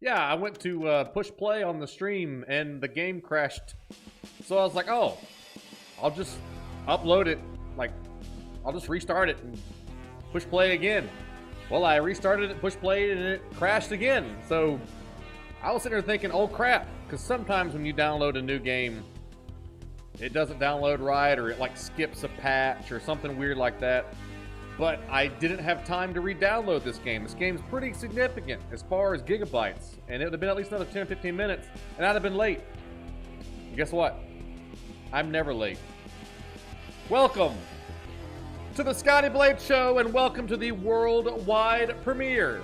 Yeah, I went to push play on the stream and the game crashed. So I was like, oh, I'll just upload it. Like, I'll just restart it and push play again. Well, I restarted it, push played, and it crashed again. So I was sitting there thinking, oh crap, because sometimes when you download a new game, it doesn't download right, or it like skips a patch or something weird like that. But I didn't have time to re-download this game. This game's pretty significant as far as gigabytes, and it would have been at least another 10 or 15 minutes, and I'd have been late. And guess what? I'm never late. Welcome to the Scotty Blades Show, and welcome to the worldwide premiere.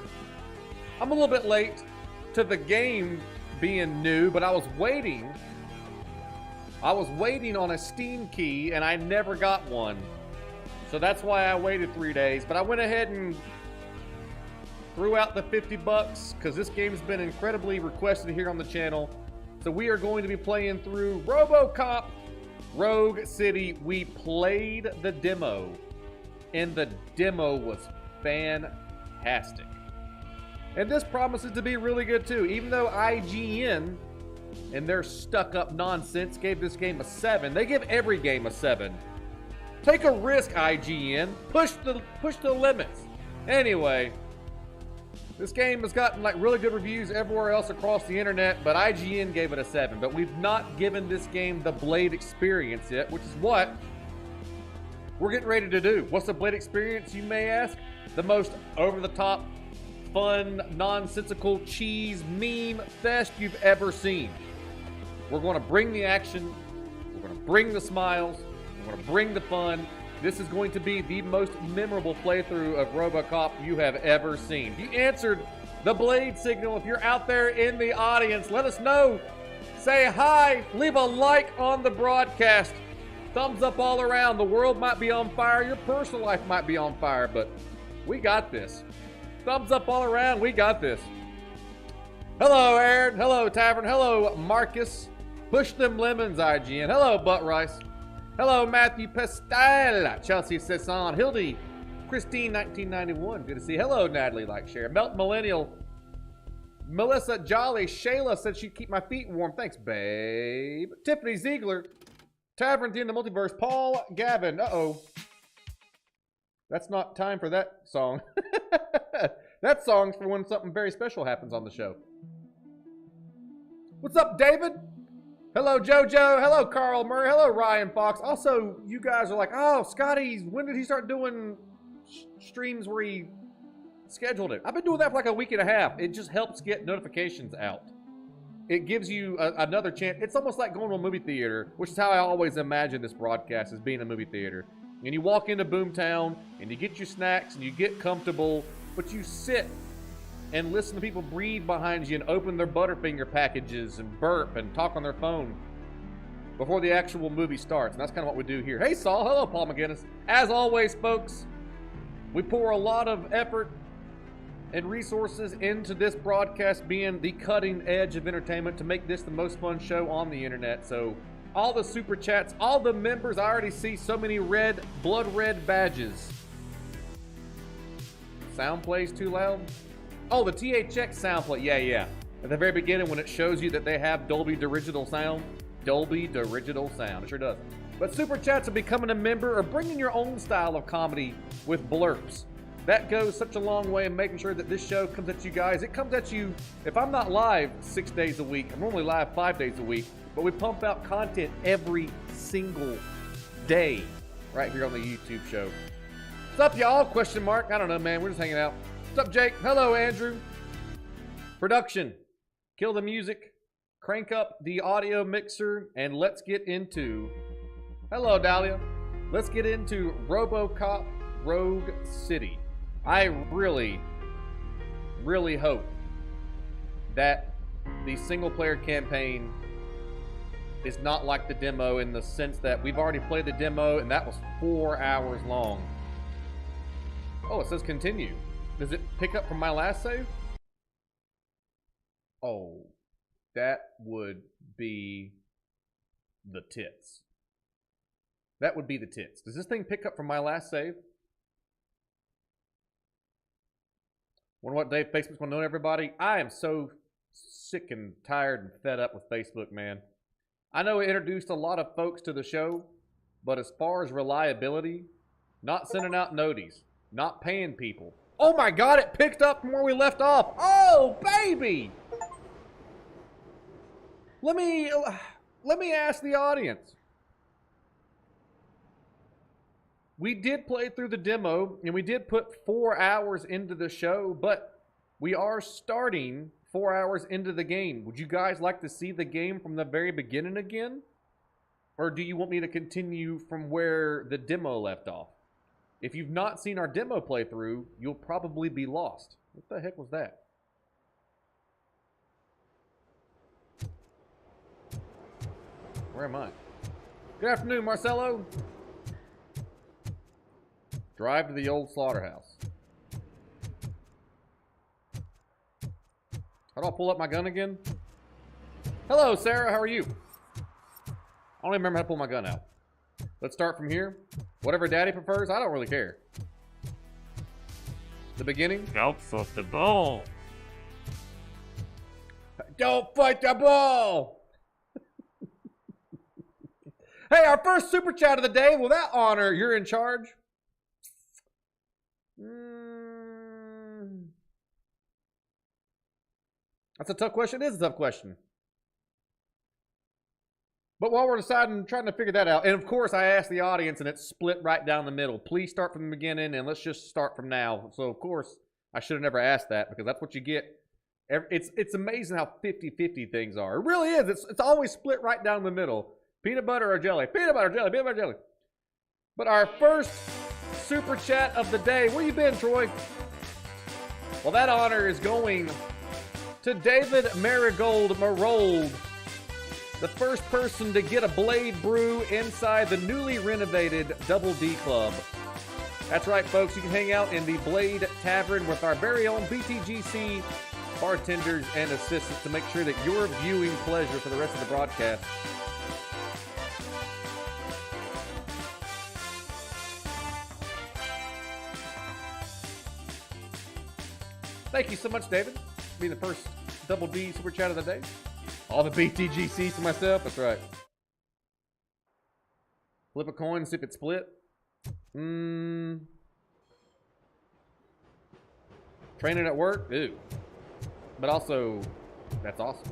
I'm a little bit late to the game being new, but I was waiting on a Steam key, and I never got one. So that's why I waited 3 days. But I went ahead and threw out the 50 bucks because this game's been incredibly requested here on the channel. So we are going to be playing through Robocop Rogue City. We played the demo, and the demo was fantastic. And this promises to be really good too, even though IGN and their stuck-up nonsense gave this game a 7. They give every game a 7. Take a risk, IGN. Push the limits. Anyway, this game has gotten like really good reviews everywhere else across the internet, but IGN gave it a 7. But we've not given this game the Blade experience yet, which is what we're getting ready to do. What's the Blade experience, you may ask? The most over-the-top, fun, nonsensical cheese meme fest you've ever seen. We're going to bring the action. We're going to bring the smiles. We're going to bring the fun. This is going to be the most memorable playthrough of Robocop you have ever seen. If you answered the Blade signal, if you're out there in the audience, let us know. Say hi. Leave a like on the broadcast. Thumbs up all around. The world might be on fire. Your personal life might be on fire, but we got this. Thumbs up all around. We got this. Hello, Aaron. Hello, Tavern. Hello, Marcus. Push them lemons, IGN. Hello, Butt Rice. Hello, Matthew Pestal. Chelsea Sesson. Hildy. Christine, 1991. Good to see you. Hello, Natalie. Like, share. Melt Millennial. Melissa Jolly. Shayla said she'd keep my feet warm. Thanks, babe. Tiffany Ziegler. Tavern in the Multiverse. Paul Gavin. Uh-oh. That's not time for that song. That song's for when something very special happens on the show. What's up, David? Hello, JoJo. Hello, Carl Murray. Hello, Ryan Fox. Also, you guys are like, oh, Scotty, when did he start doing streams where he scheduled it? I've been doing that for like a week and a half. It just helps get notifications out. It gives you another chance. It's almost like going to a movie theater, which is how I always imagine this broadcast as being a movie theater. And you walk into Boomtown, and you get your snacks, and you get comfortable, but you sit and listen to people breathe behind you and open their Butterfinger packages and burp and talk on their phone before the actual movie starts. And that's kind of what we do here. Hey, Saul. Hello, Paul McGinnis. As always, folks, we pour a lot of effort and resources into this broadcast being the cutting edge of entertainment to make this the most fun show on the internet. So all the super chats, all the members, I already see so many red, blood red badges. Sound plays too loud? Oh, the THX sound play. Yeah. At the very beginning when it shows you that they have Dolby Digital sound. Dolby Digital sound. It sure does. But super chats of becoming a member or bringing your own style of comedy with blurps. That goes such a long way in making sure that this show comes at you guys. It comes at you, if I'm not live 6 days a week, I'm normally live 5 days a week, but we pump out content every single day right here on the YouTube show. What's up, y'all? Question mark. I don't know, man. We're just hanging out. What's up, Jake? Hello, Andrew. Production. Kill the music. Crank up the audio mixer. And let's get into... Hello, Dahlia. Let's get into Robocop Rogue City. I really, really hope that the single-player campaign is not like the demo in the sense that we've already played the demo and that was 4 hours long. Oh, it says continue. Does it pick up from my last save? Oh, that would be the tits. That would be the tits. Does this thing pick up from my last save? Wonder what day Facebook's going to know everybody? I am so sick and tired and fed up with Facebook, man. I know it introduced a lot of folks to the show, but as far as reliability, not sending out noties, not paying people. Oh my God, it picked up from where we left off. Oh, baby! Let me ask the audience. We did play through the demo, and we did put 4 hours into the show, but we are starting 4 hours into the game. Would you guys like to see the game from the very beginning again? Or do you want me to continue from where the demo left off? If you've not seen our demo playthrough, you'll probably be lost. What the heck was that? Where am I? Good afternoon, Marcelo. Drive to the old slaughterhouse. How do I pull up my gun again? Hello, Sarah. How are you? I don't even remember how to pull my gun out. Let's start from here. Whatever Daddy prefers, I don't really care. The beginning? Don't fight the ball. Don't fight the ball! Hey, our first super chat of the day. Will that honor you're in charge? That's a tough question. It is a tough question. But while we're trying to figure that out, and of course I asked the audience and it's split right down the middle. Please start from the beginning and let's just start from now. So of course I should have never asked that because that's what you get. It's amazing how 50-50 things are. It really is. It's always split right down the middle. Peanut butter or jelly. Peanut butter, jelly, peanut butter, jelly. But our first super chat of the day. Where you been, Troy? Well, that honor is going to David Marigold Marold, the first person to get a blade brew inside the newly renovated Double D Club. That's right, folks. You can hang out in the Blade Tavern with our very own BTGC bartenders and assistants to make sure that your viewing pleasure for the rest of the broadcast. Thank you so much, David, for being the first Double D super chat of the day. All the BTGCs to myself. That's right. Flip a coin and see if it's split. Training at work? Ew. But also, that's awesome.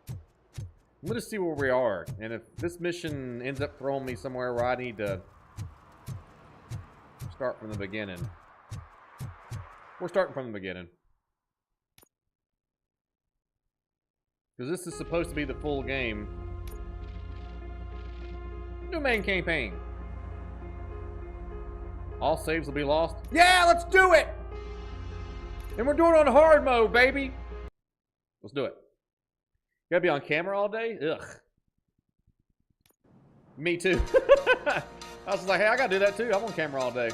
I'm going to see where we are. And if this mission ends up throwing me somewhere where I need to start from the beginning. We're starting from the beginning. Because this is supposed to be the full game. New main campaign. All saves will be lost. Yeah, let's do it! And we're doing it on hard mode, baby. Let's do it. You gotta be on camera all day? Ugh. Me too. I was just like, hey, I gotta do that too. I'm on camera all day.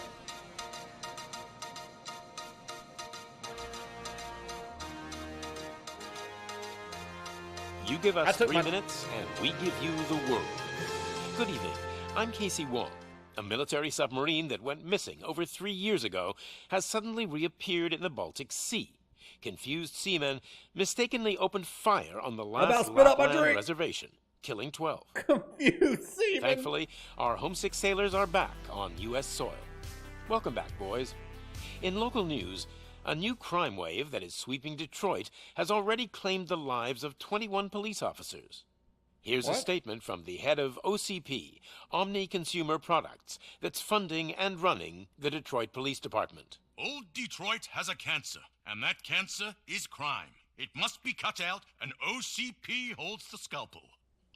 You give us 3 minutes, and we give you the world. Good evening. I'm Casey Wong. A military submarine that went missing over 3 years ago has suddenly reappeared in the Baltic Sea. Confused seamen mistakenly opened fire on the last Lapland reservation, killing 12. Confused seamen! Thankfully, our homesick sailors are back on U.S. soil. Welcome back, boys. In local news, a new crime wave that is sweeping Detroit has already claimed the lives of 21 police officers. Here's a statement from the head of OCP, Omni Consumer Products, that's funding and running the Detroit Police Department. Old Detroit has a cancer, and that cancer is crime. It must be cut out, and OCP holds the scalpel.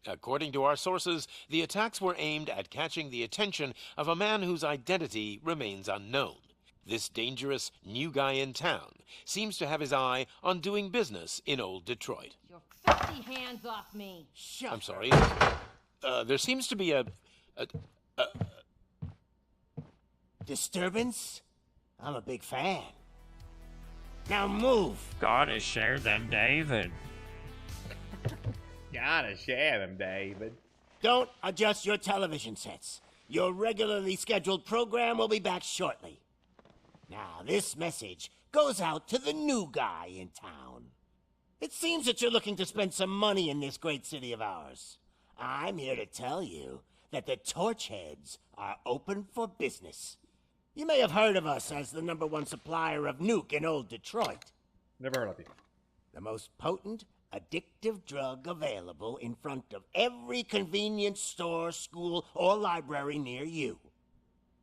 According to our sources, the attacks were aimed at catching the attention of a man whose identity remains unknown. This dangerous new guy in town seems to have his eye on doing business in old Detroit. Your filthy hands off me. Shut I'm sorry. There seems to be a disturbance? I'm a big fan. Now move. Gotta share them, David. Gotta share them, David. Don't adjust your television sets. Your regularly scheduled program will be back shortly. Now, this message goes out to the new guy in town. It seems that you're looking to spend some money in this great city of ours. I'm here to tell you that the Torchheads are open for business. You may have heard of us as the #1 supplier of nuke in old Detroit. Never heard of you. The most potent, addictive drug available in front of every convenience store, school, or library near you.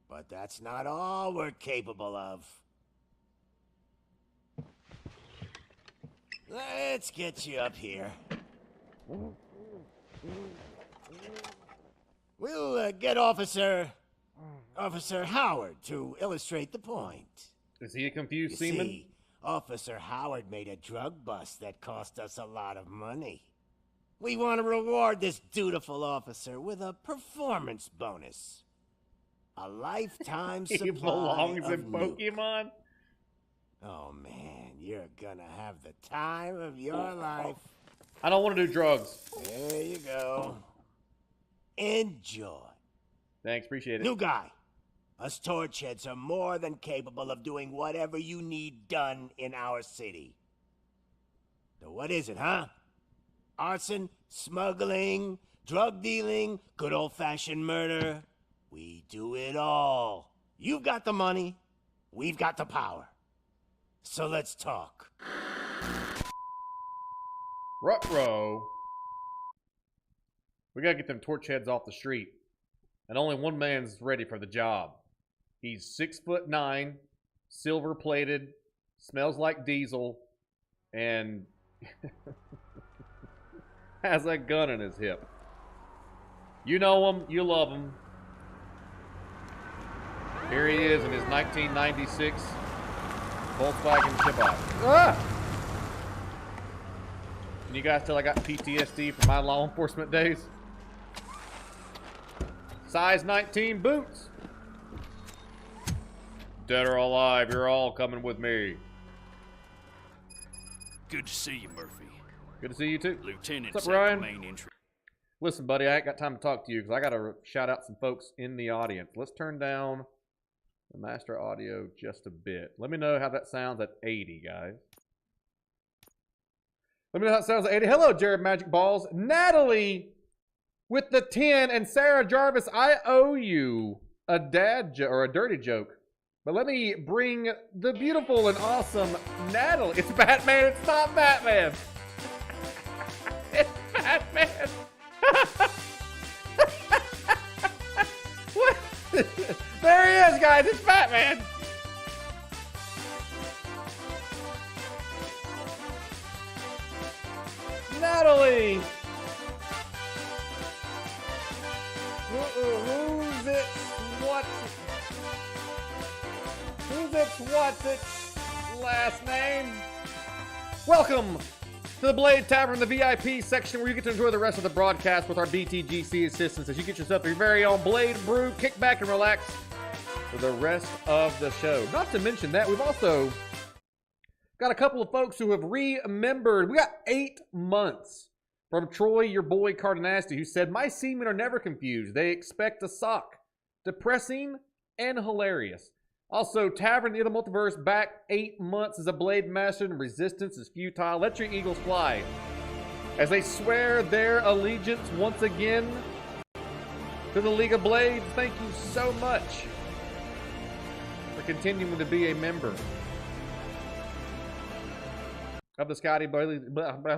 But that's not all we're capable of. Let's get you up here. We'll get Officer Howard to illustrate the point. Is he a confused You seaman? see, Officer Howard made a drug bust that cost us a lot of money. We want to reward this dutiful officer with a performance bonus. A lifetime supply He belongs of in nuke. Pokemon? Oh man, you're gonna have the time of your life. I don't want to do drugs. There you go. Enjoy. Thanks, appreciate it. New guy. Us Torchheads are more than capable of doing whatever you need done in our city. So what is it, huh? Arson, smuggling, drug dealing, good old-fashioned murder. We do it all. You've got the money, we've got the power. So let's talk. Ruh-roh. We gotta get them torch heads off the street. And only one man's ready for the job. He's 6'9", silver-plated, smells like diesel, and has a gun in his hip. You know him, you love him. Here he is in his 1996 Volkswagen Chibot. Ah! Can you guys tell I got PTSD from my law enforcement days? Size 19 boots. Dead or alive, you're all coming with me. Good to see you, Murphy. Good to see you too. Lieutenant, What's up, Ryan? the main entry. Listen, buddy, I ain't got time to talk to you because I got to shout out some folks in the audience. Let's turn down the master audio just a bit. Let me know how that sounds at 80, guys. Let me know how it sounds at 80. Hello, Jared Magic Balls. Natalie with the 10 and Sarah Jarvis, I owe you a dad joke or a dirty joke. But let me bring the beautiful and awesome Natalie. It's Batman. It's not Batman. It's Batman. What? There he is, guys. It's Batman. Natalie. Who's it? What's its last name? Welcome to the Blade Tavern, the VIP section where you get to enjoy the rest of the broadcast with our BTGC assistants as you get yourself your very own Blade brew, kick back and relax for the rest of the show. Not to mention that, we've also got a couple of folks who have remembered. We got 8 months from Troy, your boy Cardinasti, who said, my seamen are never confused. They expect a sock. Depressing and hilarious. Also, Tavern of the Multiverse back 8 months as a Blade Master and resistance is futile. Let your eagles fly. As they swear their allegiance once again to the League of Blades, thank you so much for continuing to be a member of the Scotty Blades. Boy, that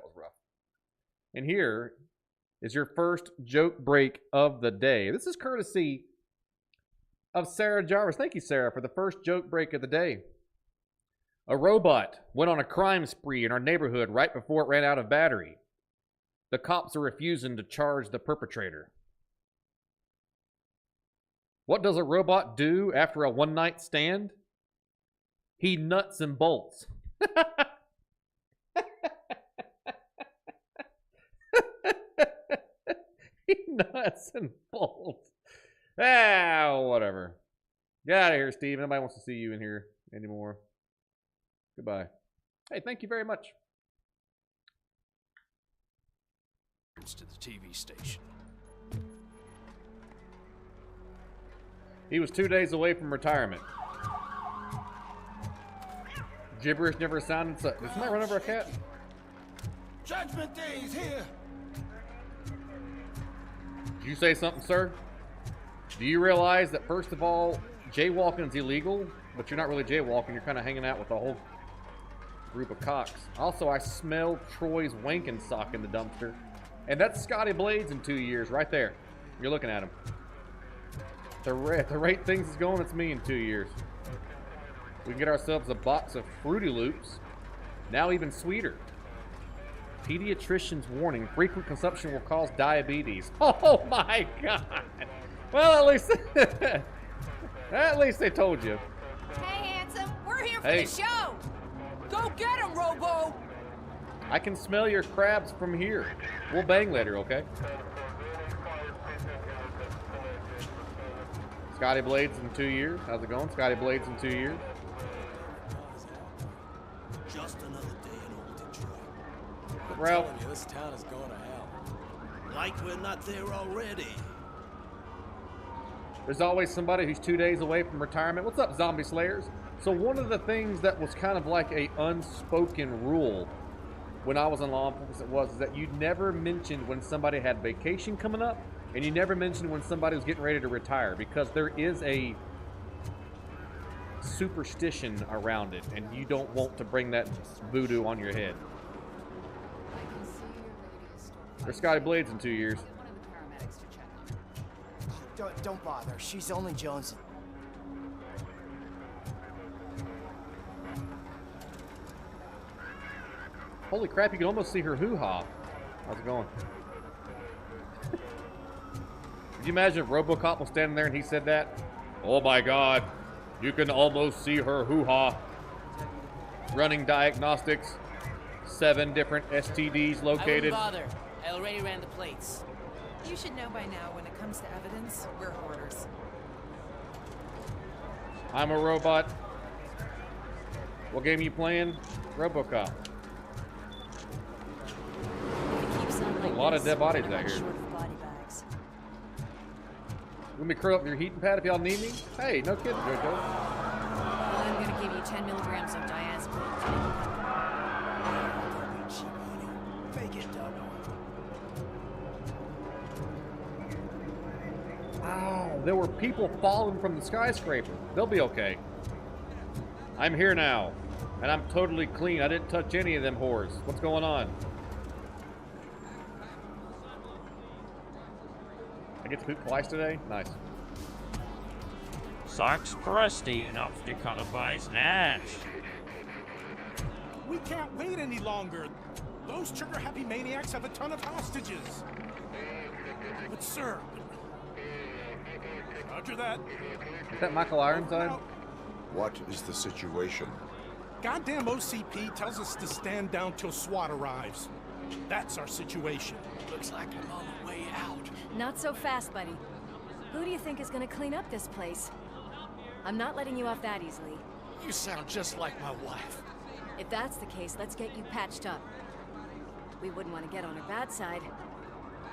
was rough. And here is your first joke break of the day. This is courtesy of Sarah Jarvis. Thank you, Sarah, for the first joke break of the day. A robot went on a crime spree in our neighborhood right before it ran out of battery. The cops are refusing to charge the perpetrator. What does a robot do after a one-night stand? He nuts and bolts. He nuts and bolts. Ah, whatever. Get out of here, Steve. Nobody wants to see you in here anymore. Goodbye. Hey, thank you very much. To the TV station. He was 2 days away from retirement. Gibberish never sounded so. Did somebody run over a cat? Judgment Day is here. Did you say something, sir? Do you realize that, first of all, jaywalking is illegal, but you're not really jaywalking, you're kind of hanging out with a whole group of cocks. Also, I smell Troy's wanking sock in the dumpster. And that's Scotty Blades in 2 years, right there. You're looking at him. The rate things is going, it's me in 2 years. We can get ourselves a box of Fruity Loops. Now even sweeter. Pediatrician's warning, frequent consumption will cause diabetes. Oh my God. Well, at least they told you. Hey, handsome, we're here for Hey. the show. Go get him, Robo! I can smell your crabs from here. We'll bang later, okay? Scotty Blades in 2 years. How's it going? Scotty Blades in 2 years. Just another day in old Detroit. Ralph. Telling you, this town is going to hell. Like we're not there already. There's always somebody who's 2 days away from retirement. What's up, Zombie Slayers? So one of the things that was kind of like a unspoken rule when I was in law enforcement was that you never mentioned when somebody had vacation coming up, and you never mentioned when somebody was getting ready to retire, because there is a superstition around it, and you don't want to bring that voodoo on your head. There's Scotty Blades in 2 years. Don't bother. She's only jonesing. Holy crap, you can almost see her hoo-ha. How's it going? Could you imagine if Robocop was standing there and he said that? Oh my God, you can almost see her hoo-ha. Running diagnostics, 7 different STDs located. I wouldn't bother. I already ran the plates. You should know by now, when it comes to evidence, we're hoarders. I'm a robot. What game are you playing? Robocop. There's a lot of dead bodies out here. Let me curl up your heating pad if y'all need me. Hey, no kidding, JoJo. Well, I'm gonna give you 10 milligrams of diazepam. Make it double. Ow, there were people falling from the skyscraper. They'll be okay. I'm here now, and I'm totally clean. I didn't touch any of them whores. What's going on? I get to poop twice today? Nice. Sock's crusty enough to cut a boy's Nash. We can't wait any longer. Those trigger-happy maniacs have a ton of hostages. But sir... Roger that. Is that Michael Ironside? What is the situation? Goddamn OCP tells us to stand down till SWAT arrives. That's our situation. Looks like I'm on the way out. Not so fast, buddy. Who do you think is gonna clean up this place? I'm not letting you off that easily. You sound just like my wife. If that's the case, let's get you patched up. We wouldn't want to get on her bad side.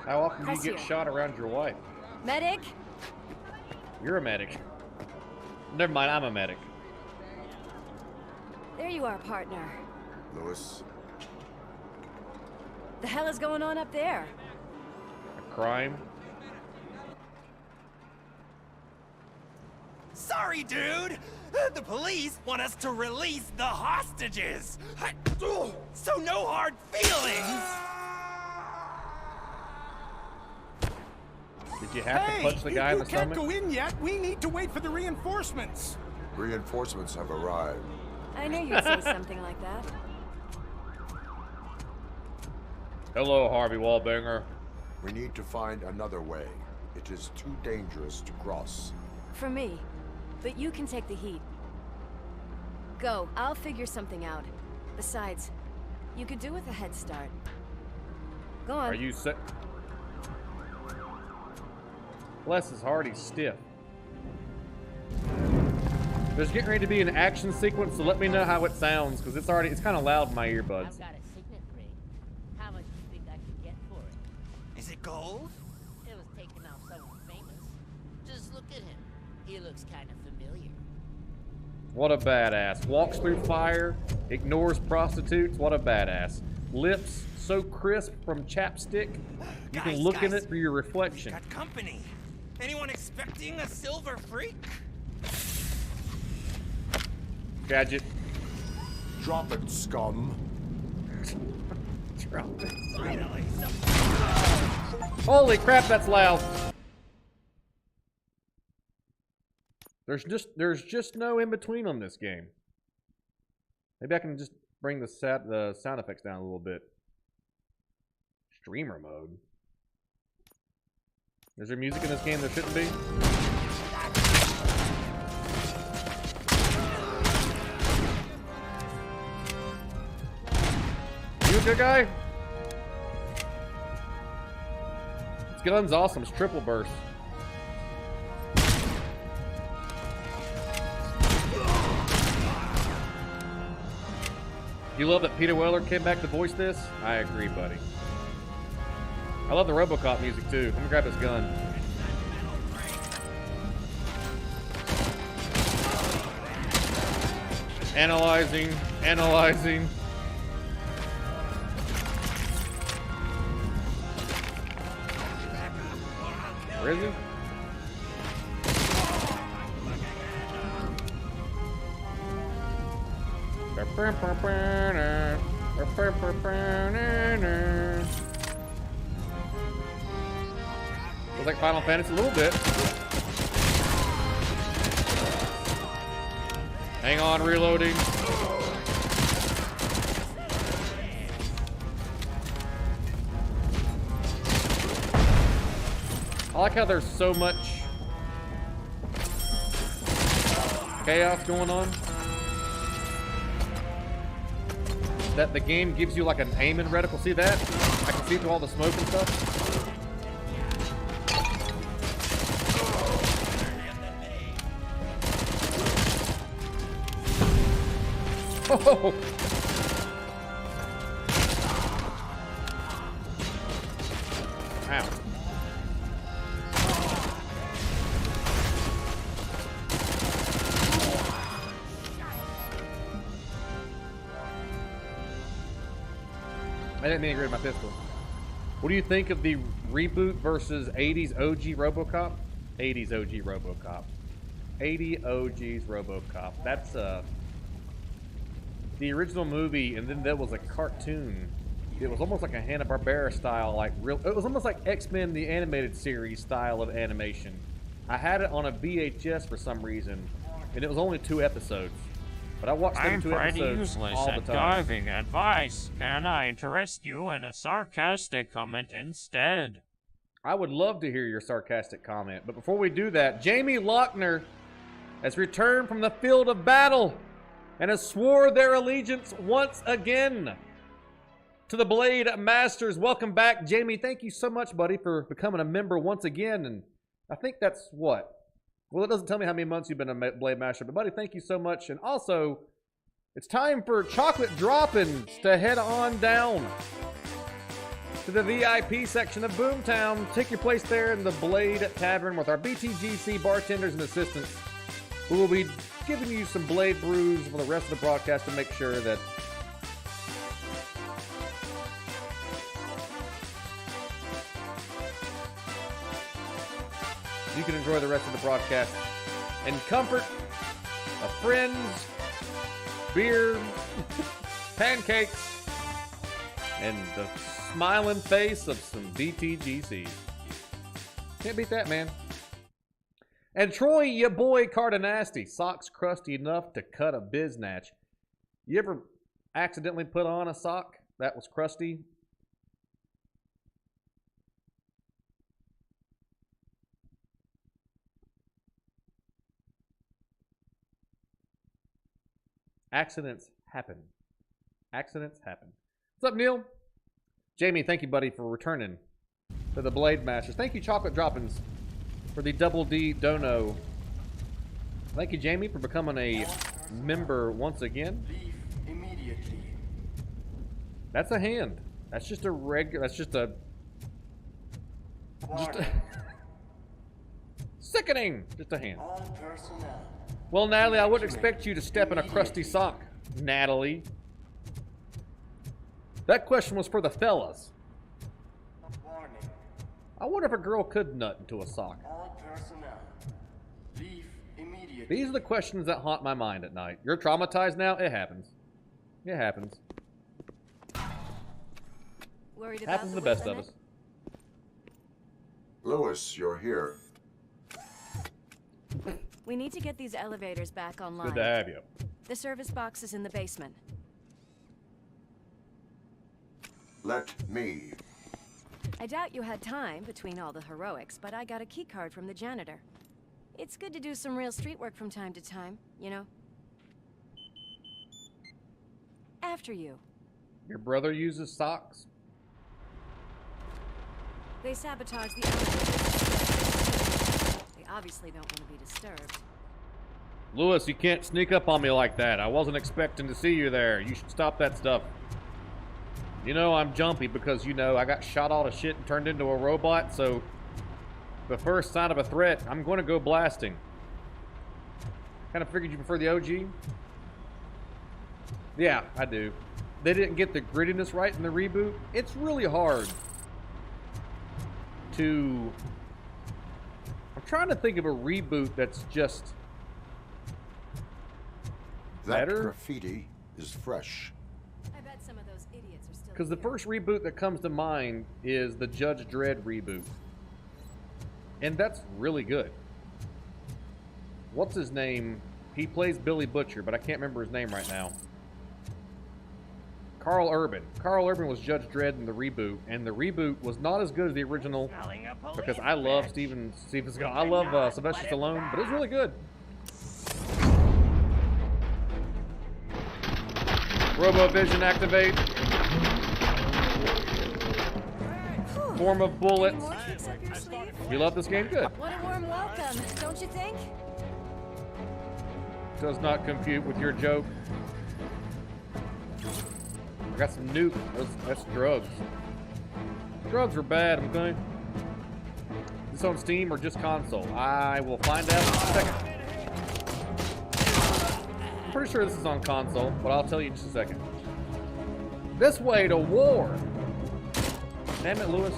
How often do you Press get here. shot around your wife? Medic? You're a medic. Never mind, I'm a medic. There you are, partner. Lewis? The hell is going on up there? A crime? Sorry, dude! The police want us to release the hostages! So no hard feelings! Did you have to punch the guy in the you can't stomach? go in yet. We need to wait for the reinforcements. Reinforcements have arrived. I knew you'd say something like that. Hello, Harvey Wallbanger. We need to find another way. It is too dangerous to cross. For me. But you can take the heat. Go, I'll figure something out. Besides, you could do with a head start. Go on. Are you set? Bless his heart, he's stiff. There's getting ready to be an action sequence, so let me know how it sounds, because it's kind of loud in my earbuds. I've got a signet ring. How much do you think I could get for it? Is it gold? It was taken off someone famous. Just look at him. He looks kind of familiar. What a badass. Walks through fire, ignores prostitutes. What a badass. Lips so crisp from chapstick, you can look in it for your reflection. Got company. Anyone expecting a silver freak? Gadget. Drop it, scum. Drop it. Holy crap, that's loud. There's just no in between on this game. Maybe I can just bring the sound effects down a little bit. Streamer mode. Is there music in this game there shouldn't be? You a good guy? This gun's awesome. It's triple burst. You love that Peter Weller came back to voice this? I agree, buddy. I love the Robocop music too. Let me grab this gun. Analyzing, analyzing. Where is he? Feels like Final Fantasy a little bit. Hang on, reloading. I like how there's so much chaos going on that the game gives you like an aiming reticle. See that? I can see through all the smoke and stuff. Oh! Ow. I didn't mean to get rid of my pistol. What do you think of the reboot versus 80s OG Robocop? 80s OG Robocop. 80 OGs Robocop. That's the original movie, and then there was a cartoon. It was almost like a Hanna-Barbera style, like real. It was almost like X-Men the animated series style of animation. I had it on a VHS for some reason, and it was only 2 episodes. But I watched them 2 episodes all the time. Diving advice. Can I interest you in a sarcastic comment instead? I would love to hear your sarcastic comment, but before we do that, Jamie Lochner has returned from the field of battle and has swore their allegiance once again to the Blade Masters. Welcome back, Jamie. Thank you so much, buddy, for becoming a member once again. And I think that's what? Well, it doesn't tell me how many months you've been a Blade Master, but buddy, thank you so much. And also, it's time for chocolate droppings to head on down to the VIP section of Boomtown. Take your place there in the Blade Tavern with our BTGC bartenders and assistants, who will be giving you some Blade brews for the rest of the broadcast to make sure that you can enjoy the rest of the broadcast in comfort of friends, beer, pancakes, and the smiling face of some BTGC. Can't beat that, man. And Troy, ya boy, Cardinasty, socks crusty enough to cut a biznatch. You ever accidentally put on a sock that was crusty? Accidents happen. Accidents happen. What's up, Neil? Jamie, thank you, buddy, for returning to the Blade Masters. Thank you, Chocolate Droppings, for the Double D Dono. Thank you, Jamie, for becoming a member once again. Leave immediately. That's a hand. That's just a regular. That's just a. Sickening! Just a hand. Well, Natalie, I wouldn't expect you to step in a crusty sock, Natalie. That question was for the fellas. I wonder if a girl could nut into a sock. These are the questions that haunt my mind at night. You're traumatized now? It happens. It happens. Worried about Happens to the best of us. Lewis, you're here. We need to get these elevators back online. Good to have you. The service box is in the basement. Let me. I doubt you had time between all the heroics, but I got a key card from the janitor. It's good to do some real street work from time to time, you know? After you. Your brother uses socks? They sabotage the elevators. They obviously don't want to be disturbed. Lewis, you can't sneak up on me like that. I wasn't expecting to see you there. You should stop that stuff. You know I'm jumpy because, you know, I got shot all to shit and turned into a robot, so the first sign of a threat, I'm going to go blasting. Kind of figured you prefer the OG? Yeah, I do. They didn't get the grittiness right in the reboot. It's really hard to... I'm trying to think of a reboot that's just That better. graffiti is fresh. I bet some of those idiots are still Because the first reboot that comes to mind is the Judge Dredd reboot. And that's really good. What's his name? He plays Billy Butcher, but I can't remember his name right now. Carl Urban. Carl Urban was Judge Dredd in the reboot, and the reboot was not as good as the original because I love Steven Seagal. I love Sylvester Stallone, but it was really good. Robo-Vision activate. Form of bullets. More tricks up your sleeve? You love this game? Good. What a warm welcome, don't you think? Does not compute with your joke. I got some nuke. That's drugs. Drugs are bad, okay? Is this on Steam or just console? I will find out in a second. I'm pretty sure this is on console, but I'll tell you in just a second. This way to war! Damn it, Lewis.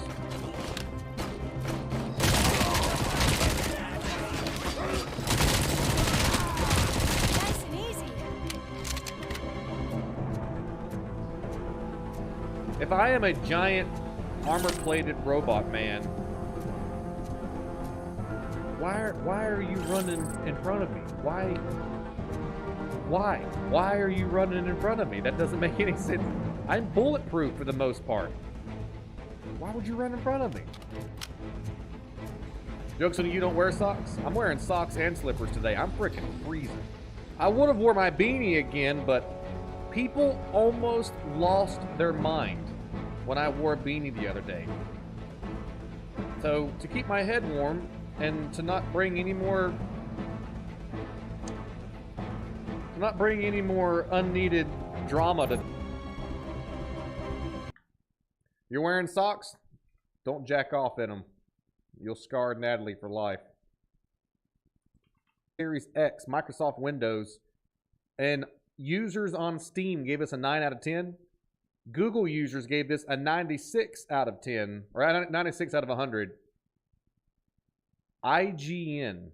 Nice and easy. If I am a giant armor-plated robot man, why are you running in front of me? Why are you running in front of me? That doesn't make any sense. I'm bulletproof for the most part. Why would you run in front of me? Joke's on you, don't wear socks? I'm wearing socks and slippers today. I'm freaking freezing. I would have wore my beanie again, but people almost lost their mind when I wore a beanie the other day. So, to keep my head warm and to not bring any more unneeded drama to... You're wearing socks? Don't jack off in them. You'll scar Natalie for life. Series X, Microsoft Windows, and users on Steam gave us a 9 out of 10. Google users gave this a 96 out of 10, or 96 out of 100. IGN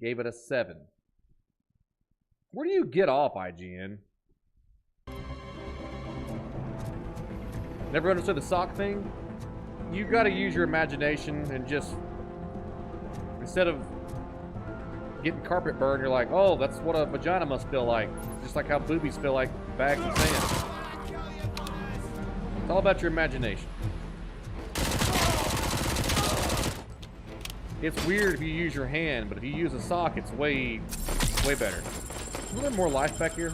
gave it a 7. Where do you get off, IGN? Never understood the sock thing? You gotta use your imagination and just, instead of getting carpet burn, you're like, oh, that's what a vagina must feel like. Just like how boobies feel like bags of sand. It's all about your imagination. It's weird if you use your hand, but if you use a sock, it's way better. A little more life back here.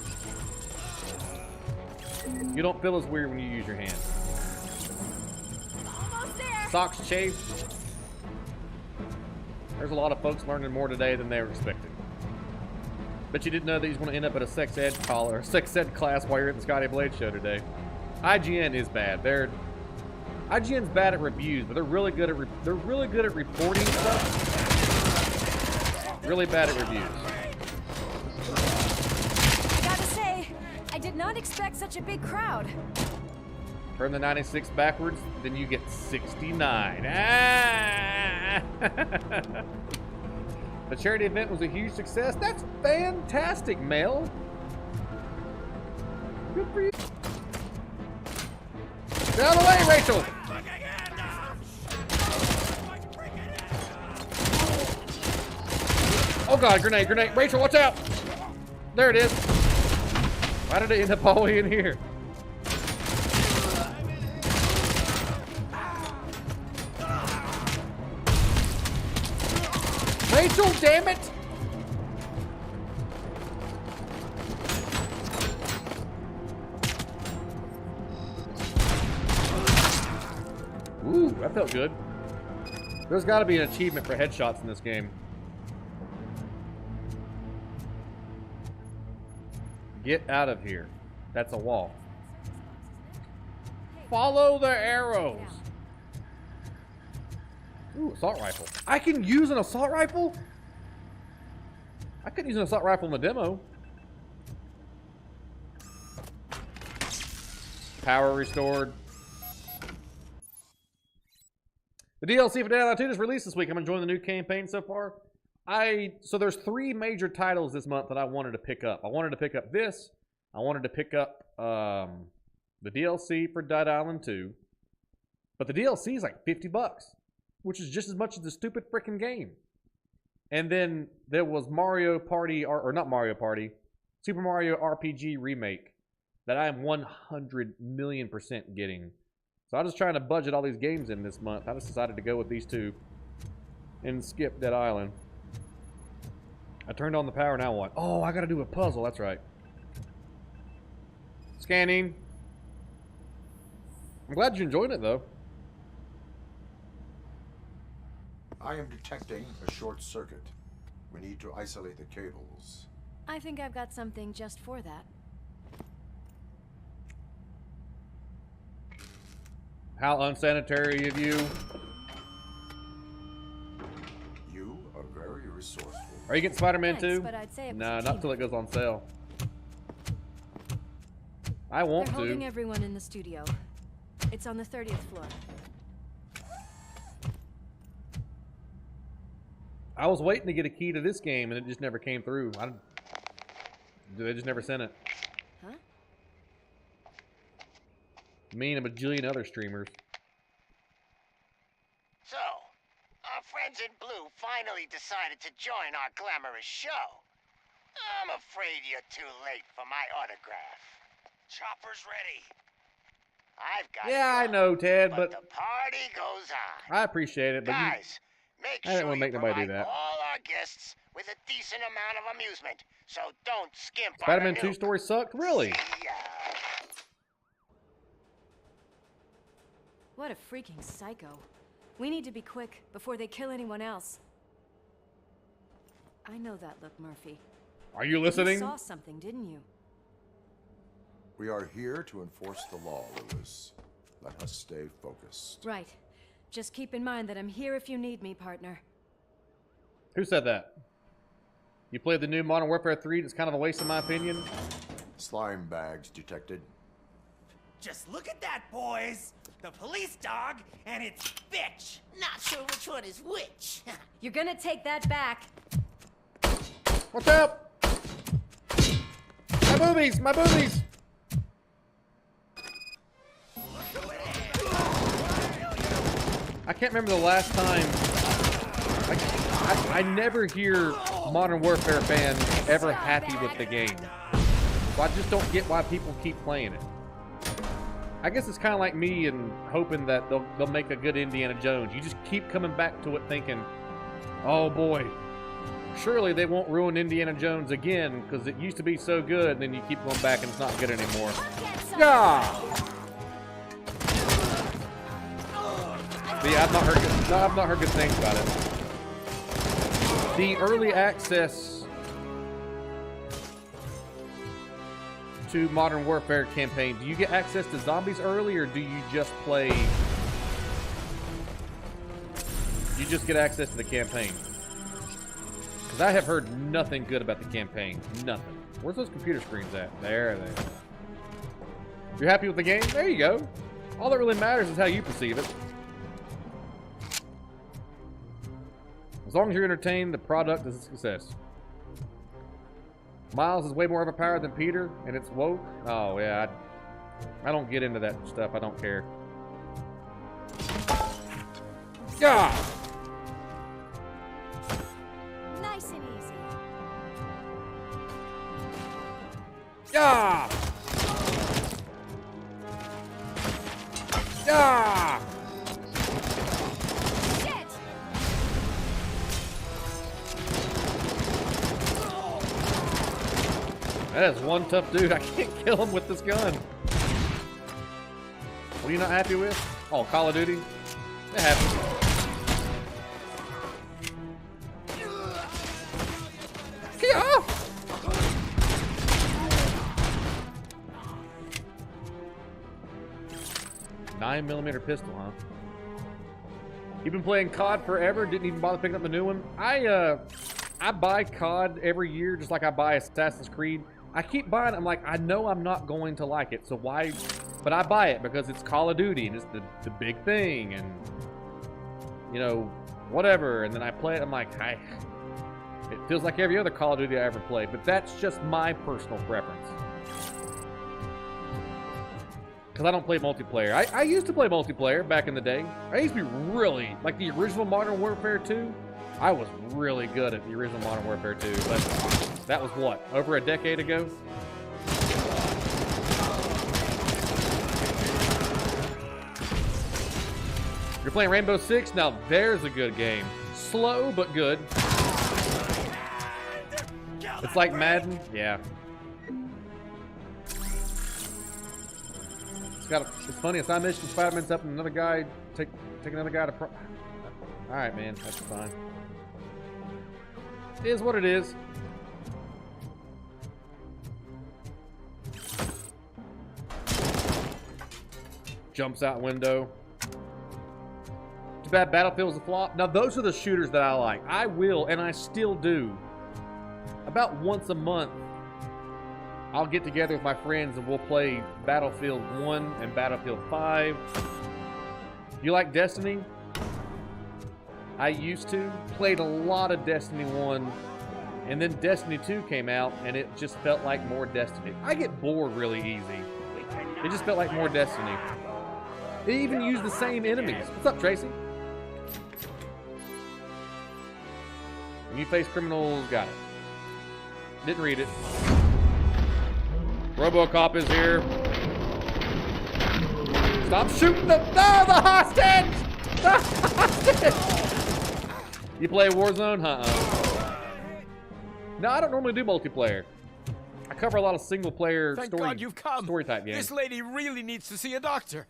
You don't feel as weird when you use your hand. Socks chafe. There's a lot of folks learning more today than they were expecting. Bet you didn't know that he's going to end up at a sex ed class while you're at the Scotty Blade show today. IGN is bad. IGN's bad at reviews, but they're really good at reporting stuff. Really bad at reviews. I gotta say, I did not expect such a big crowd. Turn the 96 backwards, then you get 69. Ah! The charity event was a huge success. That's fantastic, Mel. Good for you. Get out of the way, Rachel. Oh God, grenade, grenade. Rachel, watch out. There it is. Why did it end up all the way in here? Rachel, damn it! Ooh, that felt good. There's got to be an achievement for headshots in this game. Get out of here. That's a wall. Follow the arrows. Ooh, assault rifle. I can use an assault rifle? I couldn't use an assault rifle in the demo. Power restored. The DLC for Dead Island 2 is released this week. I'm enjoying the new campaign so far. So there's 3 major titles this month that I wanted to pick up. I wanted to pick up this. I wanted to pick up the DLC for Dead Island 2. But the DLC is like $50, which is just as much as the stupid freaking game. And then there was Mario Party, or not Mario Party, Super Mario RPG Remake that I am 100 million% getting. So I'm just trying to budget all these games in this month. I just decided to go with these 2 and skip Dead Island. I turned on the power, now what? Oh, I gotta do a puzzle, that's right. Scanning. I'm glad you enjoyed it, though. I am detecting a short circuit. We need to isolate the cables. I think I've got something just for that. How unsanitary of you. You are very resourceful. Are you getting Spider-Man 2? But I'd say it was No, cheap. not till it goes on sale. I want They're holding to. everyone in the studio. It's on the 30th floor. I was waiting to get a key to this game, and it just never came through. They just never sent it. Huh? Me and a bajillion other streamers. So, our friends in blue finally decided to join our glamorous show. I'm afraid you're too late for my autograph. Chopper's ready. I've got Yeah, it, I know, Ted, but the party goes on. I appreciate it. But Guys, make I didn't sure want to make you nobody do provide that. all our guests with a decent amount of amusement, so don't skimp on Spider-Man the 2 new. story sucked? Really? See ya. What a freaking psycho. We need to be quick before they kill anyone else. I know that look, Murphy. Are you listening? You saw something, didn't you? We are here to enforce the law, Lewis. Let us stay focused. Right. Just keep in mind that I'm here if you need me, partner. Who said that? You played the new Modern Warfare 3? It's kind of a waste in my opinion. Slime bags detected. Just look at that, boys. The police dog and its bitch. Not sure which one is which. You're gonna take that back. What's up? My boobies! My boobies! I can't remember the last time. I never hear Modern Warfare fans ever happy with the game. So I just don't get why people keep playing it. I guess it's kind of like me and hoping that they'll make a good Indiana Jones. You just keep coming back to it thinking, oh boy, surely they won't ruin Indiana Jones again because it used to be so good, and then you keep going back and it's not good anymore. Yeah. Yeah, I've not heard good things about it. The early access to Modern Warfare campaign, do you get access to zombies early, or do you just play? You just get access to the campaign. Because 'Cause I have heard nothing good about the campaign. Nothing. Where's those computer screens at? There they are. You're happy with the game? There you go. All that really matters is how you perceive it. As long as you're entertained, the product is a success. Miles is way more overpowered than Peter, and it's woke. Oh, yeah. I don't get into that stuff. I don't care. Yeah! Nice and easy. Yeah! Yeah! Shit! That is one tough dude. I can't kill him with this gun. What are you not happy with? Oh, Call of Duty? It happens. Yeah! 9mm pistol, huh? You've been playing COD forever? Didn't even bother picking up the new one? I buy COD every year just like I buy Assassin's Creed. I keep buying it. I'm like, I know I'm not going to like it, so why? But I buy it because it's Call of Duty and it's the big thing and, you know, whatever. And then I play it. I'm like, it feels like every other Call of Duty I ever played. But that's just my personal preference. Because I don't play multiplayer. I used to play multiplayer back in the day. I used to be really, like the original Modern Warfare 2. I was really good at the original Modern Warfare 2. But that was what? Over a decade ago? You're playing Rainbow Six? Now there's a good game. Slow, but good. It's like Madden? Yeah. It's funny, a side mission, Spider-Man's up and another guy, take another guy to Alright, man, that's fine. It is what it is. Jumps out window. Too bad Battlefield's a flop. Now, those are the shooters that I like. I will, and I still do. About once a month, I'll get together with my friends and we'll play Battlefield 1 and Battlefield 5. You like Destiny? I used to. Played a lot of Destiny 1. And then Destiny 2 came out and it just felt like more Destiny. I get bored really easy. It just felt like more Destiny. They even use the same enemies. What's up, Tracy? When you face criminals, got it. Didn't read it. Robocop is here. Stop shooting the hostage! The hostage! You play Warzone? No, I don't normally do multiplayer. I cover a lot of single player Thank God you've come. story type games. This lady really needs to see a doctor.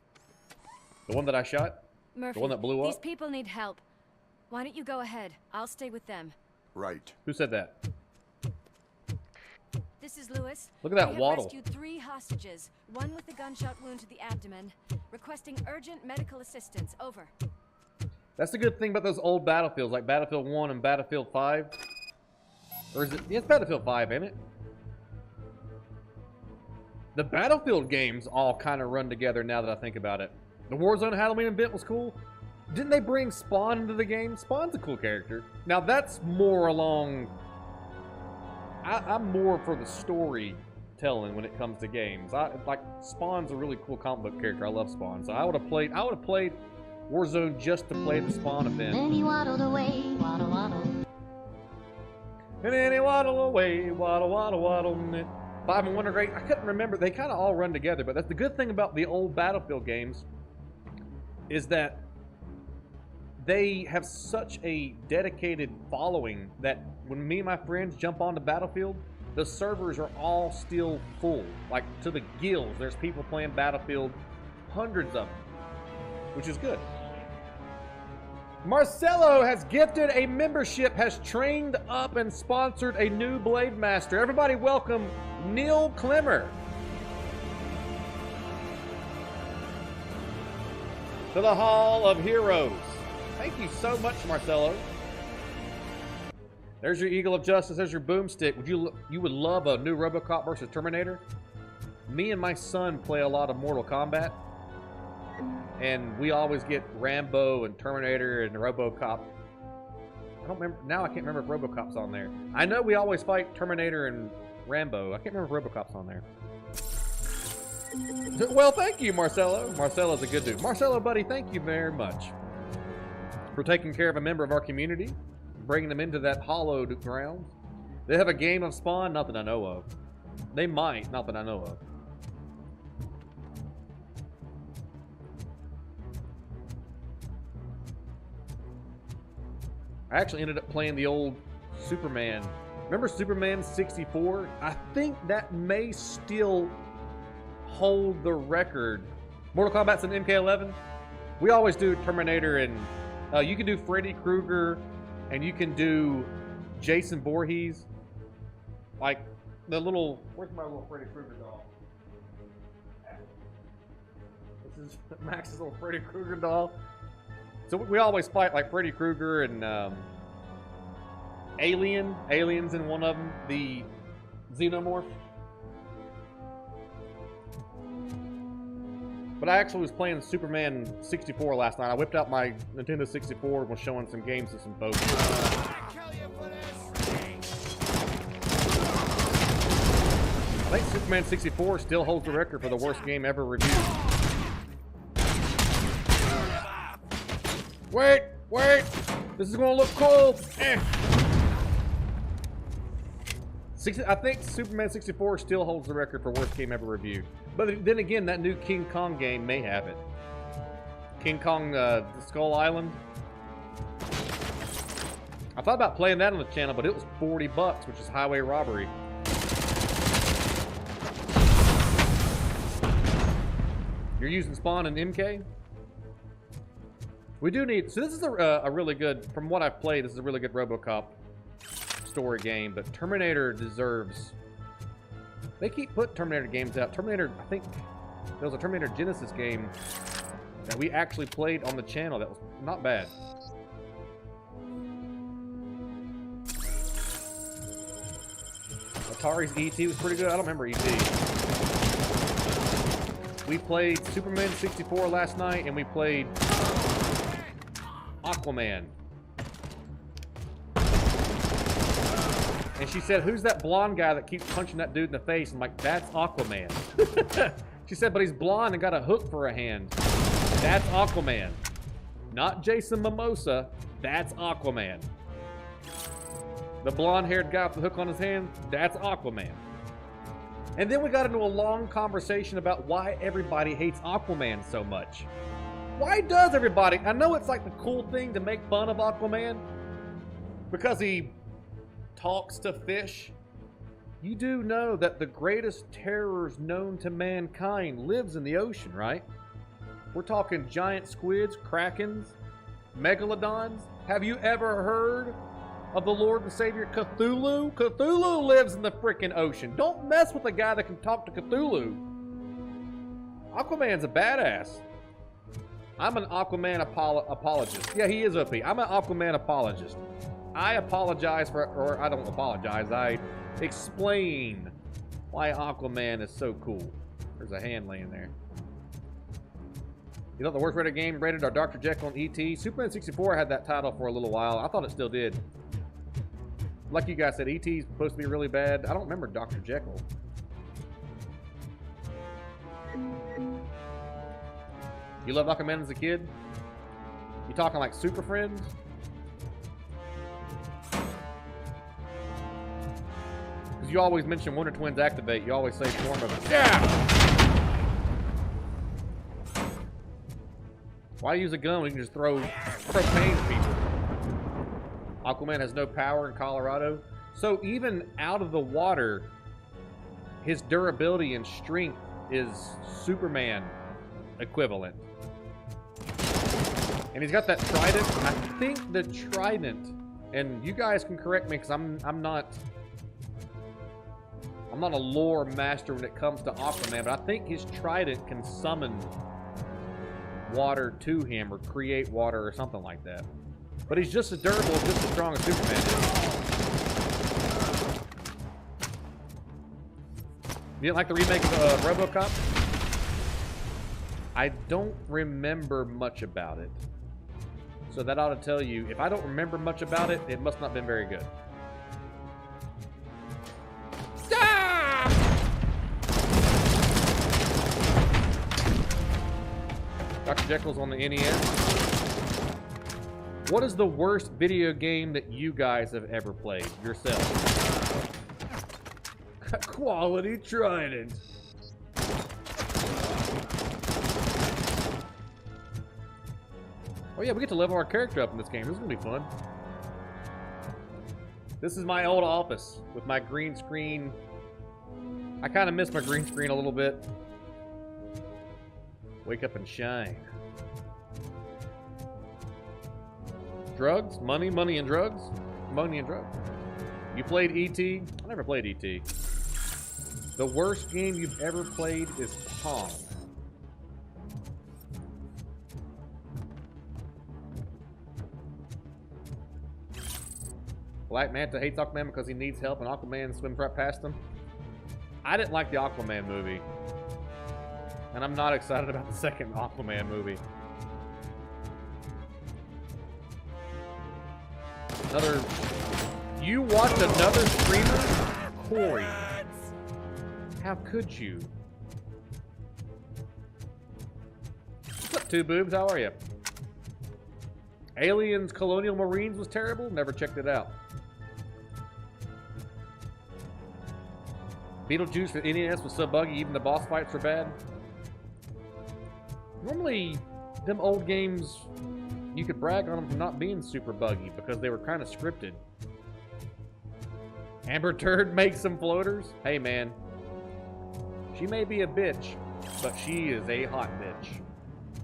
The one that I shot? Murphy, the one that blew up? These people need help. Why don't you go ahead? I'll stay with them. Right. Who said that? This is Lewis. Look at that we have waddle. rescued 3 hostages, one with a gunshot wound to the abdomen, requesting urgent medical assistance. Over. That's the good thing about those old Battlefields, like Battlefield 1 and Battlefield 5. Or is it? Yeah, it's Battlefield 5, ain't it? The Battlefield games all kind of run together now that I think about it. The Warzone Halloween event was cool. Didn't they bring Spawn into the game? Spawn's a cool character. Now that's more along... I'm more for the storytelling when it comes to games. Like Spawn's a really cool comic book character. I love Spawn, so I would have played Warzone just to play the Spawn event. Then he waddled away, waddle waddle. And then he waddle away, waddle waddle waddle. 5 and Wonder Great. I couldn't remember. They kind of all run together, but that's the good thing about the old Battlefield games is that they have such a dedicated following that when me and my friends jump onto Battlefield, the servers are all still full, like to the gills. There's people playing Battlefield, hundreds of them, which is good. Marcelo has gifted a membership, has trained up and sponsored a new Blade Master. Everybody welcome Neil Klemmer to the Hall of Heroes. Thank you so much, Marcelo. There's your Eagle of Justice. There's your boomstick. You would love a new Robocop versus Terminator? Me and my son play a lot of Mortal Kombat, and we always get Rambo and Terminator and Robocop. I don't remember now. I can't remember if Robocop's on there. I know we always fight Terminator and Rambo. I can't remember if Robocop's on there. Well, thank you, Marcelo. Marcelo's a good dude. Marcelo, buddy, thank you very much for taking care of a member of our community, bringing them into that hallowed ground. They have a game of Spawn, not that I know of. They might, not that I know of. I actually ended up playing the old Superman. Remember Superman 64? I think that may still hold the record. Mortal Kombat's an MK11. We always do Terminator, and you can do Freddy Krueger, and you can do Jason Voorhees. Like the little, where's my little Freddy Krueger doll? This is Max's little Freddy Krueger doll. So we always fight like Freddy Krueger and Alien's in one of them, the Xenomorph. But I actually was playing Superman 64 last night. I whipped out my Nintendo 64 and was showing some games to some folks. I think Superman 64 still holds the record for the worst game ever reviewed. Wait! This is gonna look cool! I think Superman 64 still holds the record for worst game ever reviewed. But then again, that new King Kong game may have it. King Kong Skull Island. I thought about playing that on the channel, but it was $40, which is highway robbery. You're using Spawn and MK? We do need, so this is a really good, from what I've played, this is a really good Robocop story game, but Terminator deserves, they keep putting Terminator games out. Terminator, I think there was a Terminator Genesis game that we actually played on the channel that was not bad. Atari's E.T. was pretty good. I don't remember E.T. We played Superman 64 last night, and we played Aquaman. And she said, who's that blonde guy that keeps punching that dude in the face? I'm like, that's Aquaman. She said, but he's blonde and got a hook for a hand. That's Aquaman. Not Jason Momoa. That's Aquaman. The blonde-haired guy with the hook on his hand, that's Aquaman. And then we got into a long conversation about why everybody hates Aquaman so much. Why does everybody? I know it's like the cool thing to make fun of Aquaman because he talks to fish. You do know that the greatest terrors known to mankind lives in the ocean, right? We're talking giant squids, krakens, megalodons. Have you ever heard of the Lord and Savior Cthulhu? Cthulhu lives in the freaking ocean. Don't mess with a guy that can talk to Cthulhu. Aquaman's a badass. I'm an Aquaman apologist. Yeah, he is OP. I'm an Aquaman apologist. I apologize for, or I don't apologize, I explain why Aquaman is so cool. There's a hand laying there. You know, the worst rated game rated are Dr. Jekyll and E.T. Superman 64 had that title for a little while. I thought it still did. Like you guys said, E.T. is supposed to be really bad. I don't remember Dr. Jekyll. You loved Aquaman as a kid? You talking like Super Friends? Because you always mention Wonder Twins activate. You always say form of it. Yeah! Why use a gun when you can just throw propane at people? Aquaman has no power in Colorado. So even out of the water, his durability and strength is Superman equivalent. And he's got that trident. I think the trident, and you guys can correct me because I'm not a lore master when it comes to Aquaman, but I think his trident can summon water to him or create water or something like that. But he's just as durable, just as strong as Superman is. You didn't like the remake of Robocop? I don't remember much about it. So that ought to tell you, if I don't remember much about it, it must not have been very good. Ah! Dr. Jekyll's on the NES. What is the worst video game that you guys have ever played yourself? Quality Trident. Oh yeah, we get to level our character up in this game. This is gonna be fun. This is my old office with my green screen. I kind of miss my green screen a little bit. Wake up and shine. Drugs? Money? Money and drugs? Money and drugs. You played E.T.? I never played E.T. The worst game you've ever played is Pong. Black Manta hates Aquaman because he needs help and Aquaman swims right past him. I didn't like the Aquaman movie. And I'm not excited about the second Aquaman movie. Another... You watched another streamer? Corey. How could you? What's up, Two Boobs? How are you? Aliens Colonial Marines was terrible? Never checked it out. Beetlejuice for NES was so buggy, even the boss fights were bad. Normally, them old games, you could brag on them for not being super buggy because they were kind of scripted. Amber Turd makes some floaters? Hey man, she may be a bitch, but she is a hot bitch.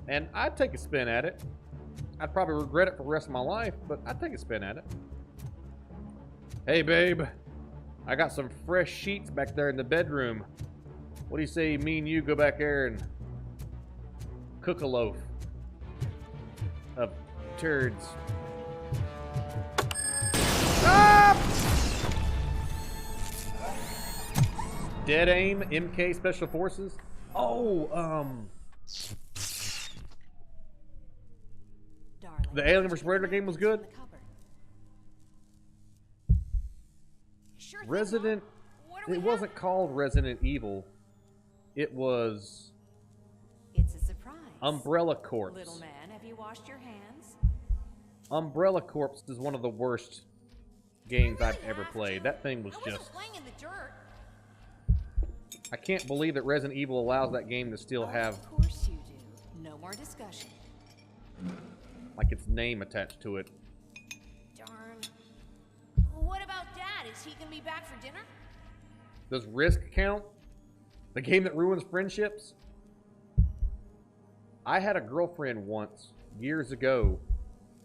And I'd take a spin at it. I'd probably regret it for the rest of my life, but I'd take a spin at it. Hey babe, I got some fresh sheets back there in the bedroom. What do you say me and you go back there and cook a loaf of turds? Stop! Dead Aim, MK Special Forces. Oh, the Alien vs. Predator game was good. Resident, it wasn't called Resident Evil. It was... It's a surprise. Umbrella Corps. Little man, have you washed your hands? Umbrella Corps is one of the worst games I've ever played. That thing was just... Playing in the dirt. I can't believe that Resident Evil allows that game to still have... Of course you do. No more discussion. like its name attached to it. Darn. What about Dad? Is he gonna be back for dinner? Does Risk count? The game that ruins friendships? I had a girlfriend once, years ago,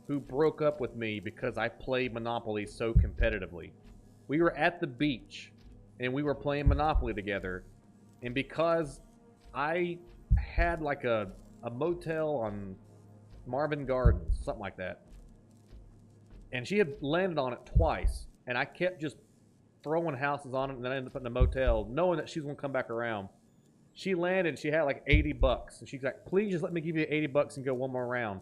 who broke up with me because I played Monopoly so competitively. We were at the beach, and we were playing Monopoly together, and because I had like a motel on Marvin Gardens, something like that, and she had landed on it twice, and I kept just throwing houses on it, and then I ended up in a motel, knowing that she was going to come back around. She landed, she had like $80, and she's like, please just let me give you $80 and go one more round.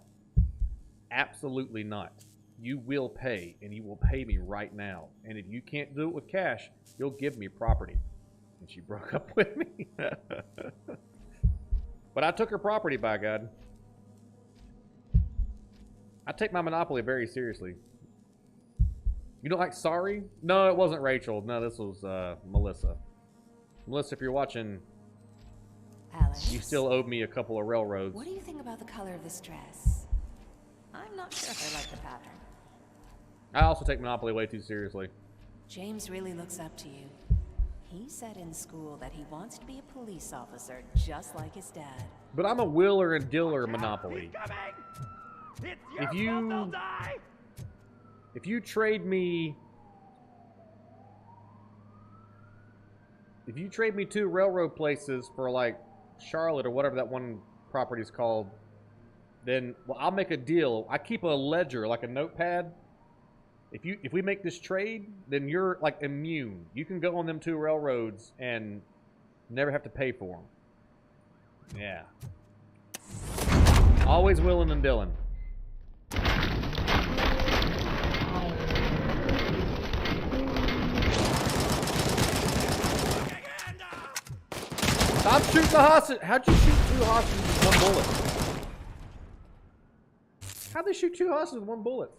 Absolutely not. You will pay, and you will pay me right now. And if you can't do it with cash, you'll give me property. And she broke up with me. But I took her property, by God. I take my Monopoly very seriously. You don't like Sorry? No, it wasn't Rachel. No, this was Melissa. Melissa, if you're watching, Alex, you still owe me a couple of railroads. what do you think about the color of this dress? I'm not sure if I like the pattern. I also take Monopoly way too seriously. James really looks up to you. He said in school that he wants to be a police officer just like his dad. But I'm a wheeler and dealer Monopoly. If you trade me 2 railroad places for like Charlotte or whatever that one property's called, then I'll make a deal. I keep a ledger, like a notepad. If we make this trade, then you're like immune. You can go on them 2 railroads and Never have to pay for them. Yeah. Always willing and dealing. Stop shooting the hostage. How'd you shoot 2 hostages with 1 bullet? How'd they shoot 2 hostages with 1 bullet?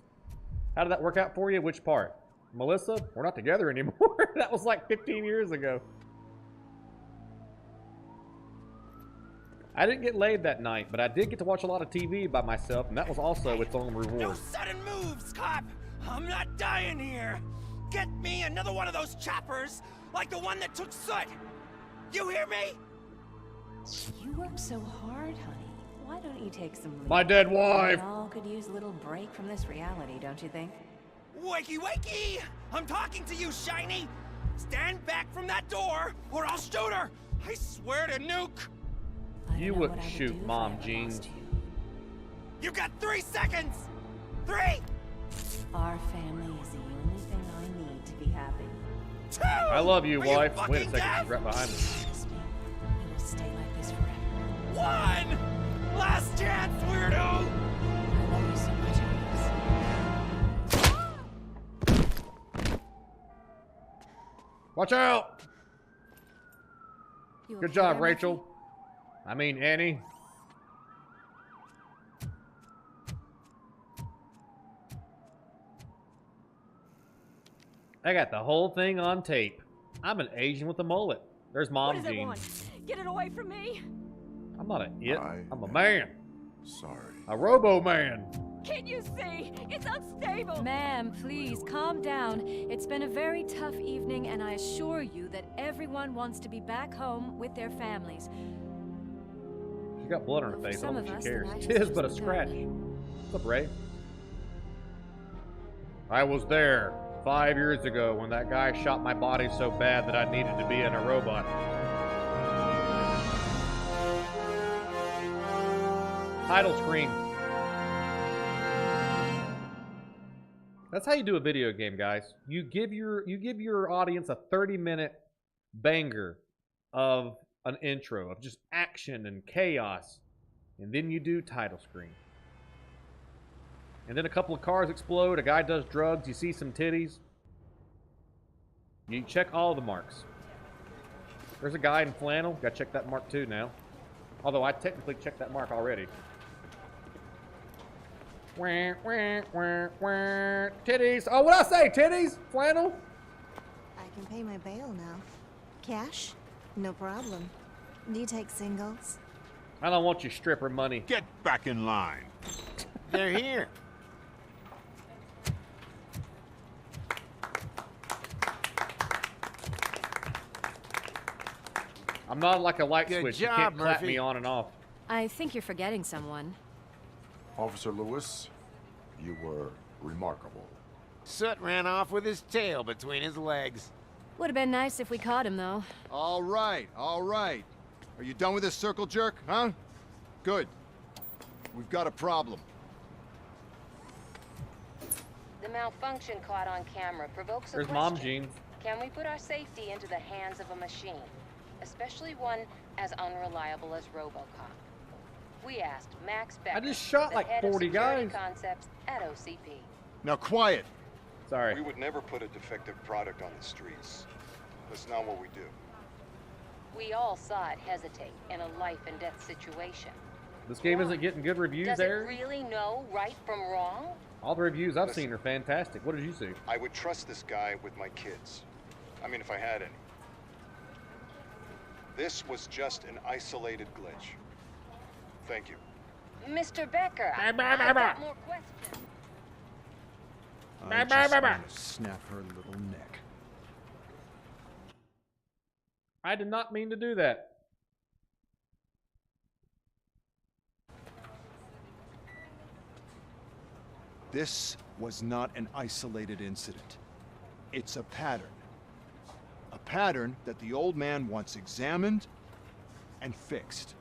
How did that work out for you? Which part? Melissa, we're not together anymore. That was like 15 years ago. I didn't get laid that night, but I did get to watch a lot of TV by myself, and that was also its own reward. No sudden moves, cop! I'm not dying here! Get me another one of those choppers, like the one that took Soot! You hear me? You work so hard, honey. Why don't you take some leave? My dead wife! We all could use a little break from this reality, don't you think? Wakey, wakey! I'm talking to you, Shiny! Stand back from that door, or I'll shoot her! I swear to nuke! You wouldn't shoot Mom Jeans. You got 3 seconds! 3! Our family is the only thing I need to be happy. 2! I love you, wife. You Wait a second, deaf? she's right behind me. Trust me, it will stay like this forever. 1! Last chance, weirdo! I love you so much, Alex. Watch out! You Good okay job, there, Rachel. Murphy? I mean, Annie. I got the whole thing on tape. I'm an Asian with a mullet. There's Mom What does it Jean. want? Get it away from me! I'm not an it. I I'm a am man. Sorry. A robo-man. Can't you see? It's unstable! Ma'am, please, calm down. It's been a very tough evening, and I assure you that everyone wants to be back home with their families. She got blood on her Well, for face. I some don't of think us, she the cares. night It has is but a just scratch. begun. What's up, Ray? I was there 5 years ago when that guy shot my body so bad that I needed to be in a robot. Title screen. That's how you do a video game, guys. You give your audience a 30-minute banger of an intro of just action and chaos, and then you do title screen. And then a couple of cars explode, a guy does drugs, you see some titties. You check all the marks. There's a guy in flannel, gotta check that mark too now. Although I technically checked that mark already. Wah, wah, wah, wah. Titties. Oh, what'd I say? Titties? Flannel? I can pay my bail now. Cash? No problem. Do you take singles? I don't want your stripper money. Get back in line. They're here. I'm not like a light Good switch. job, You can't clap Murphy. me on and off. I think you're forgetting someone. Officer Lewis, you were remarkable. Soot ran off with his tail between his legs. Would have been nice if we caught him, though. All right, all right. Are you done with this circle jerk, huh? Good. We've got a problem. The malfunction caught on camera provokes a There's question. Mom Jean. Can we put our safety into the hands of a machine, especially one as unreliable as Robocop? We asked Max Becker, I just shot the like head 40 of security guys. concepts at OCP. Now quiet. Sorry. We would never put a defective product on the streets. That's not what we do. We all saw it hesitate in a life and death situation. This game isn't getting good reviews Does there. it really know right from wrong? All the reviews I've Listen. seen are fantastic. What did you see? I would trust this guy with my kids. I mean, if I had any. This was just an isolated glitch. Thank you. Mr. Becker, I've got more questions. I just want to snap her little neck. I did not mean to do that. This was not an isolated incident. It's a pattern. A pattern that the old man wants examined and fixed.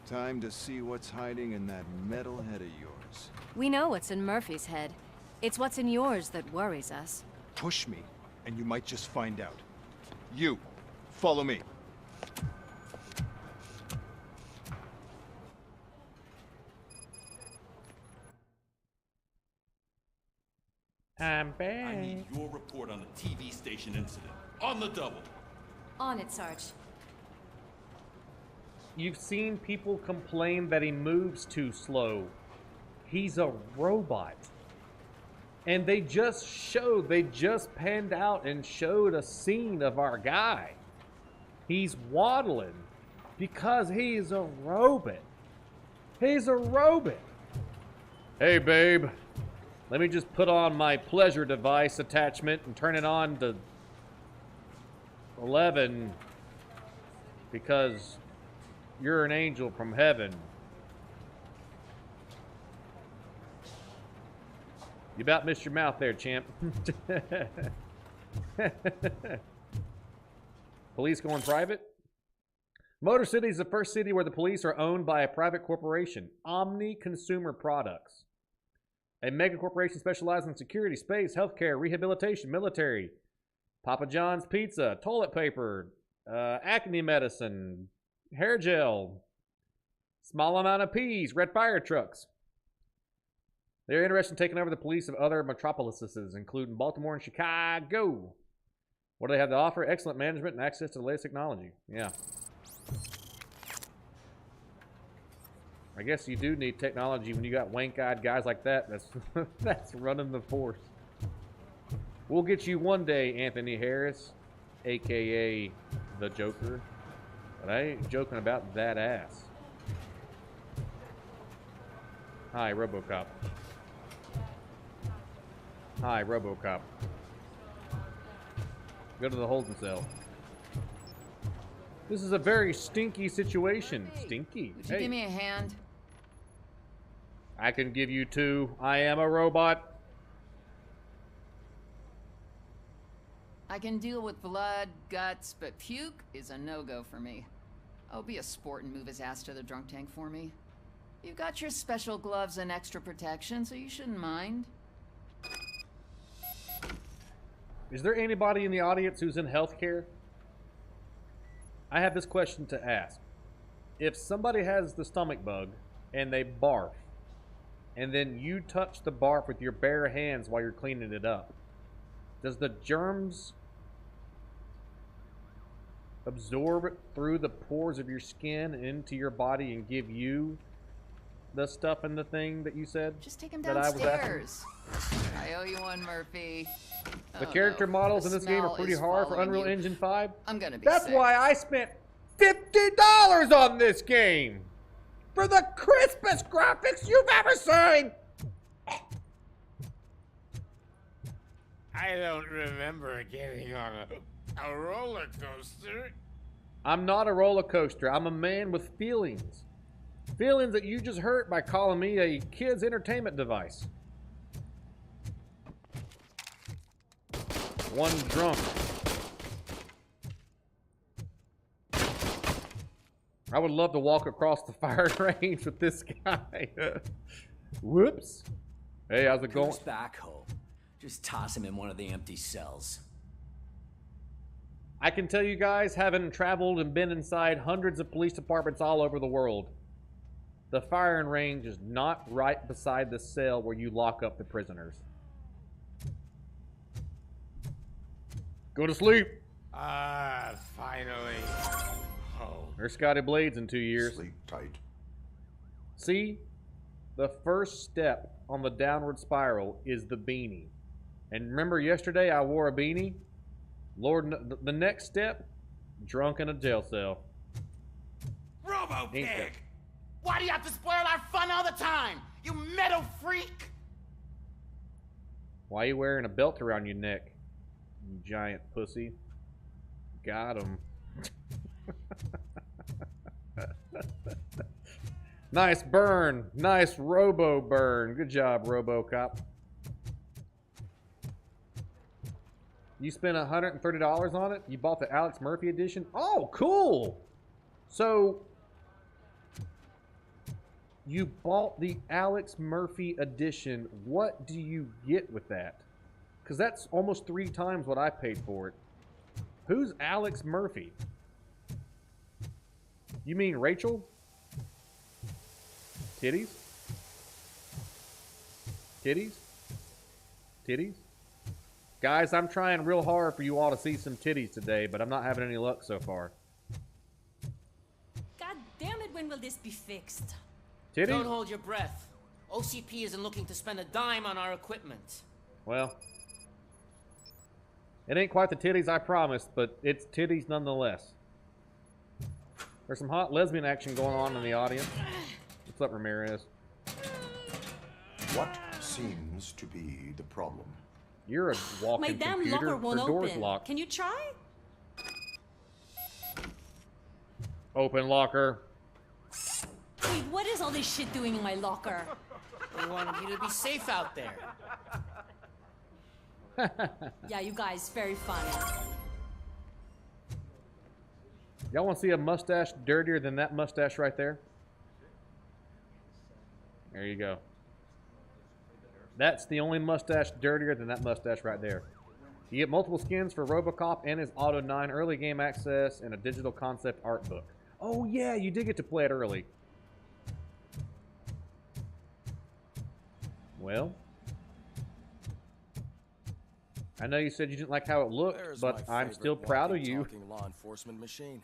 Time to see what's hiding in that metal head of yours. We know what's in Murphy's head. It's what's in yours that worries us. Push me, and you might just find out. You, follow me. I'm back. I need your report on the TV station incident. On the double. On it, Sarge. You've seen people complain that he moves too slow. He's a robot. And they just panned out and showed a scene of our guy. He's waddling because he's a robot. He's a robot. Hey, babe. Let me just put on my pleasure device attachment and turn it on to 11 because you're an angel from heaven. You about missed your mouth there, champ. Police going private? Motor City is the first city where the police are owned by a private corporation, Omni Consumer Products. A mega corporation specializing in security, space, healthcare, rehabilitation, military, Papa John's pizza, toilet paper, acne medicine, hair gel, small amount of peas, red fire trucks. They're interested in taking over the police of other metropolises, including Baltimore and Chicago. What do they have to offer? Excellent management and access to the latest technology. Yeah. I guess you do need technology when you got wank-eyed guys like that. That's running the force. We'll get you one day, Anthony Harris, a.k.a. the Joker. But I ain't joking about that ass. Hi, Robocop. Hi, Robocop. Go to the holding cell. This is a very stinky situation. Hey, stinky. Would you give me a hand? I can give you two. I am a robot. I can deal with blood, guts, but puke is a no-go for me. Oh, be a sport and move his ass to the drunk tank for me. You've got your special gloves and extra protection, so you shouldn't mind. Is there anybody in the audience who's in healthcare? I have this question to ask. If somebody has the stomach bug and they barf, and then you touch the barf with your bare hands while you're cleaning it up, does the germs absorb through the pores of your skin into your body and give you the stuff in the thing that you said? Just take him that I was downstairs. I owe you one, Murphy. The character models in this game are pretty hard for Unreal you. Engine 5. I'm gonna be That's sick. why I spent $50 on this game. For the crispest graphics you've ever seen. I don't remember getting on a roller coaster. I'm not a roller coaster. I'm a man with feelings. Feelings that you just hurt by calling me a kid's entertainment device. One drunk. I would love to walk across the fire range with this guy. Whoops. Hey, how's it going? Goes back home. Just toss him in one of the empty cells. I can tell you guys, having traveled and been inside hundreds of police departments all over the world, the firing range is not right beside the cell where you lock up the prisoners. Go to sleep. Finally. Oh. There's Scotty Blades in 2 years. Sleep tight. See, the first step on the downward spiral is the beanie. And remember yesterday I wore a beanie? Lord, the next step, drunk in a jail cell. Robo-Pig! Why do you have to spoil our fun all the time? You metal freak! Why are you wearing a belt around your neck, you giant pussy? Got him. Nice burn. Nice robo burn. Good job, Robocop. You spent $130 on it? You bought the Alex Murphy edition? Oh, cool! So, you bought the Alex Murphy edition. What do you get with that? Because that's almost 3 times what I paid for it. Who's Alex Murphy? You mean Rachel? Titties? Titties? Titties? Guys, I'm trying real hard for you all to see some titties today, but I'm not having any luck so far. God damn it, when will this be fixed? Titties? Don't hold your breath. OCP isn't looking to spend a dime on our equipment. Well, it ain't quite the titties I promised, but it's titties nonetheless. There's some hot lesbian action going on in the audience. What's up, Ramirez? What seems to be the problem? You're a walking My damn computer. locker won't Her door's open. locked. Can you try? Open locker. Wait, what is all this shit doing in my locker? We wanted you to be safe out there. Yeah, you guys, very funny. Y'all want to see a mustache dirtier than that mustache right there? There you go. That's the only mustache dirtier than that mustache right there. You get multiple skins for Robocop and his Auto 9 early game access and a digital concept art book. Oh yeah, you did get to play it early. Well, I know you said you didn't like how it looked, but I'm still proud of you. Law enforcement machine.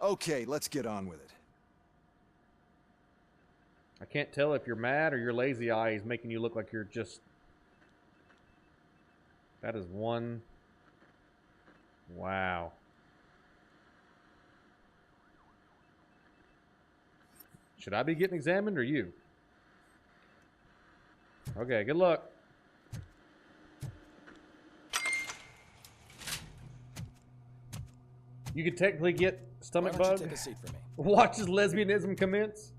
Okay, let's get on with it. I can't tell if you're mad or your lazy eye is making you look like you're just... That is one... Wow. Should I be getting examined or you? Okay, good luck. You could technically get stomach Why don't bug. you take a seat for me? Watch his lesbianism commence.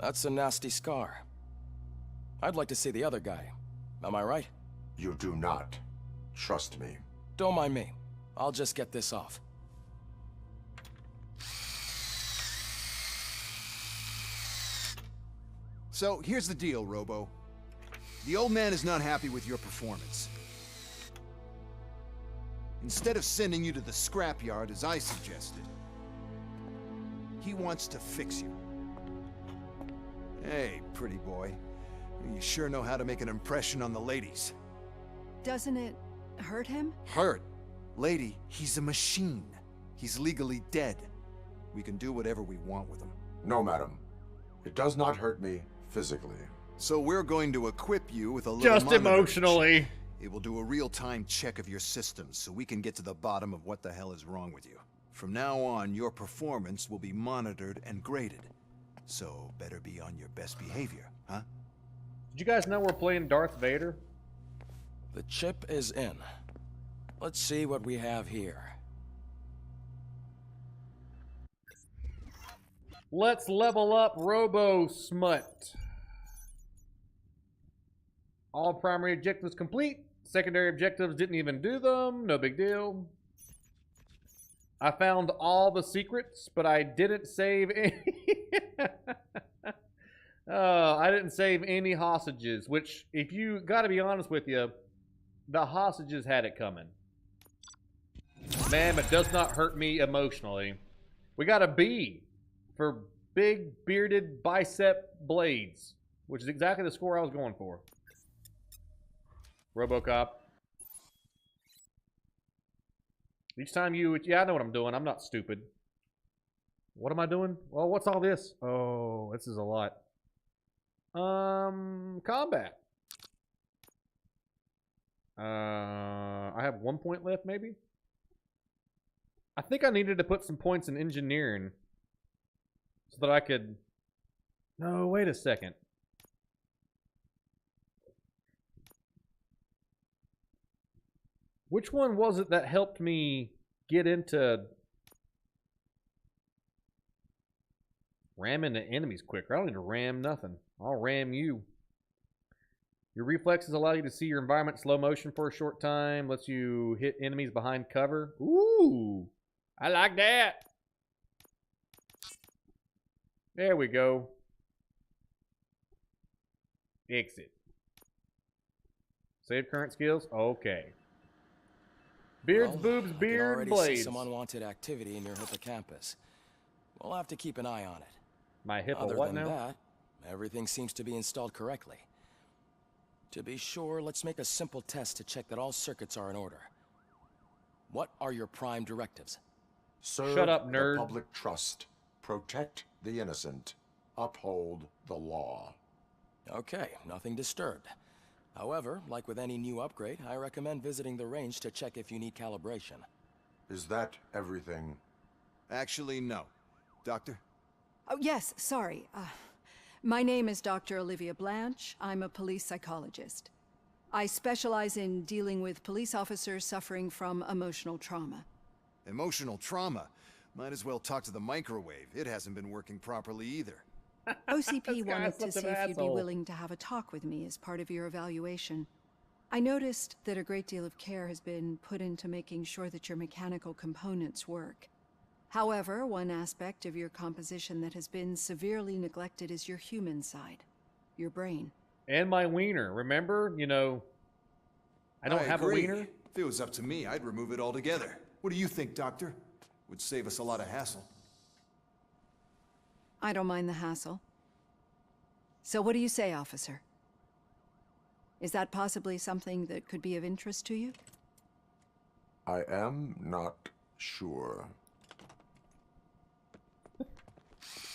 That's a nasty scar. I'd like to see the other guy. Am I right? You do not. Trust me. Don't mind me. I'll just get this off. So, here's the deal, Robo. The old man is not happy with your performance. Instead of sending you to the scrapyard as I suggested, he wants to fix you. Hey, pretty boy. You sure know how to make an impression on the ladies. Doesn't it hurt him? Hurt? Lady, he's a machine. He's legally dead. We can do whatever we want with him. No, madam. It does not hurt me physically. So we're going to equip you with a little Just monitor emotionally. chip. It will do a real-time check of your systems so we can get to the bottom of what the hell is wrong with you. From now on, your performance will be monitored and graded. So better be on your best behavior, huh? Did you guys know we're playing Darth Vader? The chip is in. Let's see what we have here. Let's level up Robo Smut. All primary objectives complete. Secondary objectives didn't even do them. No big deal. I found all the secrets, but I didn't save any. I didn't save any hostages, which, if you gotta be honest with you, the hostages had it coming. Ma'am, it does not hurt me emotionally. We got a B for big bearded bicep blades, which is exactly the score I was going for. Robocop. Each time you... Yeah, I know what I'm doing. I'm not stupid. What am I doing? Well, what's all this? Oh, this is a lot. Combat. I have 1 point left, maybe? I think I needed to put some points in engineering so that I could... No, wait a second. Which one was it that helped me get into ramming the enemies quicker? I don't need to ram nothing. I'll ram you. Your reflexes allow you to see your environment in slow motion for a short time. Lets you hit enemies behind cover. Ooh, I like that. There we go. Exit. Save current skills? Okay. Beards, boobs, I can beard, already blades. see some unwanted activity near hippocampus. We'll have to keep an eye on it. My hippo Other what than now? that, everything seems to be installed correctly. To be sure, let's make a simple test to check that all circuits are in order. What are your prime directives? Serve Shut up, nerd. the public trust. Protect the innocent. Uphold the law. Okay, nothing disturbed. However, like with any new upgrade, I recommend visiting the range to check if you need calibration. Is that everything? Actually, no. Doctor? Oh, yes, sorry. My name is Dr. Olivia Blanche. I'm a police psychologist. I specialize in dealing with police officers suffering from emotional trauma. Emotional trauma? Might as well talk to the microwave. It hasn't been working properly either. OCP wanted to such see an if you'd be asshole. willing to have a talk with me as part of your evaluation. I noticed that a great deal of care has been put into making sure that your mechanical components work. However, one aspect of your composition that has been severely neglected is your human side, your brain. And my wiener. Remember? You know, I don't have agree. a wiener. If it was up to me, I'd remove it altogether. What do you think, Doctor? Would save us a lot of hassle. I don't mind the hassle. So what do you say, officer? Is that possibly something that could be of interest to you? I am not sure.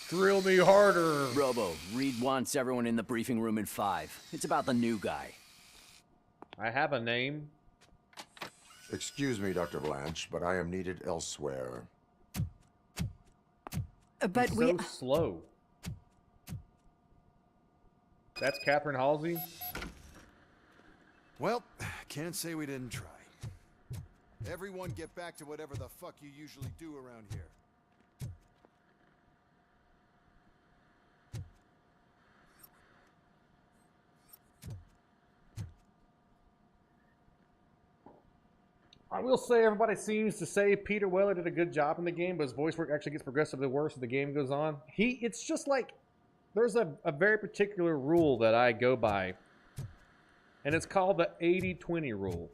Drill me harder. Robo, Reed wants everyone in the briefing room in 5. It's about the new guy. I have a name. Excuse me, Dr. Blanche, but I am needed elsewhere. But He's we... so slow. That's Catherine Halsey? Well, can't say we didn't try. Everyone get back to whatever the fuck you usually do around here. I will say everybody seems to say Peter Weller did a good job in the game, but his voice work actually gets progressively worse as the game goes on. It's just like, there's a very particular rule that I go by, and it's called the 80-20 rule.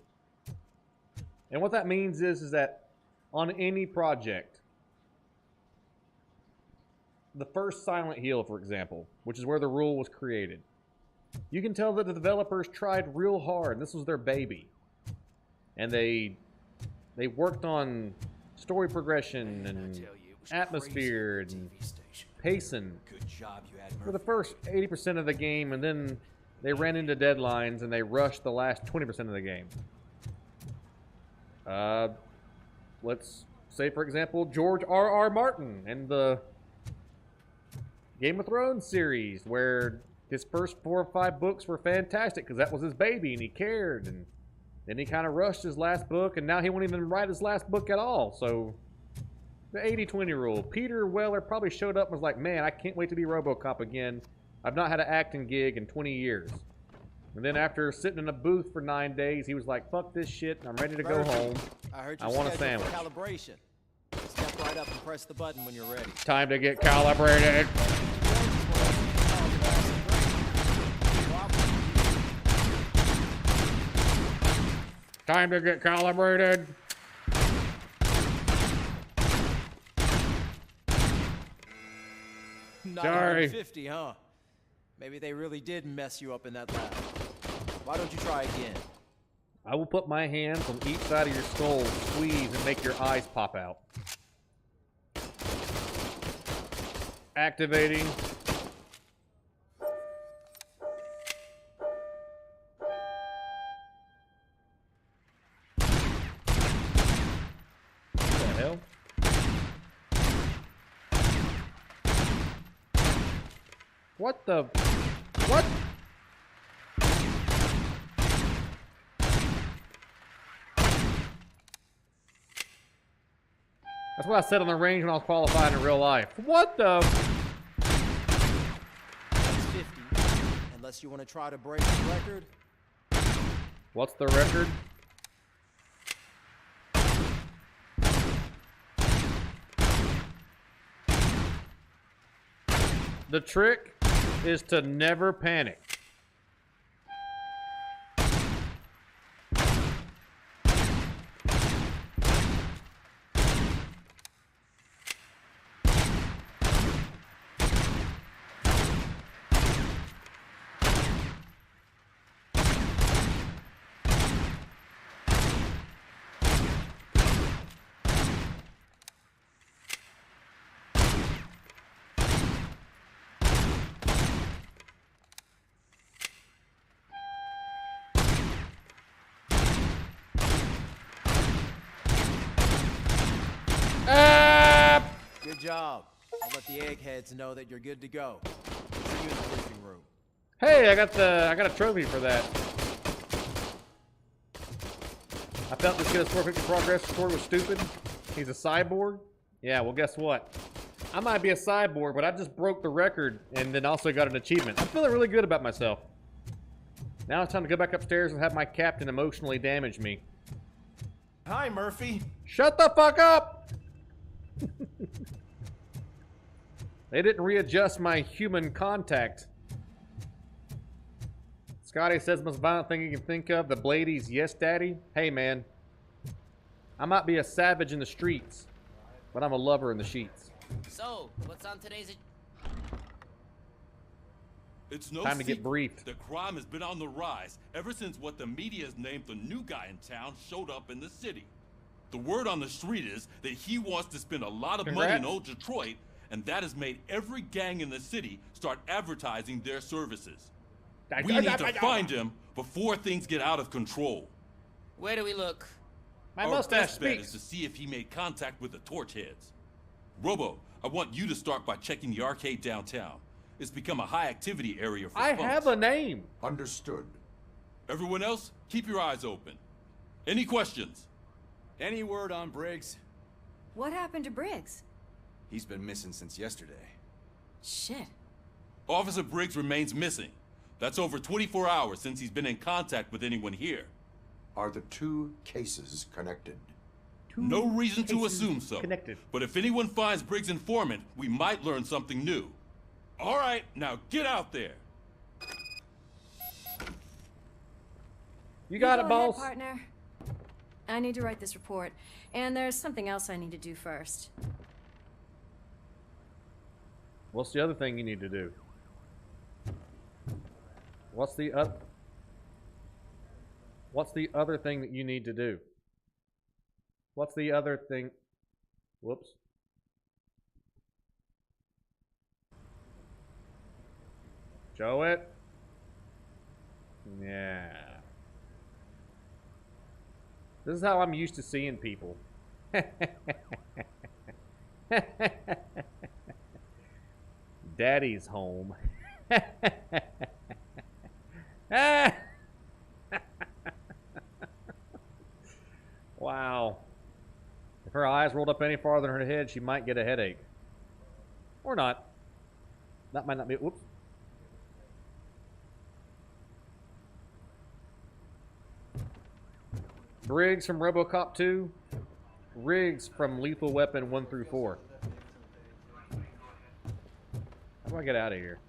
And what that means is that on any project, the first Silent Hill, for example, which is where the rule was created, you can tell that the developers tried real hard. This was their baby. And they worked on story progression and atmosphere and pacing for the first 80% of the game, and then they ran into deadlines and they rushed the last 20% of the game. Let's say, for example, George R.R. Martin and the Game of Thrones series, where his first 4 or 5 books were fantastic because that was his baby and he cared, and then he kind of rushed his last book, and now he won't even write his last book at all. So, the 80-20 rule. Peter Weller probably showed up and was like, man, I can't wait to be Robocop again. I've not had an acting gig in 20 years. And then after sitting in a booth for 9 days, he was like, fuck this shit, I'm ready to go home. I want a sandwich. Calibration. Step right up and press the button when you're ready. Time to get calibrated. Time to get calibrated. Sorry. 50, huh? Maybe they really did mess you up in that lab. Why don't you try again? I will put my hands on each side of your skull, squeeze, and make your eyes pop out. Activating. What the hell? What the... What? That's what I said on the range when I was qualifying in real life. What the... That's 50. Unless you want to try to break the record. What's the record? The trick is to never panic. Good job. I'll let the eggheads know that you're good to go. See you in the briefing room. Hey, I got a trophy for that. I felt this kid's 450 progress score was stupid. He's a cyborg. Yeah, well, guess what? I might be a cyborg, but I just broke the record and then also got an achievement. I'm feeling really good about myself. Now it's time to go back upstairs and have my captain emotionally damage me. Hi, Murphy. Shut the fuck up! They didn't readjust my human contact. Scotty says the most violent thing you can think of. The Bladies, yes, daddy. Hey, man. I might be a savage in the streets, but I'm a lover in the sheets. So, what's on today's... It's no Time to get briefed. The crime has been on the rise ever since what the media has named the new guy in town showed up in the city. The word on the street is that he wants to spend a lot of money in old Detroit, and that has made every gang in the city start advertising their services. We need to find him before things get out of control. Where do we look? My Our mustache best bet speaks. is to see if he made contact with the torch heads. Robo, I want you to start by checking the arcade downtown. It's become a high-activity area for I punks. have a name. Understood. Everyone else, keep your eyes open. Any questions? Any word on Briggs? What happened to Briggs? He's been missing since yesterday. Shit. Officer Briggs remains missing. That's over 24 hours since he's been in contact with anyone here. Are the two cases connected? No reason to assume so. Connected. But if anyone finds Briggs' informant, we might learn something new. All right, now get out there. You got Go it, boss. ahead, partner. I need to write this report, and there's something else I need to do first. What's the other thing you need to do? What's the other thing that you need to do? What's the other thing? Whoops. Show it. Yeah. This is how I'm used to seeing people. Daddy's home. Wow. If her eyes rolled up any farther than her head, she might get a headache. Or not. That might not be. Whoops. Briggs from Robocop 2. Riggs from Lethal Weapon 1 through 4. How do I get out of here?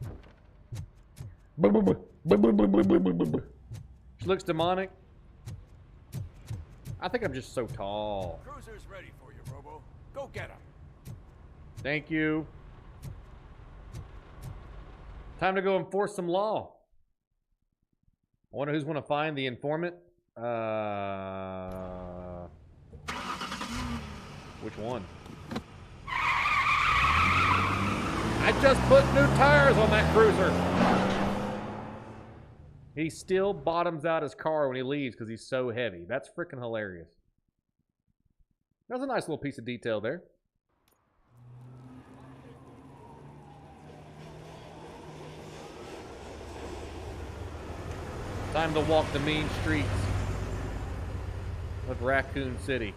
She looks demonic. I think I'm just so tall. Cruiser's ready for you, Robo. Go get him. Thank you. Time to go enforce some law. I wonder who's going to find the informant. Which one? I just put new tires on that cruiser. He still bottoms out his car when he leaves because he's so heavy. That's freaking hilarious. That's a nice little piece of detail there. Time to walk the mean streets of Raccoon City.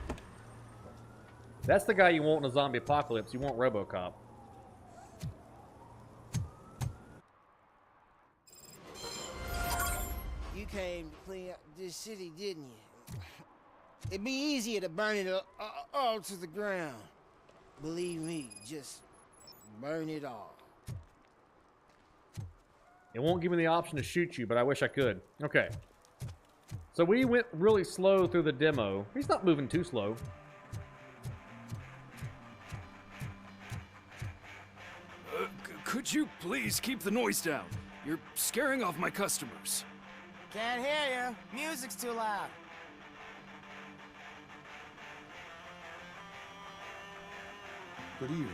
That's the guy you want in a zombie apocalypse. You want Robocop. You came to clean up this city, didn't you? It'd be easier to burn it all to the ground. Believe me, just burn it all. It won't give me the option to shoot you, but I wish I could. Okay. So we went really slow through the demo. He's not moving too slow. Could you please keep the noise down? You're scaring off my customers. Can't hear you. Music's too loud. Good evening.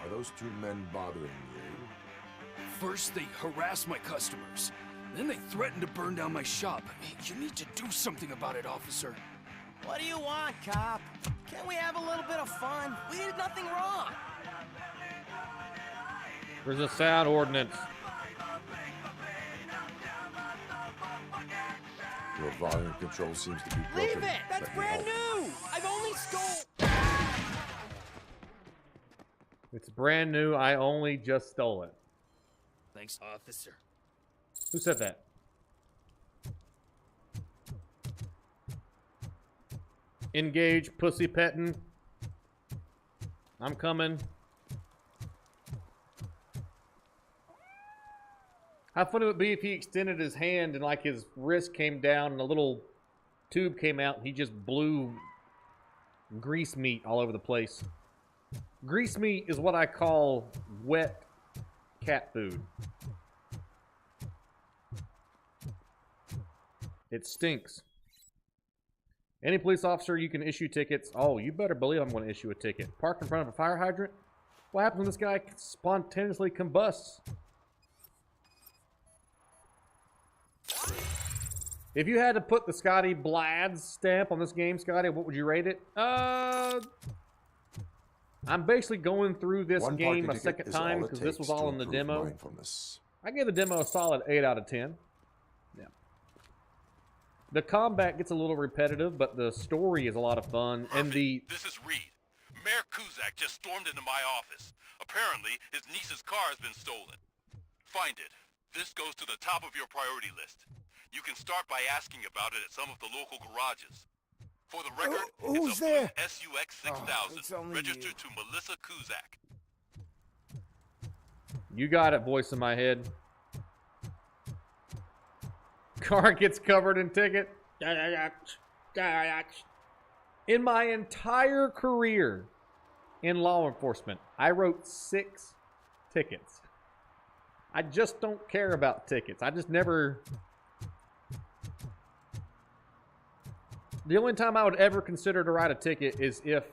Are those two men bothering you? First, they harass my customers. Then they threaten to burn down my shop. You need to do something about it, officer. What do you want, cop? Can't we have a little bit of fun? We did nothing wrong. There's a sound ordinance. Your volume control seems to be broken. Leave it! That's brand new! I've only stole... It's brand new. I only just stole it. Thanks, officer. Who said that? Engage, pussy petting. I'm coming. How funny would it be if he extended his hand and like his wrist came down and a little tube came out and he just blew grease meat all over the place. Grease meat is what I call wet cat food. It stinks. Any police officer, you can issue tickets. Oh, you better believe I'm going to issue a ticket. Park in front of a fire hydrant? What happens when this guy spontaneously combusts? If you had to put the Scotty Blades stamp on this game, Scotty, what would you rate it? I'm basically going through this game a second time because this was all in the demo. I gave the demo a solid 8 out of 10. Yeah. The combat gets a little repetitive, but the story is a lot of fun. And the This is Reed. Mayor Kuzak just stormed into my office. Apparently, his niece's car has been stolen. Find it. This goes to the top of your priority list. You can start by asking about it at some of the local garages. For the record, who's it's a there? SUX 6000, registered to Melissa Kuzak. You got it, voice in my head. Car gets covered in ticket. In my entire career in law enforcement, I wrote 6 tickets. I just don't care about tickets. I just never... The only time I would ever consider to write a ticket is if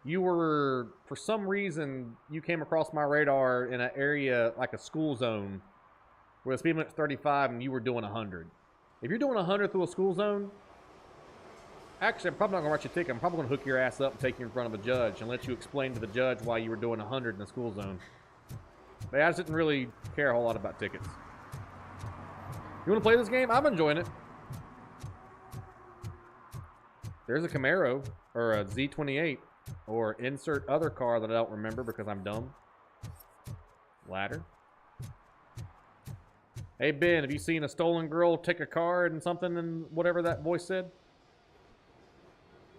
you were, for some reason, you came across my radar in an area like a school zone where the speed limit's 35 and you were doing 100. If you're doing 100 through a school zone, actually, I'm probably not going to write you a ticket. I'm probably going to hook your ass up and take you in front of a judge and let you explain to the judge why you were doing 100 in the school zone. But I just didn't really care a whole lot about tickets. You want to play this game? I'm enjoying it. There's a Camaro, or a Z28, or insert other car that I don't remember because I'm dumb. Ladder. Hey Ben, have you seen a stolen girl take a car and something and whatever that voice said?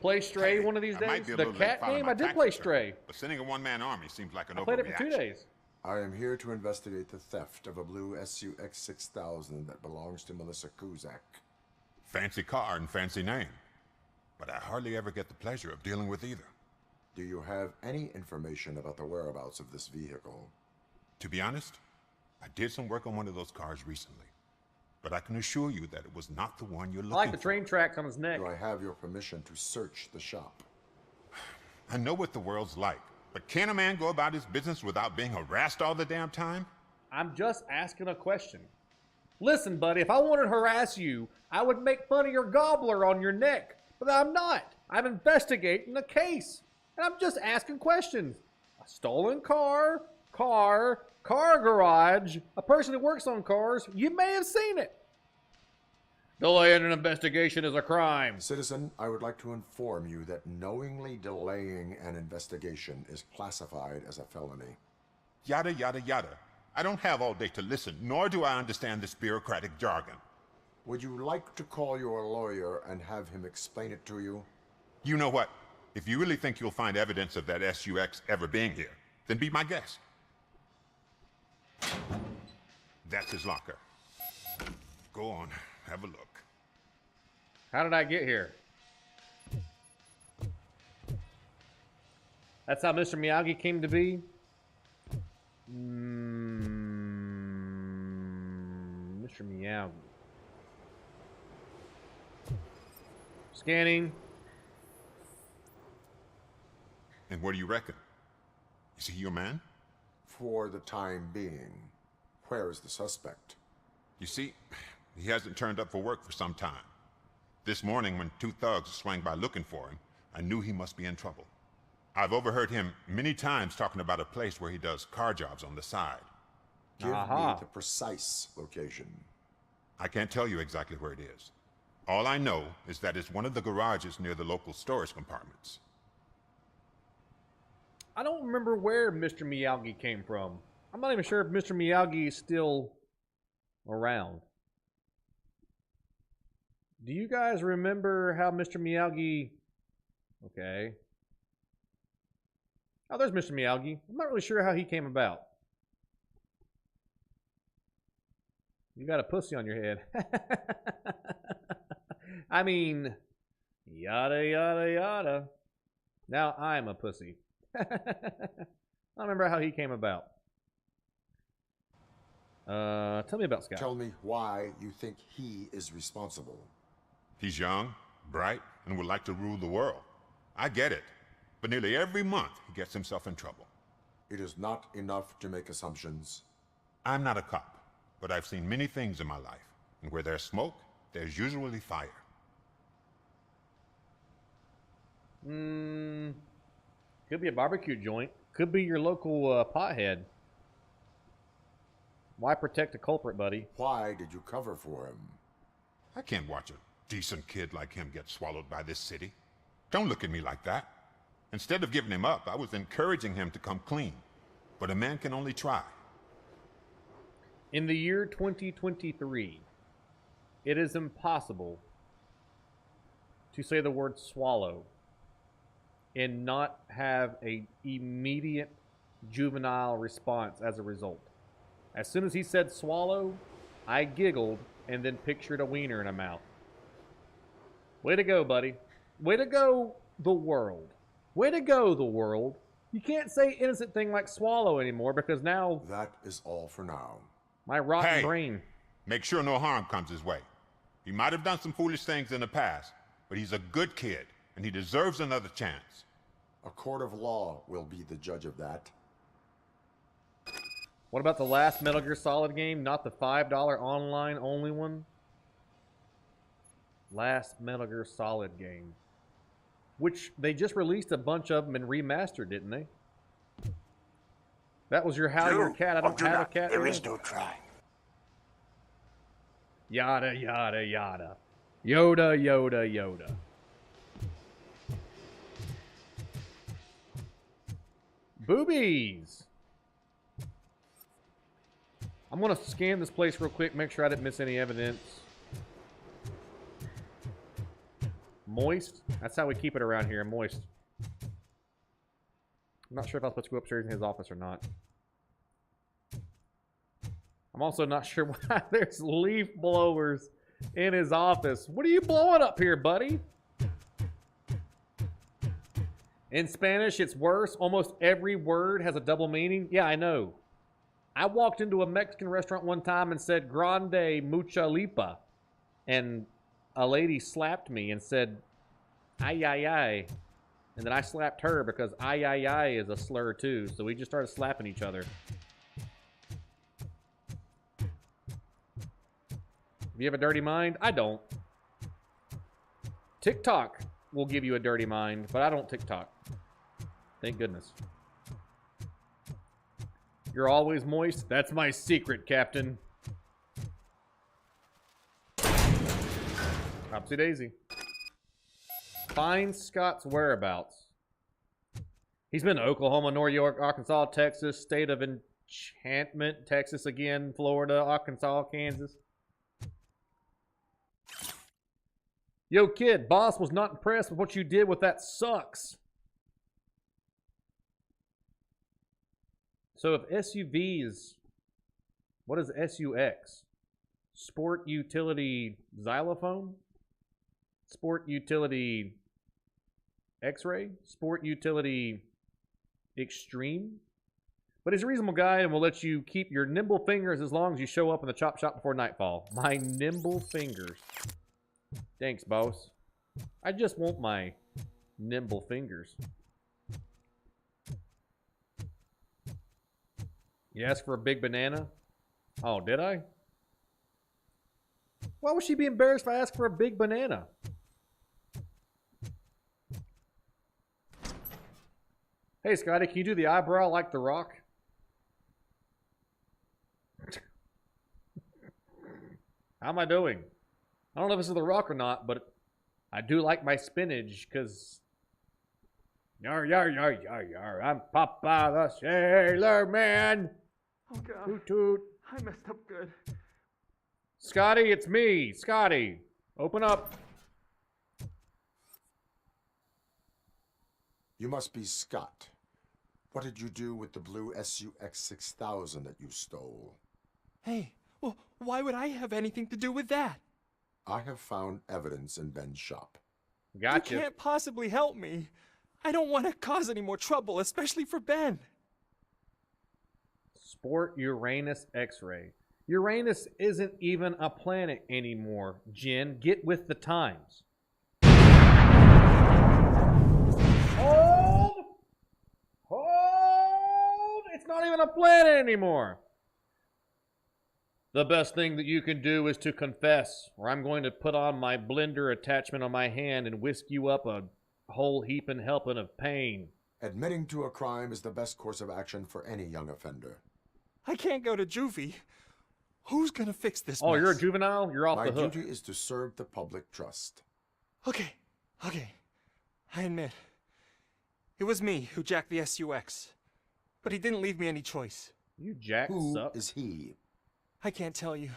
Play Stray one of these days? The cat game? I did play Stray. But sending a one-man army seems like an overreaction. I played it for 2 days. I am here to investigate the theft of a blue SUX 6000 that belongs to Melissa Kuzak. Fancy car and fancy name. But I hardly ever get the pleasure of dealing with either. Do you have any information about the whereabouts of this vehicle? To be honest, I did some work on one of those cars recently. But I can assure you that it was not the one you're looking for. I like the train tracks on his neck. Do I have your permission to search the shop? I know what the world's like, but can a man go about his business without being harassed all the damn time? I'm just asking a question. Listen, buddy, if I wanted to harass you, I would make fun of your gobbler on your neck. But I'm not. I'm investigating a case. And I'm just asking questions. A stolen car, car garage, a person who works on cars. You may have seen it. Delaying an investigation is a crime. Citizen, I would like to inform you that knowingly delaying an investigation is classified as a felony. Yada, yada, yada. I don't have all day to listen, nor do I understand this bureaucratic jargon. Would you like to call your lawyer and have him explain it to you? You know what? If you really think you'll find evidence of that SUX ever being here, then be my guest. That's his locker. Go on, have a look. How did I get here? That's how Mr. Miyagi came to be? Mr. Miyagi. Scanning. And what do you reckon? Is he your man? For the time being. Where is the suspect? You see, he hasn't turned up for work for some time. This morning, when 2 thugs swang by looking for him, I knew he must be in trouble. I've overheard him many times talking about a place where he does car jobs on the side. Give me the precise location. I can't tell you exactly where it is. All I know is that it's one of the garages near the local storage compartments. I don't remember where Mr. Miyagi came from. I'm not even sure if Mr. Miyagi is still around. Do you guys remember how Mr. Miyagi... Okay. Oh, there's Mr. Miyagi. I'm not really sure how he came about. You got a pussy on your head. I mean, yada, yada, yada. Now I'm a pussy. I don't remember how he came about. Tell me about Scott. Tell me why you think he is responsible. He's young, bright, and would like to rule the world. I get it. But nearly every month, he gets himself in trouble. It is not enough to make assumptions. I'm not a cop, but I've seen many things in my life. And where there's smoke, there's usually fire. Could be a barbecue joint. Could be your local pothead. Why protect a culprit, buddy? Why did you cover for him? I can't watch a decent kid like him get swallowed by this city. Don't look at me like that. Instead of giving him up, I was encouraging him to come clean. But a man can only try. In the year 2023, it is impossible to say the word swallow and not have an immediate juvenile response as a result. As soon as he said swallow, I giggled and then pictured a wiener in a mouth. Way to go, buddy. Way to go, the world. Way to go, the world. You can't say innocent thing like swallow anymore because now... That is all for now. My rotten brain. Make sure no harm comes his way. He might have done some foolish things in the past, but he's a good kid, and he deserves another chance. A court of law will be the judge of that. What about the last Metal Gear Solid game, not the $5 online only one? Last Metal Gear Solid game. Which they just released a bunch of them and remastered, didn't they? That was your how your cat. I don't have a cat. There is no try. Yada, yada, yada. Yoda, Yoda, Yoda. Boobies! I'm going to scan this place real quick, make sure I didn't miss any evidence. Moist? That's how we keep it around here, moist. I'm not sure if I'm supposed to go upstairs in his office or not. I'm also not sure why there's leaf blowers in his office. What are you blowing up here, buddy? In Spanish, it's worse. Almost every word has a double meaning. Yeah, I know. I walked into a Mexican restaurant one time and said, "Grande mucha lipa." And a lady slapped me and said, "Ay, ay, ay." And then I slapped her because "ay, ay, ay" is a slur too. So we just started slapping each other. Do you have a dirty mind? I don't. Tik Tok will give you a dirty mind, but I don't TikTok. Thank goodness. You're always moist? That's my secret, Captain. Topsy daisy. Find Scott's whereabouts. He's been to Oklahoma, New York, Arkansas, Texas, State of Enchantment, Texas again, Florida, Arkansas, Kansas. Yo, kid, boss was not impressed with what you did with that sucks. So if SUVs, what is SUX? Sport Utility Xylophone? Sport Utility X-Ray? Sport Utility Extreme? But he's a reasonable guy and will let you keep your nimble fingers as long as you show up in the chop shop before nightfall. My nimble fingers. Thanks, boss. I just want my nimble fingers. You asked for a big banana? Oh, did I? Why would she be embarrassed if I asked for a big banana? Hey, Scotty, can you do the eyebrow like The Rock? How am I doing? I don't know if this is The Rock or not, but I do like my spinach, because... Yar, yar, yar, yar, yar. I'm Popeye the Sailor Man. Oh, God. Toot, toot. I messed up good. Scotty, it's me, Scotty. Open up. You must be Scott. What did you do with the blue SUX 6000 that you stole? Hey, well, why would I have anything to do with that? I have found evidence in Ben's shop. Gotcha. You can't possibly help me. I don't want to cause any more trouble, especially for Ben. Sport Uranus X-ray. Uranus isn't even a planet anymore, Jen. Get with the times. Hold! Hold! It's not even a planet anymore. The best thing that you can do is to confess, or I'm going to put on my blender attachment on my hand and whisk you up a whole heaping helping of pain. Admitting to a crime is the best course of action for any young offender. I can't go to juvie. Who's gonna fix this Oh, mess? you're a juvenile? You're off the hook. My duty is to serve the public trust. Okay. I admit. It was me who jacked the SUX. But he didn't leave me any choice. You jacked Who up. is he? I can't tell you.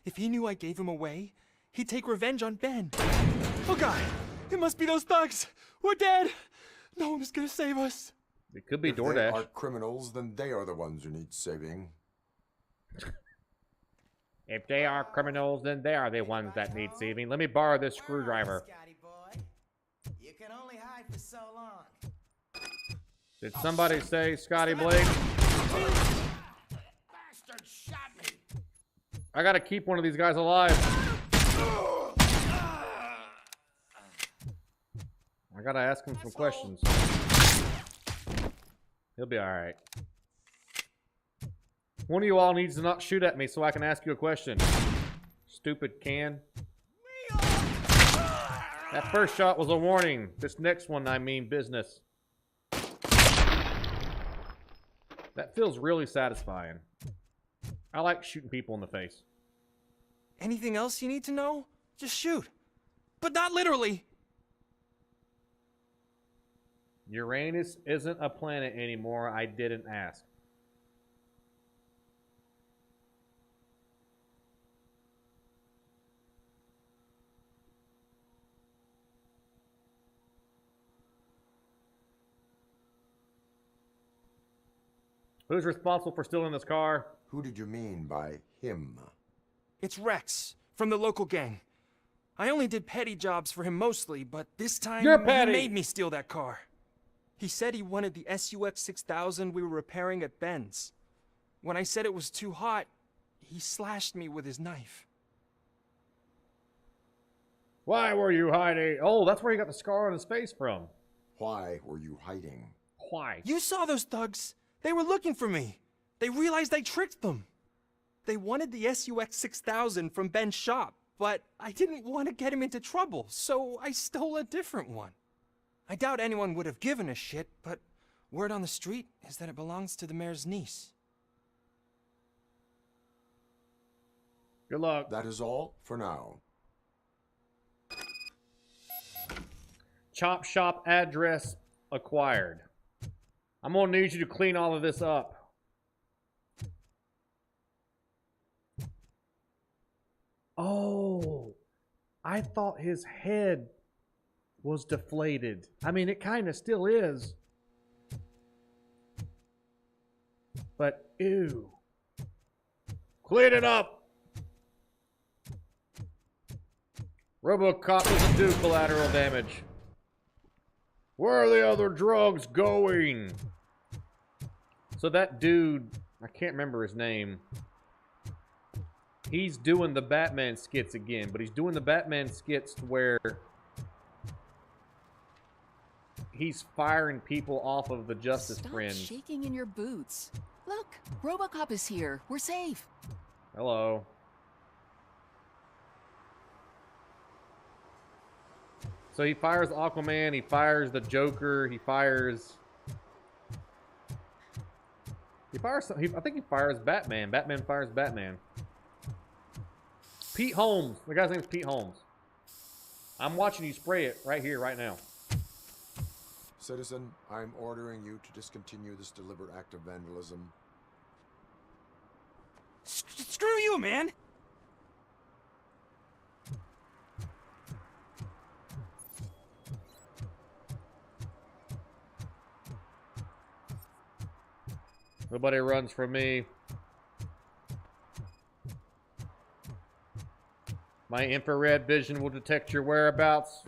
If he knew I gave him away, he'd take revenge on Ben. Oh, God. It must be those thugs. We're dead. No one is gonna save us. It could be If DoorDash. they are criminals, then they are the ones who need saving. If they are criminals, then they are the ones that need saving. Let me borrow this screwdriver. Scotty boy. You can only hide for so long. Did somebody say Scotty Blade? Bastard shot me. I gotta keep one of these guys alive. I gotta ask him some questions. He'll be alright. One of you all needs to not shoot at me so I can ask you a question. Stupid can. That first shot was a warning. This next one, I mean business. That feels really satisfying. I like shooting people in the face. Anything else you need to know? Just shoot. But not literally. Uranus isn't a planet anymore. I didn't ask. Who's responsible for stealing this car? Who did you mean by him? It's Rex, from the local gang. I only did petty jobs for him mostly, but this time You're he petty. made me steal that car. He said he wanted the SUX 6000 we were repairing at Ben's. When I said it was too hot, he slashed me with his knife. Why were you hiding? Oh, that's where he got the scar on his face from. Why were you hiding? Why? You saw those thugs. They were looking for me. They realized I tricked them. They wanted the SUX 6000 from Ben's shop, but I didn't want to get him into trouble, so I stole a different one. I doubt anyone would have given a shit, but word on the street is that it belongs to the mayor's niece. Good luck. That is all for now. Chop shop address acquired. I'm gonna need you to clean all of this up. Oh, I thought his head was deflated. I mean, it kind of still is. But, ew. Clean it up! Robocop doesn't do collateral damage. Where are the other drugs going? So that dude, I can't remember his name. He's doing the Batman skits again, but he's doing the Batman skits where he's firing people off of the Justice Fringe. Stop shaking in your boots. Look, Robocop is here. We're safe. Hello. So he fires Aquaman, he fires the Joker, he fires He fires. I think he fires Batman. Batman fires Batman. Pete Holmes. The guy's name is Pete Holmes. I'm watching you spray it right here, right now. Citizen, I'm ordering you to discontinue this deliberate act of vandalism. Screw you, man! Nobody runs from me. My infrared vision will detect your whereabouts.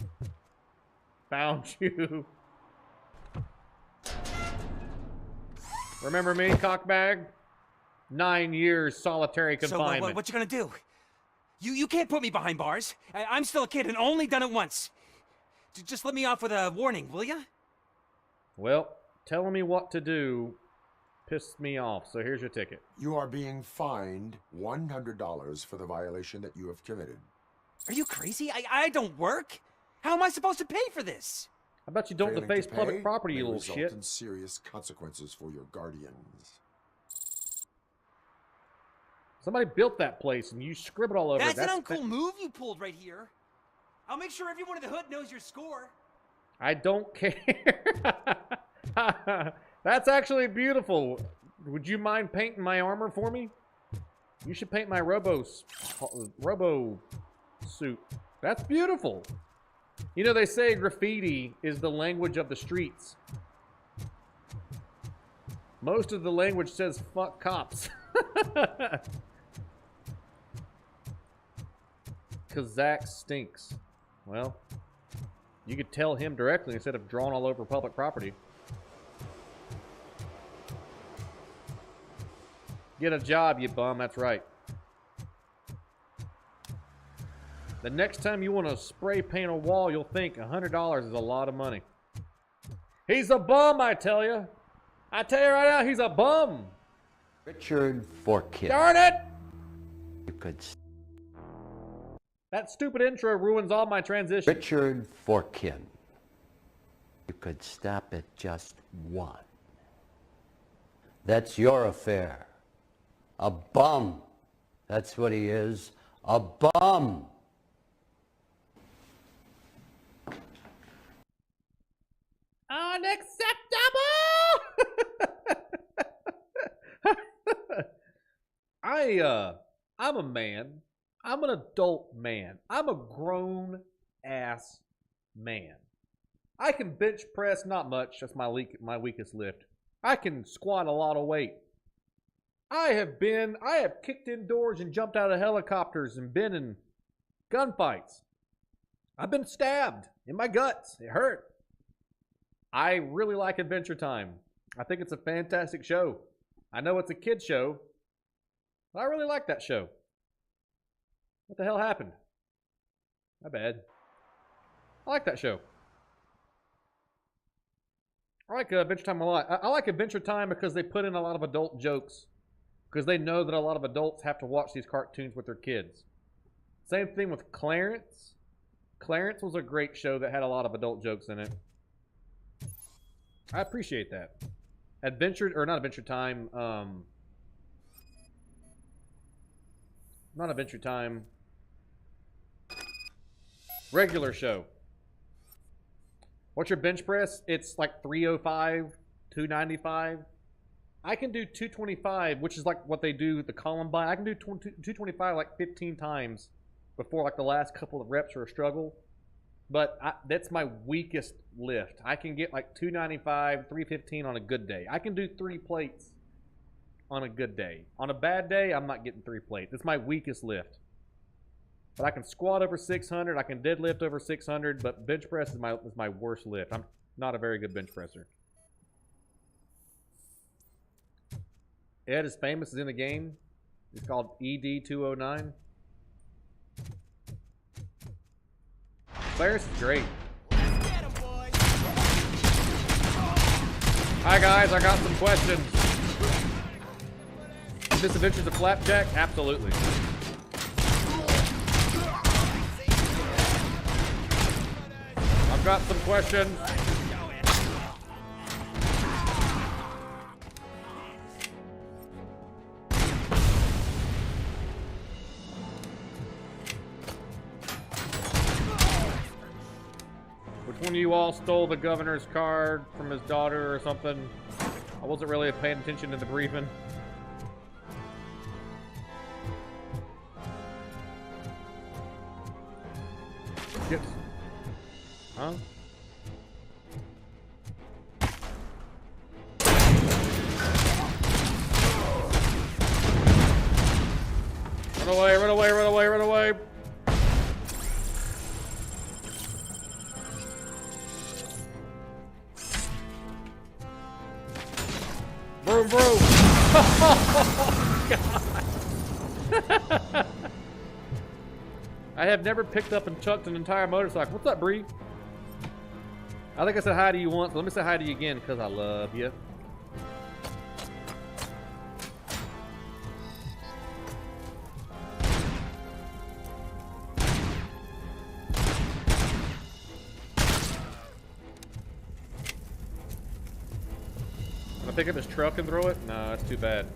Found you. Remember me, cockbag? 9 years solitary confinement. So what you gonna do? You can't put me behind bars. I'm still a kid and only done it once. Just let me off with a warning, will ya? Well, telling me what to do pissed me off, so here's your ticket. You are being fined $100 for the violation that you have committed. Are you crazy? I don't work. How am I supposed to pay for this? How about you don't Failing deface to pay public property, you may little result shit? in serious consequences for your guardians. Somebody built that place and you scribbled all over it. That's an uncool move you pulled right here. I'll make sure everyone in the hood knows your score. I don't care. That's actually beautiful. Would you mind painting my armor for me? You should paint my robo suit. That's beautiful. You know, they say graffiti is the language of the streets. Most of the language says fuck cops. Cause Zach stinks. Well, you could tell him directly instead of drawing all over public property. Get a job, you bum, that's right. The next time you want to spray paint a wall, you'll think $100 is a lot of money. He's a bum, I tell you. I tell you right now, he's a bum. Richard Forkin. Darn it! You could. That stupid intro ruins all my transitions. Richard Forkin. You could stop at just one. That's your affair. A bum. That's what he is. A bum. Unacceptable! I'm a man. I'm an adult man. I'm a grown ass man. I can bench press, not much. That's my weakest lift. I can squat a lot of weight. I have kicked in doors and jumped out of helicopters and been in gunfights. I've been stabbed in my guts. It hurt. I really like Adventure Time. I think it's a fantastic show. I know it's a kid's show, but I really like that show. What the hell happened? My bad. I like that show. I like Adventure Time a lot. I like Adventure Time because they put in a lot of adult jokes. Because they know that a lot of adults have to watch these cartoons with their kids. Same thing with Clarence. Clarence was a great show that had a lot of adult jokes in it. I appreciate that. Not Adventure Time. Not Adventure Time. Regular show. What's your bench press? It's like 305, 295. I can do 225, which is like what they do the Columbine. I can do 225 like 15 times before like the last couple of reps are a struggle. But that's my weakest lift. I can get like 295, 315 on a good day. I can do 3 plates on a good day. On a bad day, I'm not getting 3 plates. It's my weakest lift. But I can squat over 600. I can deadlift over 600. But bench press is my worst lift. I'm not a very good bench presser. Ed is famous. Is in the game. He's called ED209. Clarence is great. Hi guys, I got some questions. Is this Adventures of Flapjack? Absolutely. I've got some questions. when you all stole the governor's card from his daughter or something. I wasn't really paying attention to the briefing. Yes. Huh? Run away, run away, run away, run away. Vroom, vroom. Oh, God. I have never picked up and chucked an entire motorcycle. What's up, Bree? I think I said hi to you once, but let me say hi to you again, because I love you. Can I pick up his truck and throw it? No, that's too bad.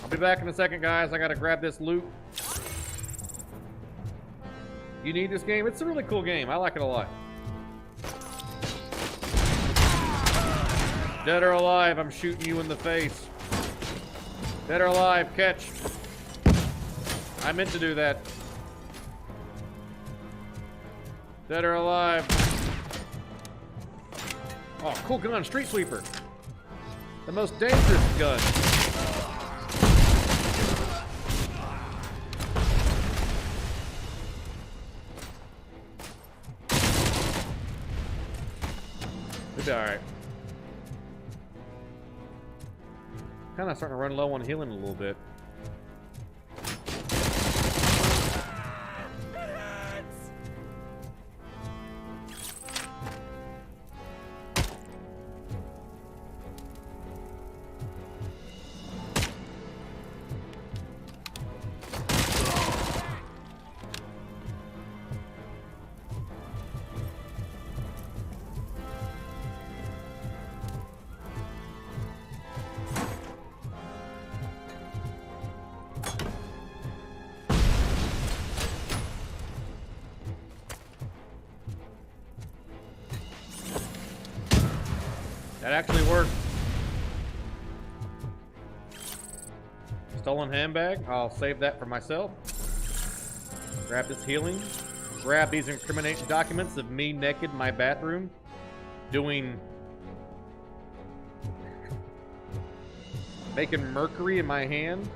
I'll be back in a second, guys. I gotta grab this loot. You need this game? It's a really cool game. I like it a lot. Dead or alive, I'm shooting you in the face. Dead or alive, catch. I meant to do that. Dead or alive. Oh, cool gun, Street Sweeper. The most dangerous gun. We'll be alright. Kinda starting to run low on healing a little bit. That actually worked. Stolen handbag. I'll save that for myself. Grab this healing. Grab these incriminating documents of me naked in my bathroom making mercury in my hand.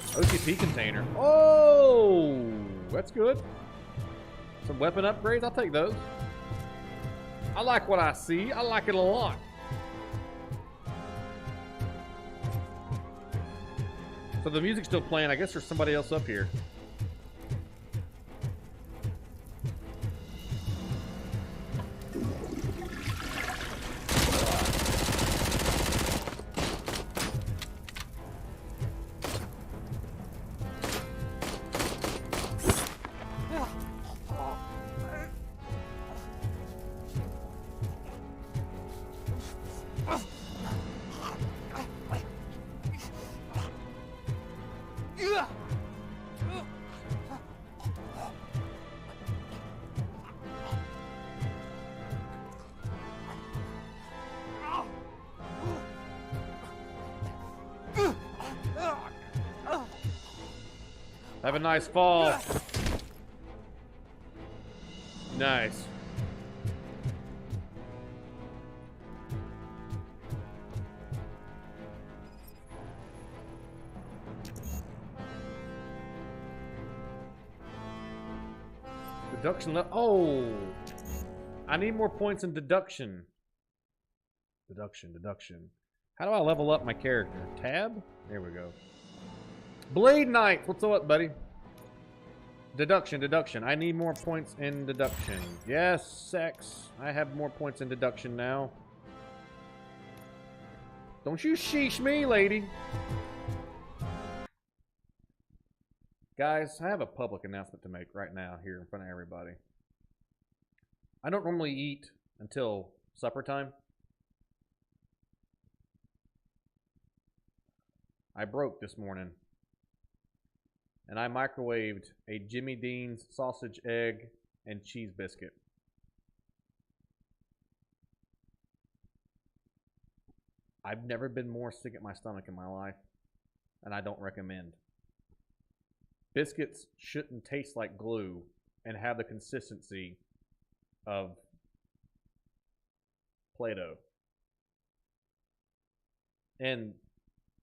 OCP container. Oh, that's good. Some weapon upgrades. I'll take those. I like what I see. I like it a lot. So the music's still playing. I guess there's somebody else up here. Have a nice fall. Nice. Deduction level. Oh, I need more points in deduction. Deduction. How do I level up my character? Tab? There we go. Blade Knight, what's up, buddy? Deduction. I need more points in deduction. Yes, sex. I have more points in deduction now. Don't you sheesh me, lady. Guys, I have a public announcement to make right now here in front of everybody. I don't normally eat until supper time. I broke this morning. and I microwaved a Jimmy Dean's sausage, egg, and cheese biscuit. I've never been more sick at my stomach in my life, and I don't recommend. Biscuits shouldn't taste like glue and have the consistency of Play-Doh. And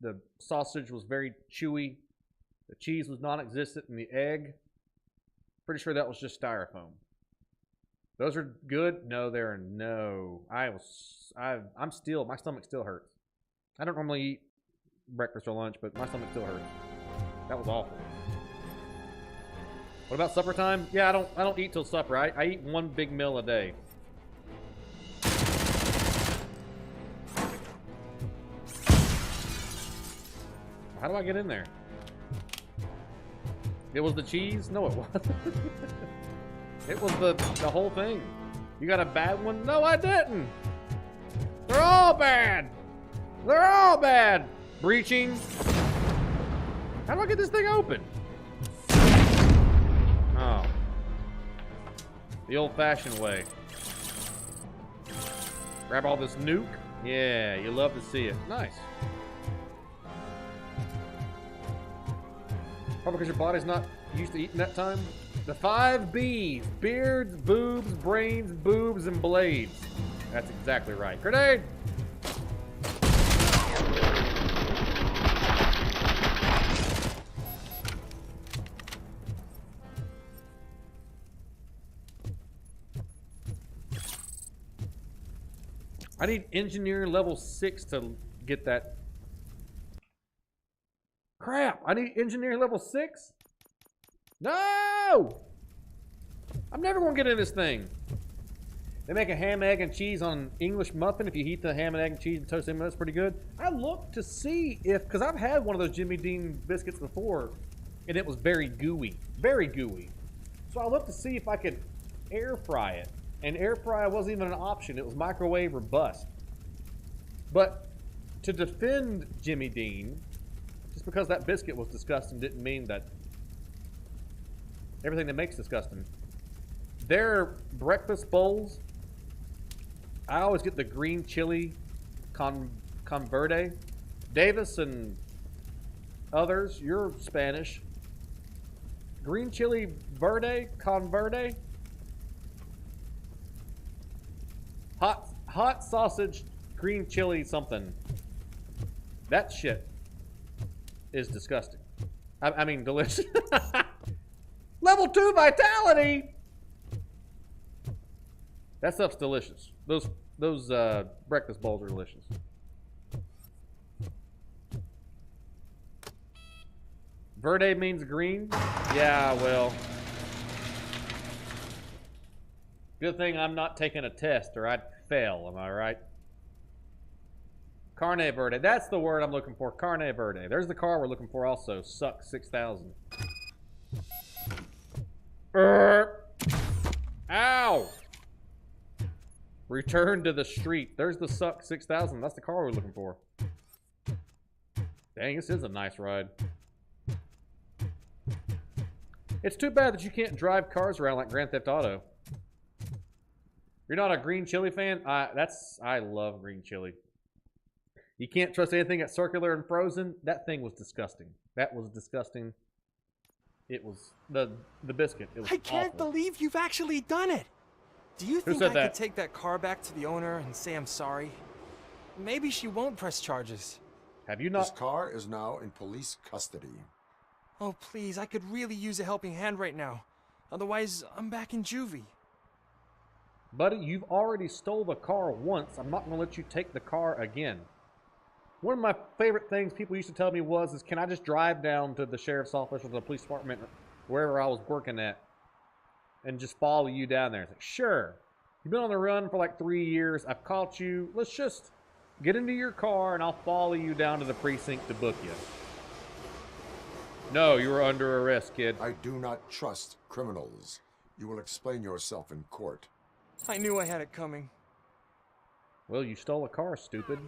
the sausage was very chewy. The cheese was non-existent, and the egg, pretty sure that was just styrofoam. Those are good. No, they're no. My stomach still hurts. I don't normally eat breakfast or lunch, but my stomach still hurts. That was awful. What about supper time? Yeah, I don't eat till supper. I eat one big meal a day. How do I get in there? It was the cheese? No, it wasn't. It was the whole thing. You got a bad one? No, I didn't. They're all bad. They're all bad. Breaching. How do I get this thing open? Oh. The old-fashioned way. Grab all this nuke. Yeah, you love to see it. Nice. Probably because your body's not used to eating that time. The 5 B's. Beards, boobs, brains, boobs, and blades. That's exactly right. Grenade! I need engineer level 6 to get that. Crap, I need engineer level 6? No! I'm never gonna get in this thing. They make a ham, egg, and cheese on English muffin. If you heat the ham and egg and cheese and toast them, that's pretty good. I looked to see if, because I've had one of those Jimmy Dean biscuits before, and it was very gooey. Very gooey. So I looked to see if I could air fry it. And air fry wasn't even an option. It was microwave or bust. But to defend Jimmy Dean, just because that biscuit was disgusting didn't mean that everything that makes disgusting. Their breakfast bowls, I always get the green chili con verde. Davis and others, you're Spanish. Green chili verde, con verde. Hot sausage, green chili something. That shit is disgusting. I mean, delicious. Level 2 vitality. That stuff's delicious. Those breakfast bowls are delicious. Verde means green? Yeah, well. Good thing I'm not taking a test or I'd fail, am I right? Carne Verde. That's the word I'm looking for. Carne Verde. There's the car we're looking for also. Suck 6000. Ow! Return to the street. There's the Suck 6000. That's the car we're looking for. Dang, this is a nice ride. It's too bad that you can't drive cars around like Grand Theft Auto. You're not a green chili fan? I love green chili. You can't trust anything that's circular and frozen. That thing was disgusting. That was disgusting. It was the biscuit. It was I can't awful. believe you've actually done it. Do you think said I that? could take that car back to the owner and say I'm sorry? Maybe she won't press charges. Have you not? This car is now in police custody. Oh, please, I could really use a helping hand right now. Otherwise, I'm back in juvie. Buddy, you've already stole the car once. I'm not going to let you take the car again. One of my favorite things people used to tell me is can I just drive down to the sheriff's office or the police department, wherever I was working at, and just follow you down there? It's like, sure. You've been on the run for like 3 years. I've caught you. Let's just get into your car and I'll follow you down to the precinct to book you. No, you were under arrest, kid. I do not trust criminals. You will explain yourself in court. I knew I had it coming. Well, you stole a car, stupid.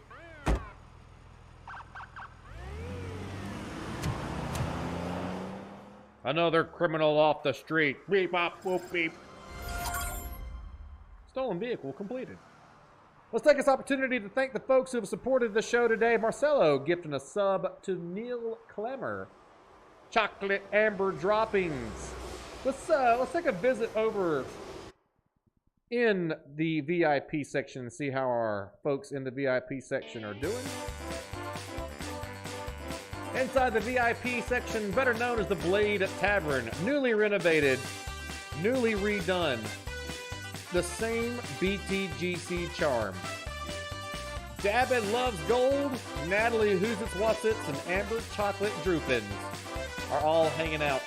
Another criminal off the street. Beep, bop, whoop, beep. Stolen vehicle completed. Let's take this opportunity to thank the folks who have supported the show today. Marcelo gifting a sub to Neil Clemmer. Chocolate Amber Droppings. Let's take a visit over in the VIP section and see how our folks in the VIP section are doing. Inside the VIP section, better known as the Blade Tavern, newly renovated, newly redone, the same BTGC charm. Dabbit Loves Gold, Natalie Who's It's What's It's, and Amber Chocolate Droopins are all hanging out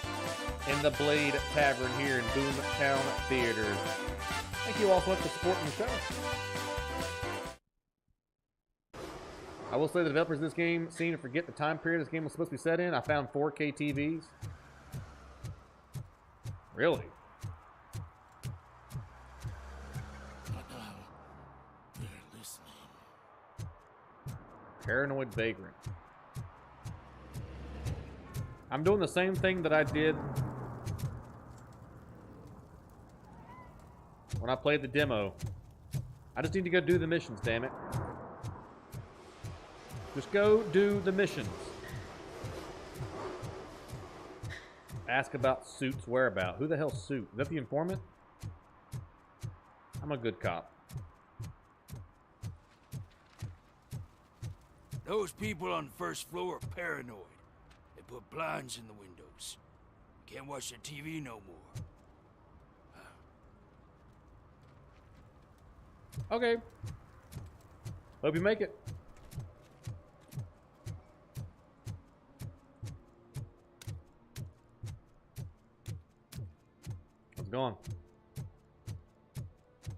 in the Blade Tavern here in Boomtown Theater. Thank you all so much for supporting the show. I will say the developers of this game seem to forget the time period this game was supposed to be set in. I found 4K TVs. Really? Paranoid Vagrant. I'm doing the same thing that I did when I played the demo. I just need to go do the missions, damn it. Just go do the missions. Ask about Suit's whereabouts. Who the hell's Suit? Is that the informant? I'm a good cop. Those people on the first floor are paranoid. They put blinds in the windows. Can't watch the TV no more. Okay. Hope you make it. How's it going?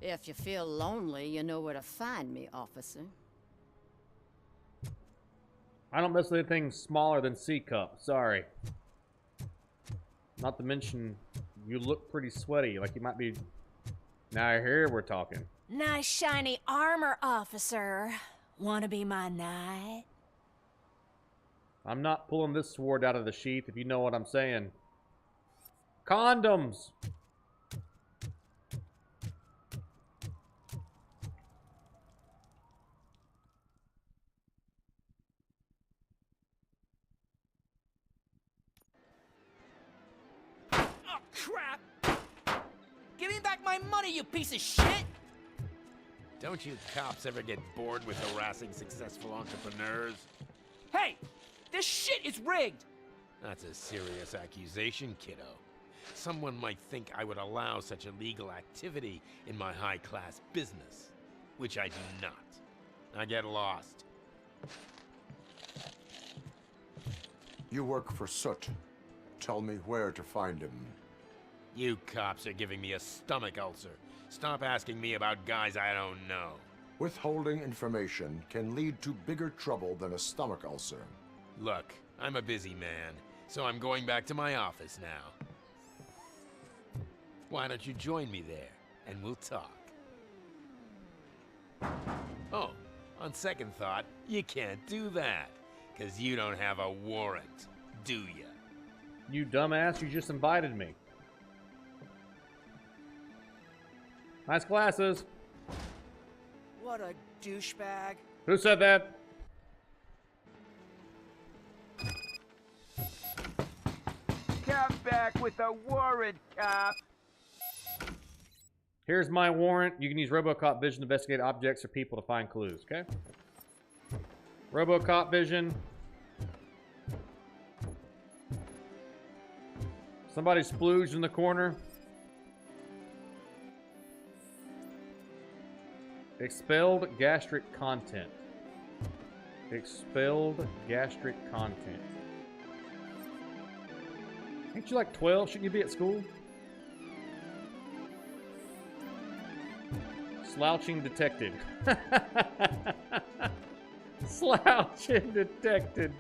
If you feel lonely, you know where to find me, officer. I don't mess with anything smaller than C-Cup. Sorry. Not to mention, you look pretty sweaty. Like you might be... Now here we're talking. Nice shiny armor, officer. Wanna be my knight? I'm not pulling this sword out of the sheath, if you know what I'm saying. Condoms! Oh, crap! Give me back my money, you piece of shit! Don't you cops ever get bored with harassing successful entrepreneurs? Hey! This shit is rigged! That's a serious accusation, kiddo. Someone might think I would allow such illegal activity in my high-class business, which I do not. Now get lost. You work for Soot. Tell me where to find him. You cops are giving me a stomach ulcer. Stop asking me about guys I don't know. Withholding information can lead to bigger trouble than a stomach ulcer. Look, I'm a busy man, so I'm going back to my office now. Why don't you join me there, and we'll talk. Oh, on second thought, you can't do that, because you don't have a warrant, do ya? You dumbass, you just invited me. Nice glasses. What a douchebag. Who said that? Come back with a warrant, cop! Here's my warrant. You can use Robocop vision to investigate objects or people to find clues, okay? Robocop vision. Somebody splooged in the corner. Expelled gastric content. Expelled gastric content. Ain't you like 12? Shouldn't you be at school? Slouching detected. Slouching detected.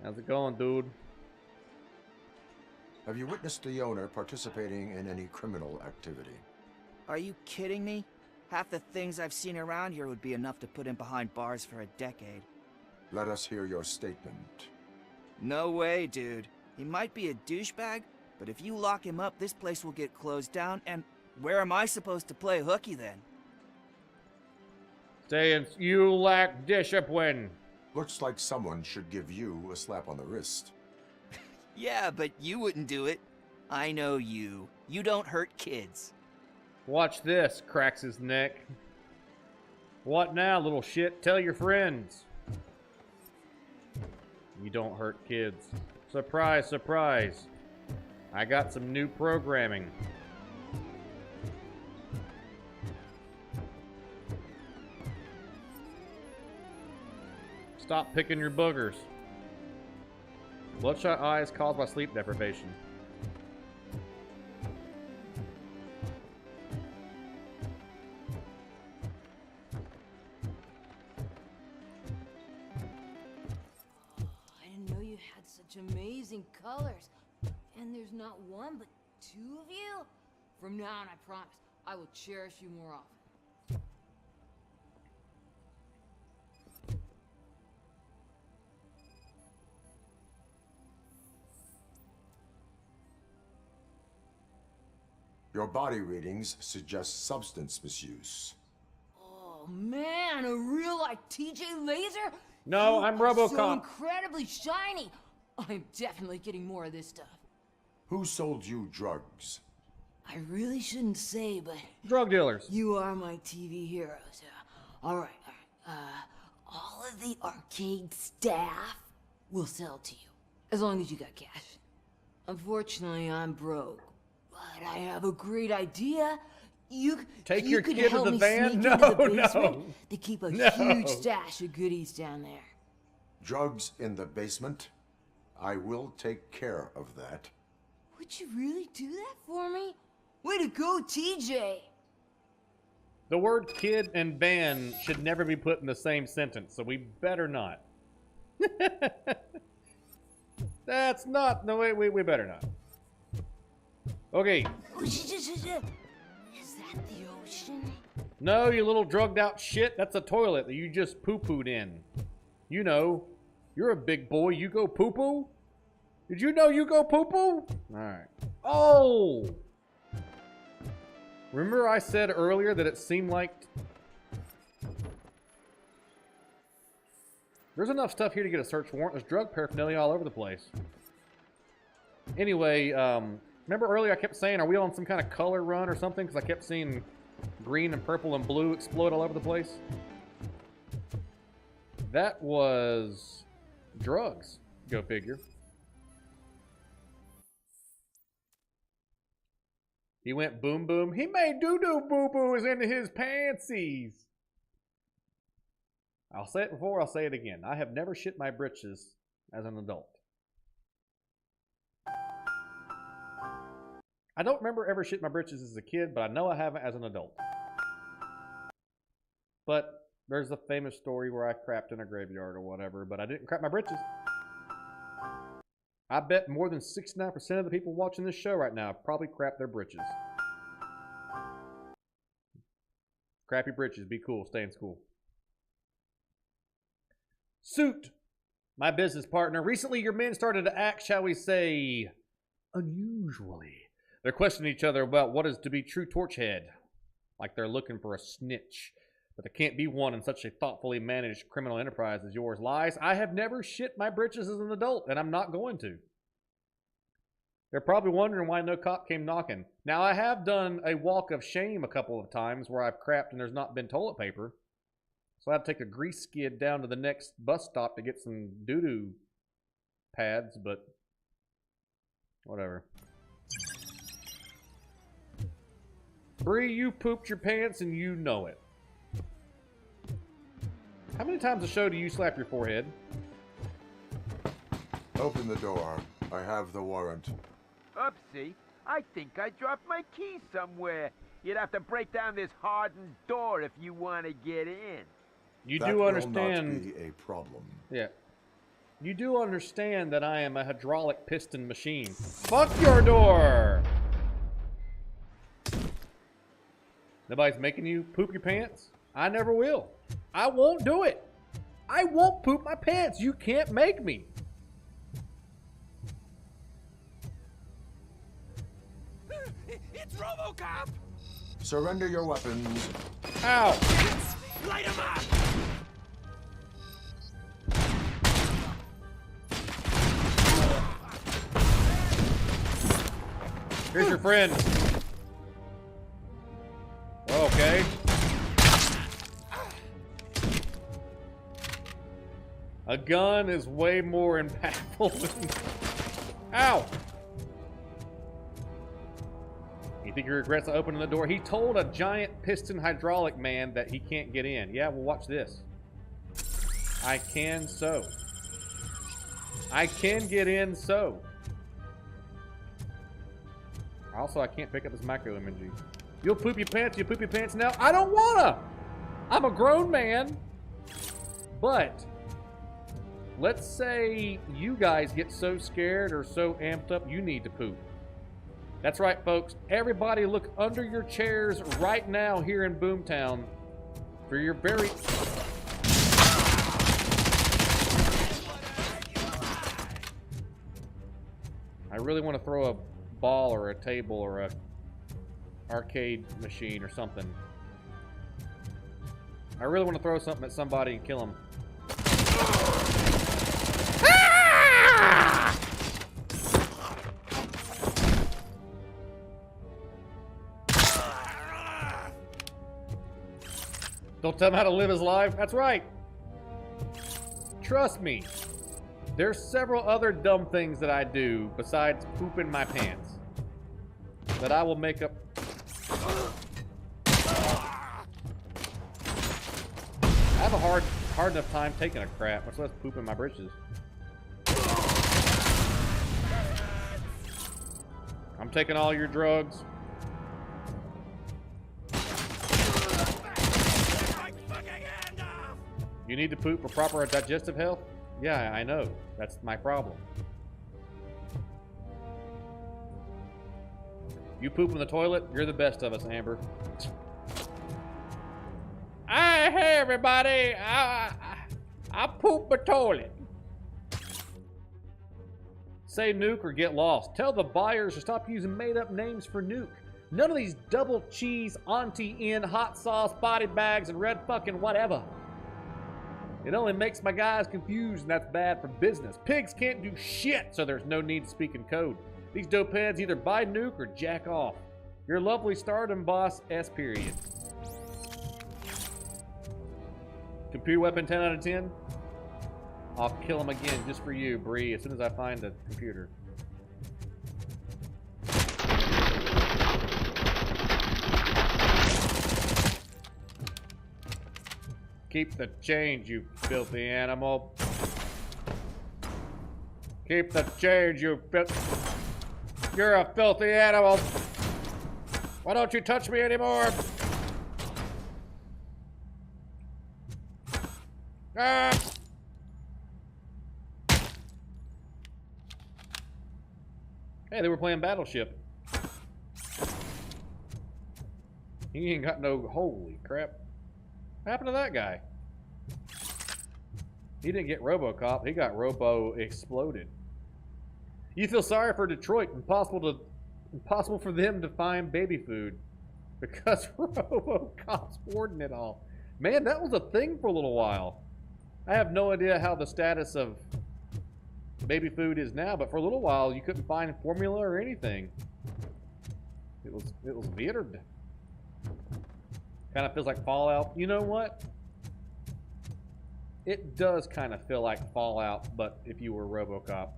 How's it going, dude? Have you witnessed the owner participating in any criminal activity? Are you kidding me? Half the things I've seen around here would be enough to put him behind bars for a decade. Let us hear your statement. No way, dude. He might be a douchebag, but if you lock him up, this place will get closed down, and where am I supposed to play hooky then? Saying you lack discipline. Looks like someone should give you a slap on the wrist. Yeah, but you wouldn't do it. I know you. You don't hurt kids. Watch this, cracks his neck. What now, little shit? Tell your friends. You don't hurt kids. Surprise, surprise. I got some new programming. Stop picking your boogers. Bloodshot eyes caused by sleep deprivation. I didn't know you had such amazing colors. And there's not one, but two of you? From now on, I promise, I will cherish you more often. Your body readings suggest substance misuse. Oh man, a real like TJ Laser? No, You I'm are Robocop. So incredibly shiny. I'm definitely getting more of this stuff. Who sold you drugs? I really shouldn't say, but drug dealers. You are my TV heroes. All right. All of the arcade staff will sell to you, as long as you got cash. Unfortunately, I'm broke, but I have a great idea. You Take you your could kid to help the me van? sneak No, into the no. basement. They keep a No. huge stash of goodies down there. Drugs in the basement? I will take care of that. Would you really do that for me? Way to go, TJ! The word kid and van should never be put in the same sentence, so we better not. That's not the way we better not. Okay. Is that the ocean? No, you little drugged out shit. That's a toilet that you just poo-pooed in. You know, you're a big boy. You go poo-poo? Did you know you go poo-poo? Alright. Oh! Remember I said earlier that it seemed like... There's enough stuff here to get a search warrant. There's drug paraphernalia all over the place. Anyway, remember earlier I kept saying, are we on some kind of color run or something? Because I kept seeing green and purple and blue explode all over the place. That was drugs. Go figure. He went boom boom. He made doo-doo boo-boos into his pantsies. I'll say it before, I'll say it again. I have never shit my britches as an adult. I don't remember ever shit my britches as a kid, but I know I haven't as an adult. But there's a famous story where I crapped in a graveyard or whatever, but I didn't crap my britches. I bet more than 69% of the people watching this show right now have probably crapped their britches. Crappy britches, be cool, stay in school. Suit, my business partner. Recently your men started to act, shall we say, unusually. They're questioning each other about what is to be true torchhead. Like they're looking for a snitch. But there can't be one in such a thoughtfully managed criminal enterprise as yours. Lies. I have never shit my britches as an adult, and I'm not going to. They're probably wondering why no cop came knocking. Now, I have done a walk of shame a couple of times where I've crapped and there's not been toilet paper. So I had to take a grease skid down to the next bus stop to get some doo-doo pads, but whatever. Bree, you pooped your pants and you know it. How many times a show do you slap your forehead? Open the door. I have the warrant. Oopsie, I think I dropped my key somewhere. You'd have to break down this hardened door if you want to get in. You That do will understand. not be a problem. Yeah. You do understand that I am a hydraulic piston machine. Fuck your door! Nobody's making you poop your pants? I never will. I won't do it. I won't poop my pants. You can't make me. Robocop! Surrender your weapons. Ow! Light him up! Here's your friend. Okay. A gun is way more impactful than... Ow! You think he regrets opening the door? He told a giant piston hydraulic man that he can't get in. Yeah, well, watch this. I can so. I can get in so. Also, I can't pick up this micro imaging. You'll poop your pants now? I don't wanna! I'm a grown man. But let's say you guys get so scared or so amped up you need to poop. That's right, folks. Everybody look under your chairs right now here in Boomtown for your very... I really want to throw a ball or a table or a arcade machine or something. I really want to throw something at somebody and kill them. Don't tell him how to live his life. That's right. Trust me. There's several other dumb things that I do besides pooping my pants that I will make up. I have a hard enough time taking a crap, much less pooping my britches. I'm taking all your drugs. You need to poop for proper digestive health? Yeah, I know. That's my problem. You poop in the toilet? You're the best of us, Amber. Hey, everybody. I poop the toilet. Say nuke or get lost. Tell the buyers to stop using made-up names for nuke. None of these double cheese, Auntie in, hot sauce, body bags, and red fucking whatever. It only makes my guys confused, and that's bad for business. Pigs can't do shit, so there's no need to speak in code. These dope heads either buy nuke or jack off. Your lovely stardom boss, S period. Computer weapon 10 out of 10? I'll kill him again just for you, Bree, as soon as I find the computer. Keep the change, you filthy animal. Keep the change, you You're a filthy animal. Why don't you touch me anymore? Ah! Hey, they were playing Battleship. He ain't got no... Holy crap. What happened to that guy? He didn't get Robocop. He got Robo-exploded. You feel sorry for Detroit. Impossible for them to find baby food. Because Robocop's hoarding it all. Man, that was a thing for a little while. I have no idea how the status of baby food is now, but for a little while you couldn't find formula or anything. It was weird. Kind of feels like Fallout. You know what? It does kind of feel like Fallout, but if you were Robocop.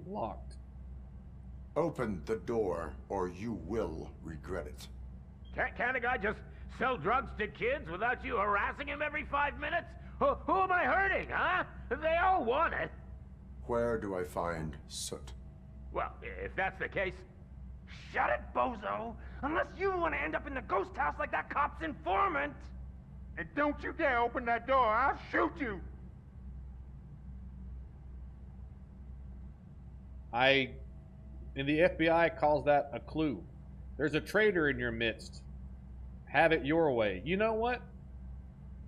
Locked. Open the door, or you will regret it. Can't a guy just sell drugs to kids without you harassing him every 5 minutes? Who am I hurting, huh? They all want it. Where do I find Soot? Well, if that's the case... Shut it, bozo! Unless you want to end up in the ghost house like that cop's informant! And don't you dare open that door, I'll shoot you! In the FBI calls that a clue. There's a traitor in your midst. Have it your way. You know what?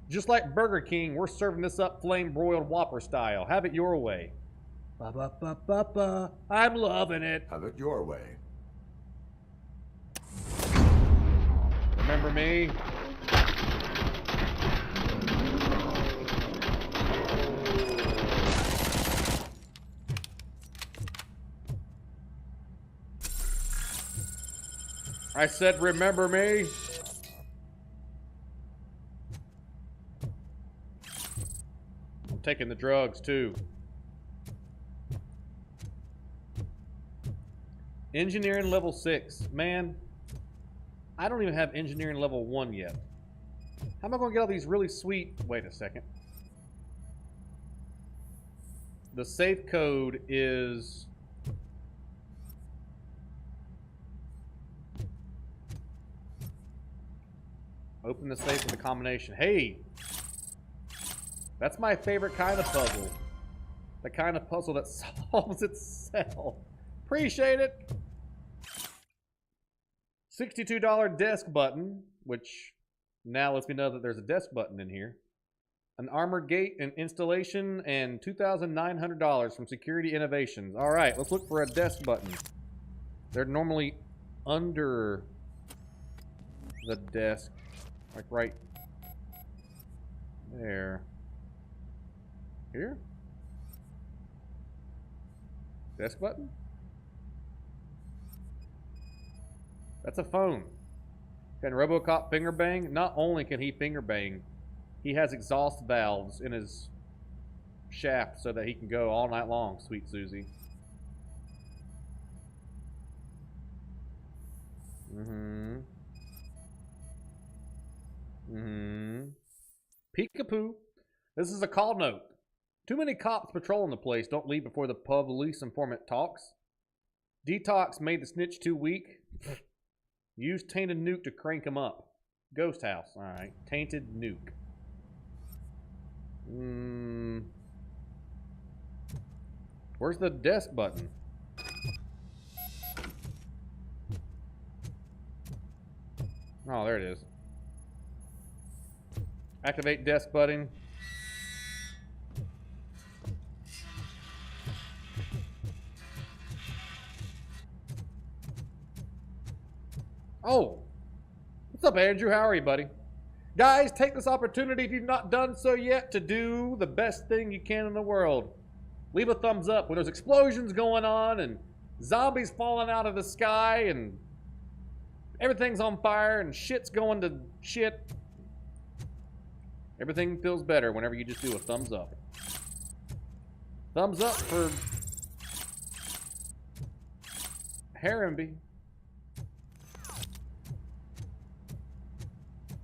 Just like Burger King, we're serving this up flame-broiled Whopper style. Have it your way. Ba ba ba ba ba. I'm loving it. Have it your way. Remember me? I said, remember me? I'm taking the drugs too. Engineering level 6. Man, I don't even have engineering level 1 yet. How am I going to get all these really sweet... Wait a second. The safe code is... Open the safe with a combination. Hey! That's my favorite kind of puzzle. The kind of puzzle that solves itself. Appreciate it! $62 desk button, which now lets me know that there's a desk button in here. An armored gate and installation, and $2,900 from Security Innovations. All right, let's look for a desk button. They're normally under the desk, like right there. Here? Desk button? That's a phone. Can Robocop finger bang? Not only can he finger bang, he has exhaust valves in his shaft so that he can go all night long, sweet Susie. Peekapoo. This is a call note. Too many cops patrolling the place. Don't leave before the police informant talks. Detox made the snitch too weak. Use tainted nuke to crank him up. Ghost house. Alright. Tainted nuke. Where's the desk button? Oh, there it is. Activate desk button. Oh, what's up, Andrew? How are you, buddy? Guys, take this opportunity, if you've not done so yet, to do the best thing you can in the world. Leave a thumbs up when there's explosions going on and zombies falling out of the sky and everything's on fire and shit's going to shit. Everything feels better whenever you just do a thumbs up. Thumbs up for Harrenby.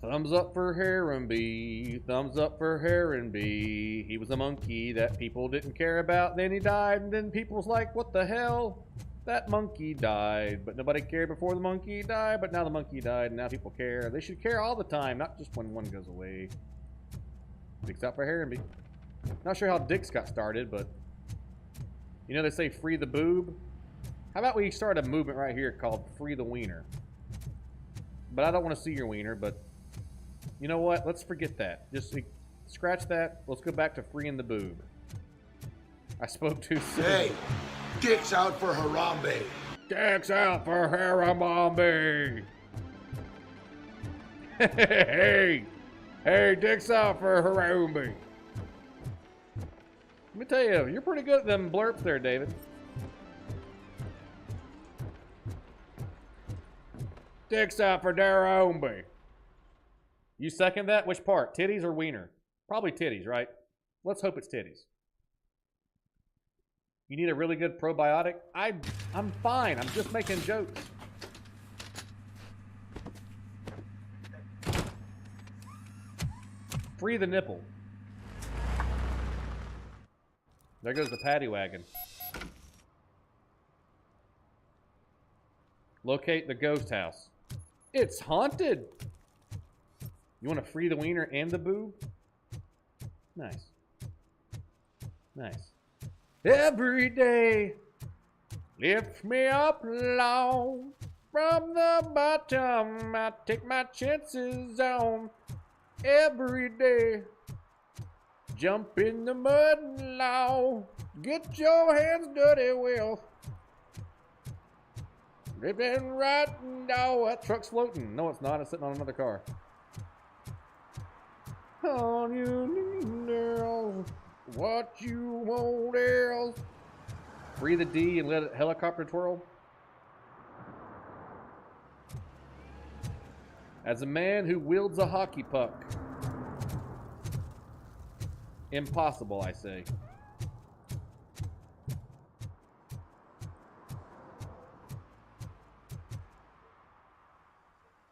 Thumbs up for Harrenby. Thumbs up for Harrenby. He was a monkey that people didn't care about. Then he died, and then people was like, what the hell? That monkey died. But nobody cared before the monkey died, but now the monkey died, and now people care. They should care all the time, not just when one goes away. Dicks out for Harrenby. Not sure how Dicks got started, but you know they say free the boob? How about we start a movement right here called Free the Wiener? But I don't want to see your wiener, but you know what? Let's forget that. Just scratch that. Let's go back to freeing the boob. I spoke too soon. Hey, Dick's out for Harambe. Dick's out for Harambe. Hey, Dick's out for Harambe. Let me tell you, you're pretty good at them blurps there, David. Dick's out for Harambe. You second that? Which part? Titties or wiener? Probably titties, right? Let's hope it's titties. You need a really good probiotic? I'm fine. I'm just making jokes. Free the nipple. There goes the paddy wagon. Locate the ghost house. It's haunted. You want to free the wiener and the boob? Nice. Nice. Every day lifts me up long. From the bottom, I take my chances on. Every day Jump in the mud now. Get your hands dirty, Will. Dripping right now. That truck's floating. No, it's not. It's sitting on another car. On you, girls. What you want else? Free the D and let it helicopter twirl. As a man who wields a hockey puck. Impossible, I say.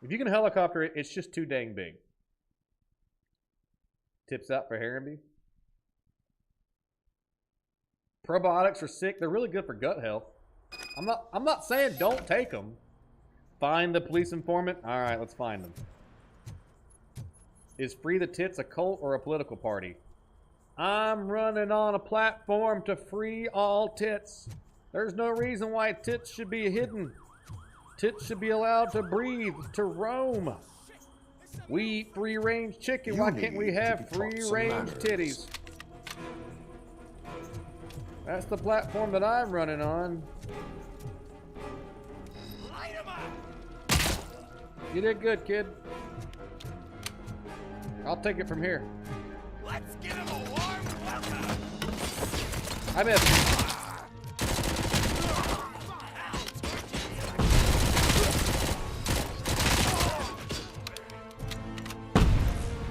If you can helicopter it, it's just too dang big. Tips out for Harrenby. Probiotics are sick. They're really good for gut health. I'm not saying don't take them. Find the police informant. All right, let's find them. Is Free the Tits a cult or a political party? I'm running on a platform to free all tits. There's no reason why tits should be hidden. Tits should be allowed to breathe, to roam. We eat free-range chicken. Why can't we have free-range titties? That's the platform that I'm running on. You did good, kid. I'll take it from here. Let's give him a warm welcome. I missed.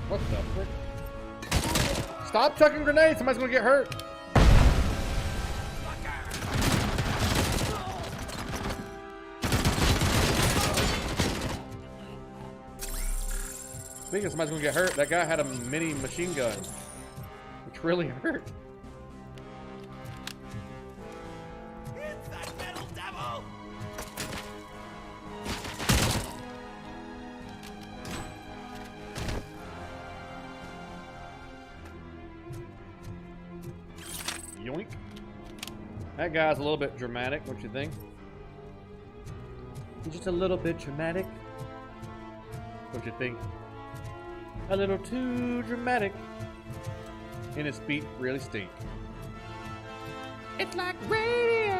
What the frick? Stop chucking grenades. Somebody's gonna get hurt. Speaking of somebody's gonna get hurt, that guy had a mini machine gun, which really hurt. It's that metal devil! Yoink. That guy's a little bit dramatic, don't you think? Just a little bit dramatic, don't you think? A little too dramatic. And his feet really stink. It's like radio.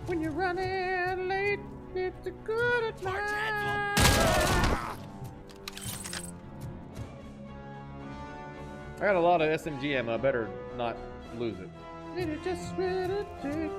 When you're running late, it's a good advice. I got a lot of SMG ammo. I better not lose it. And it just really take.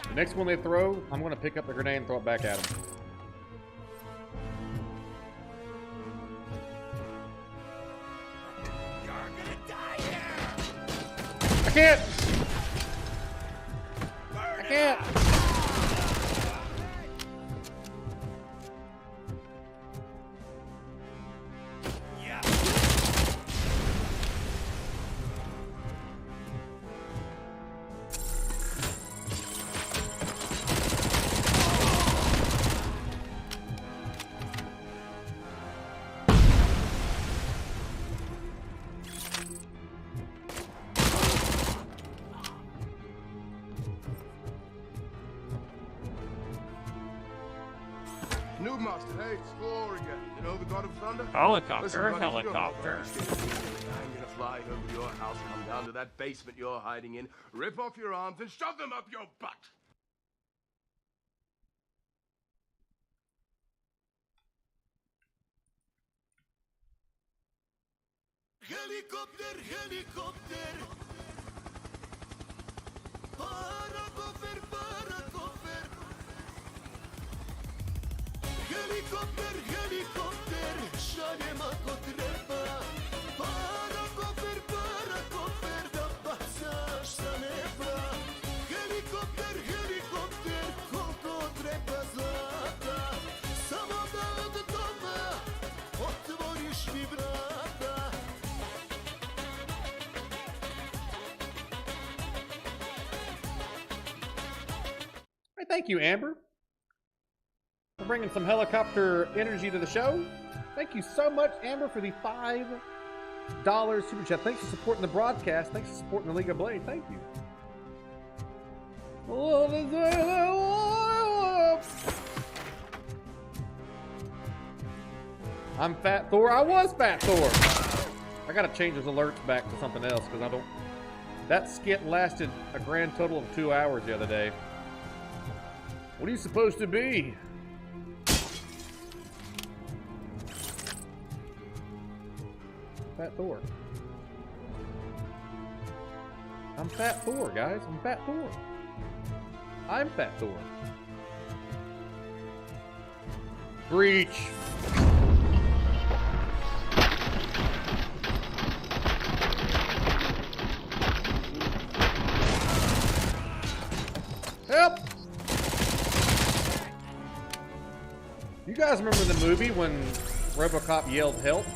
The next one they throw, I'm going to pick up the grenade and throw it back at them. You're gonna die here! I can't! I can't! New master, hey, it's Thor again. You know the god of thunder? Helicopter, Listen, buddy, helicopter. I'm gonna fly over to your house, come down to that basement you're hiding in, rip off your arms, and shove them up your butt. Helicopter, helicopter. Paracofer, paracofer. Helicopter, helicopter. Šaljem ako treba. Paracofer, paracofer. Da bacaš sa neba. Helikopter, helikopter. Koliko treba zlata. Samo da od doma otvoriš mi vrata. Thank you, Amber, for bringing some helicopter energy to the show. Thank you so much, Amber, for the $5 super chat. Thanks for supporting the broadcast. Thanks for supporting the League of Blade. Thank you. I'm Fat Thor. I was Fat Thor. I gotta change those alerts back to something else because I don't. That skit lasted a grand total of 2 hours the other day. What are you supposed to be? Fat Thor. I'm Fat Thor, guys. I'm Fat Thor. I'm Fat Thor. Breach. Help! You guys remember the movie when Robocop yelled help?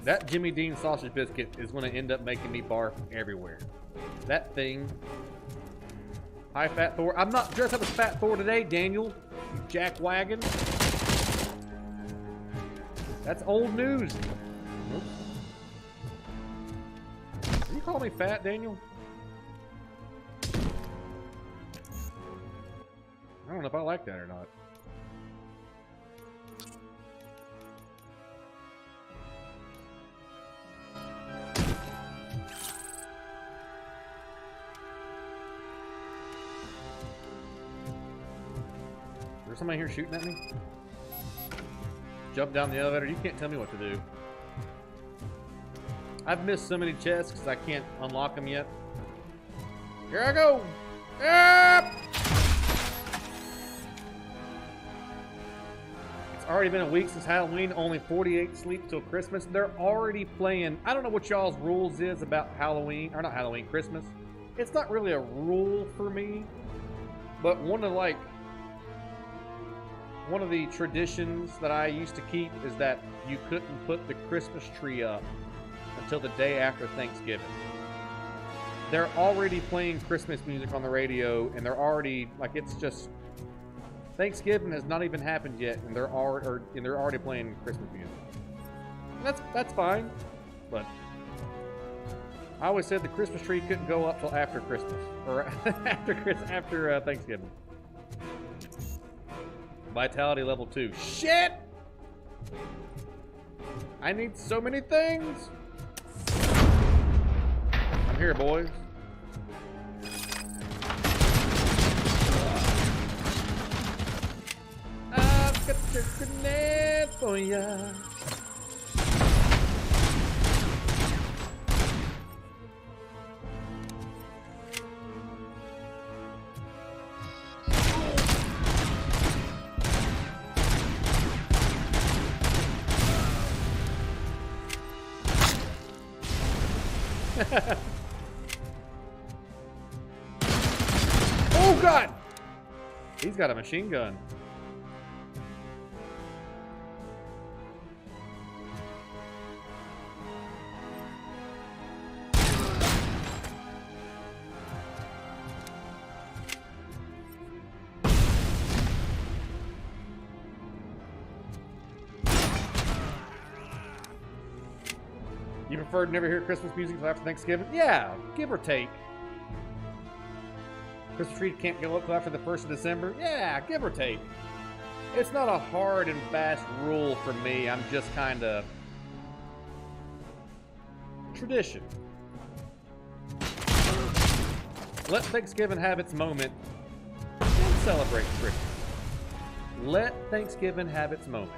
That Jimmy Dean sausage biscuit is going to end up making me barf everywhere. That thing. Hi, Fat Thor. I'm not dressed up as Fat Thor today, Daniel. You jackwagon. That's old news. Nope. Are you calling me fat, Daniel? I don't know if I like that or not. Is there somebody here shooting at me? Jump down the elevator. You can't tell me what to do. I've missed so many chests because I can't unlock them yet. Here I go. Yep. It's already been a week since Halloween. Only 48 sleep till Christmas. They're already playing. I don't know what y'all's rules is about Halloween, or not Halloween, Christmas. It's not really a rule for me, but one of the traditions that I used to keep is that you couldn't put the Christmas tree up until the day after Thanksgiving. They're already playing Christmas music on the radio, and they're already like, it's just Thanksgiving has not even happened yet, and they're already playing Christmas music. And that's fine, but I always said the Christmas tree couldn't go up till after Christmas or after Thanksgiving. Vitality level 2. Shit! I need so many things. I'm here, boys. I've got your grenade for ya. Oh God! He's got a machine gun. You prefer to never hear Christmas music until after Thanksgiving? Yeah, give or take. Christmas tree can't go up until after the 1st of December? Yeah, give or take. It's not a hard and fast rule for me. I'm just kind of tradition. Let Thanksgiving have its moment, then celebrate Christmas. Let Thanksgiving have its moment.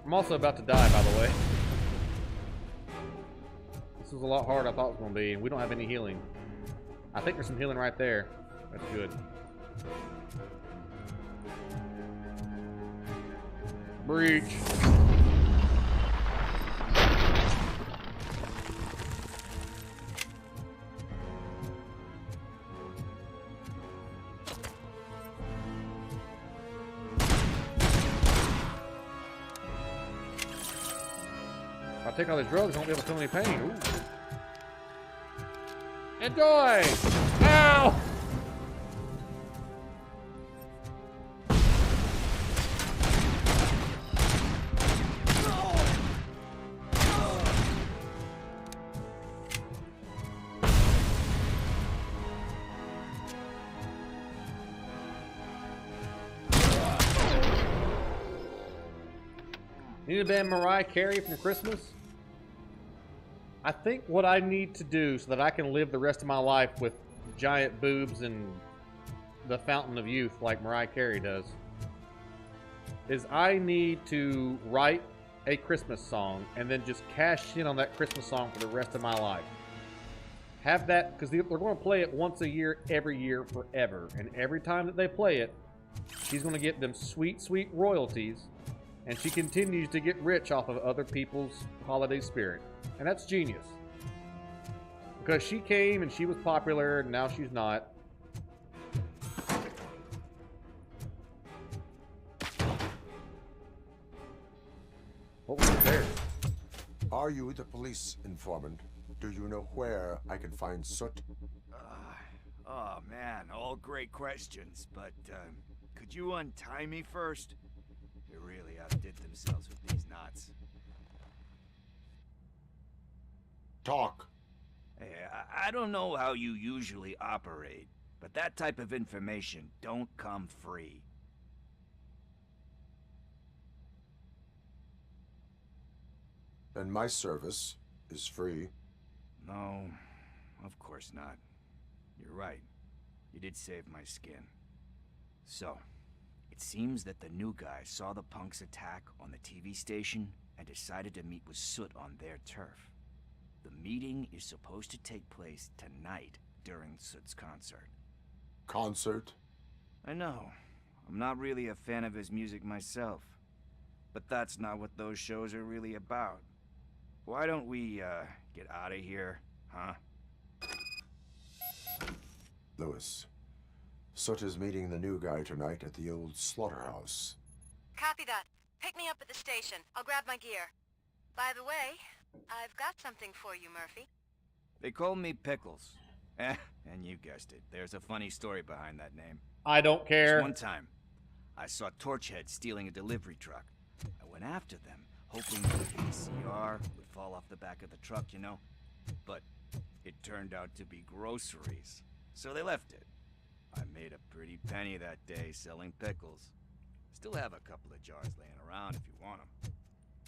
I'm also about to die, by the way. This was a lot harder than I thought it was going to be, and we don't have any healing. I think there's some healing right there. That's good. Breach. I'll take all these drugs, I won't be able to feel any pain. Ooh. Enjoy! Ow! Need to ban Mariah Carey from Christmas? I think what I need to do so that I can live the rest of my life with giant boobs and the fountain of youth like Mariah Carey does is I need to write a Christmas song and then just cash in on that Christmas song for the rest of my life. Have that, because they're going to play it once a year, every year, forever. And every time that they play it, she's going to get them sweet, sweet royalties. And she continues to get rich off of other people's holiday spirit. And that's genius. Because she came and she was popular, and now she's not. What was there? Are you the police informant? Do you know where I can find Soot? Oh man, all great questions, but could you untie me first? They really outdid themselves with these knots. Talk. Hey, I don't know how you usually operate, but that type of information don't come free. And my service is free. No, of course not. You're right. You did save my skin. So, it seems that the new guy saw the punks attack on the TV station and decided to meet with Soot on their turf. The meeting is supposed to take place tonight during Soot's concert. Concert? I know. I'm not really a fan of his music myself. But that's not what those shows are really about. Why don't we, get out of here, huh? Lewis, Soot is meeting the new guy tonight at the old slaughterhouse. Copy that. Pick me up at the station. I'll grab my gear. By the way, I've got something for you, Murphy. They call me Pickles. And you guessed it. There's a funny story behind that name. I don't care. Just one time, I saw Torchhead stealing a delivery truck. I went after them, hoping the VCR would fall off the back of the truck, you know? But it turned out to be groceries. So they left it. I made a pretty penny that day selling pickles. Still have a couple of jars laying around if you want them.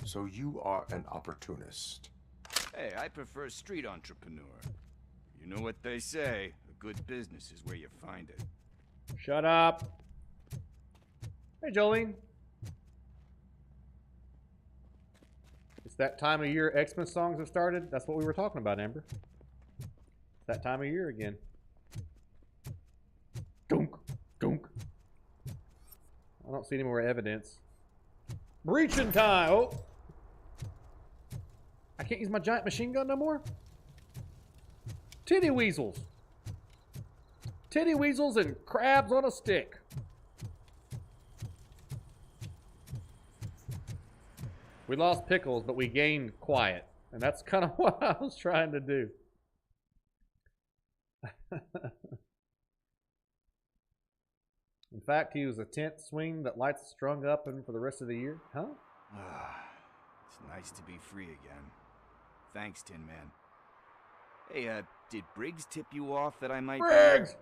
So you are an opportunist. Hey, I prefer street entrepreneur. You know what they say, a good business is where you find it. Shut up. Hey, Jolene. It's that time of year Xmas songs have started. That's what we were talking about, Amber. It's that time of year again. Dunk, dunk. I don't see any more evidence. Breaching time! Oh! I can't use my giant machine gun no more? Titty weasels. Titty weasels and crabs on a stick. We lost Pickles, but we gained Quiet. And that's kind of what I was trying to do. In fact, he was a tent swing that lights strung up and for the rest of the year. Huh? It's nice to be free again. Thanks, Tin Man. Hey, did Briggs tip you off that I might Briggs!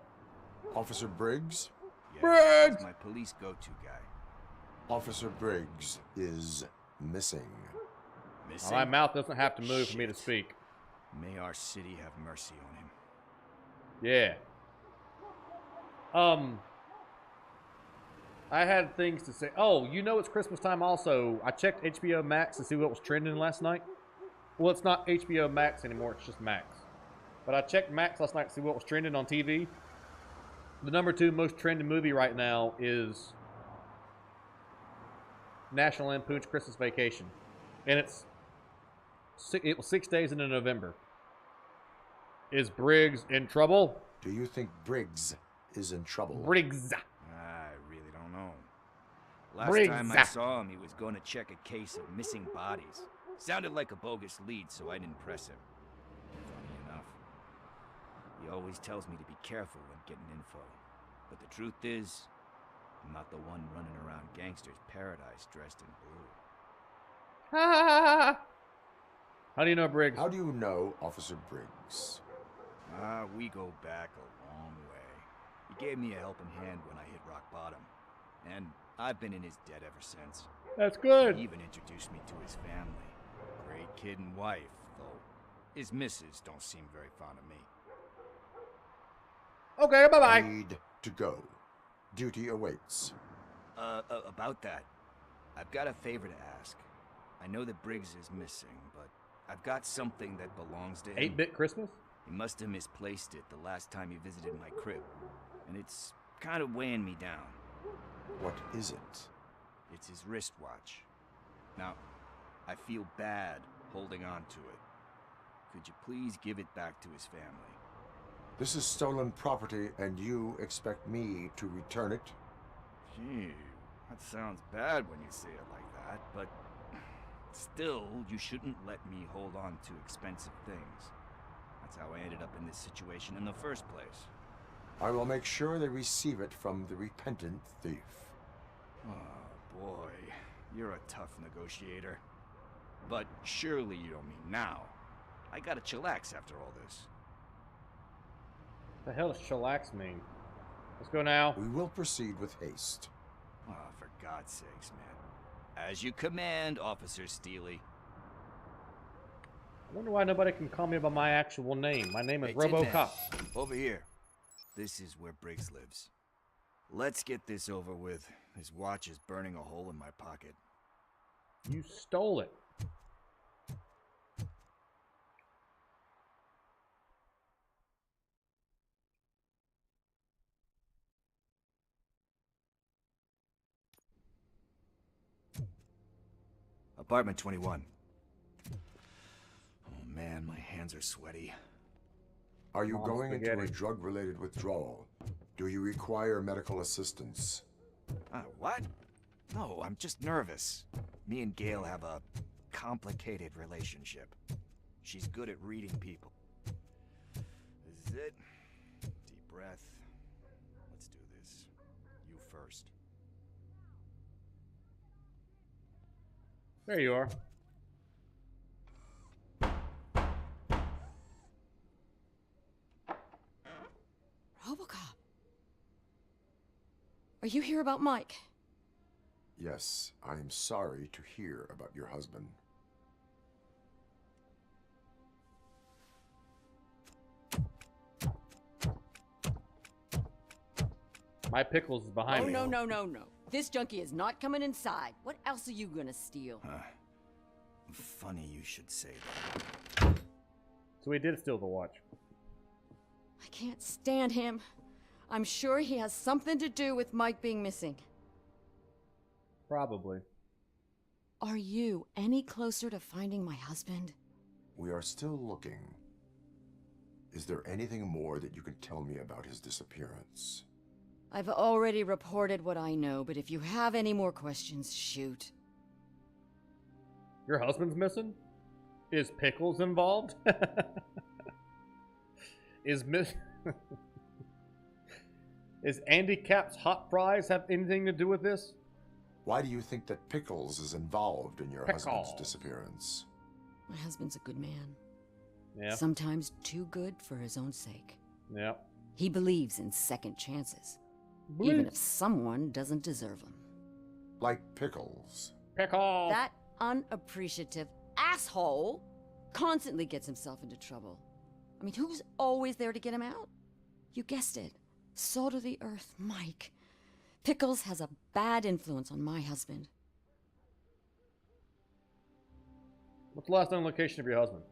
Officer Briggs? Yeah, Briggs! he's my police go-to guy. Officer Briggs is missing. Missing? My mouth doesn't have to move for me to speak. May our city have mercy on him. Yeah. I had things to say. Oh, you know it's Christmas time also. I checked HBO Max to see what was trending last night. Well, it's not HBO Max anymore. It's just Max. But I checked Max last night to see what was trending on TV. The #2 most trending movie right now is National Lampoon's Christmas Vacation. And it was 6 days into November. Is Briggs in trouble? Do you think Briggs is in trouble? Briggs. I really don't know. Last Briggs. time I saw him, he was going to check a case of missing bodies. Sounded like a bogus lead, so I didn't press him. Funny enough. He always tells me to be careful when getting info. But the truth is, I'm not the one running around Gangster's Paradise dressed in blue. How do you know Briggs? How do you know Officer Briggs? We go back a long way. He gave me a helping hand when I hit rock bottom. And I've been in his debt ever since. That's good. He even introduced me to his family. Great kid and wife, though his missus don't seem very fond of me. Okay, bye-bye. Need to go. Duty awaits. About that, I've got a favor to ask. I know that Briggs is missing, but I've got something that belongs to him. 8-bit Christmas? He must have misplaced it the last time he visited my crib, and it's kind of weighing me down. What is it? It's his wristwatch. Now, I feel bad holding on to it. Could you please give it back to his family? This is stolen property, and you expect me to return it? Gee, that sounds bad when you say it like that, but still, you shouldn't let me hold on to expensive things. That's how I ended up in this situation in the first place. I will make sure they receive it from the repentant thief. Oh, boy. You're a tough negotiator. But surely you don't mean now. I gotta chillax after all this. The hell does chillax mean? Let's go now. We will proceed with haste. Oh, for God's sakes, man. As you command, Officer Steely. I wonder why nobody can call me by my actual name. My name is Hey, Tin Man, Robocop. over here. This is where Briggs lives. Let's get this over with. His watch is burning a hole in my pocket. You stole it. Apartment 21. Oh man, my hands are sweaty. Are you going into a drug-related withdrawal? Do you require medical assistance? What? No, I'm just nervous. Me and Gail have a complicated relationship. She's good at reading people. This is it. Deep breath. Let's do this. You first. There you are. Robocop. Are you here about Mike? Yes, I am sorry to hear about your husband. My pickles is behind me. No. This junkie is not coming inside. What else are you gonna steal? Funny you should say that. So he did steal the watch. I can't stand him. I'm sure he has something to do with Mike being missing. Probably. Are you any closer to finding my husband? We are still looking. Is there anything more that you can tell me about his disappearance? I've already reported what I know, but if you have any more questions, shoot. Your husband's missing? Is Pickles involved? Is Andy Cap's hot fries have anything to do with this? Why do you think that Pickles is involved in your husband's disappearance? My husband's a good man. Yeah. Sometimes too good for his own sake. Yeah. He believes in second chances, even if someone doesn't deserve them. Like Pickles. Pickles! That unappreciative asshole constantly gets himself into trouble. I mean, who's always there to get him out? You guessed it. Salt of the earth, Mike. Pickles has a bad influence on my husband. What's the last known location of your husband?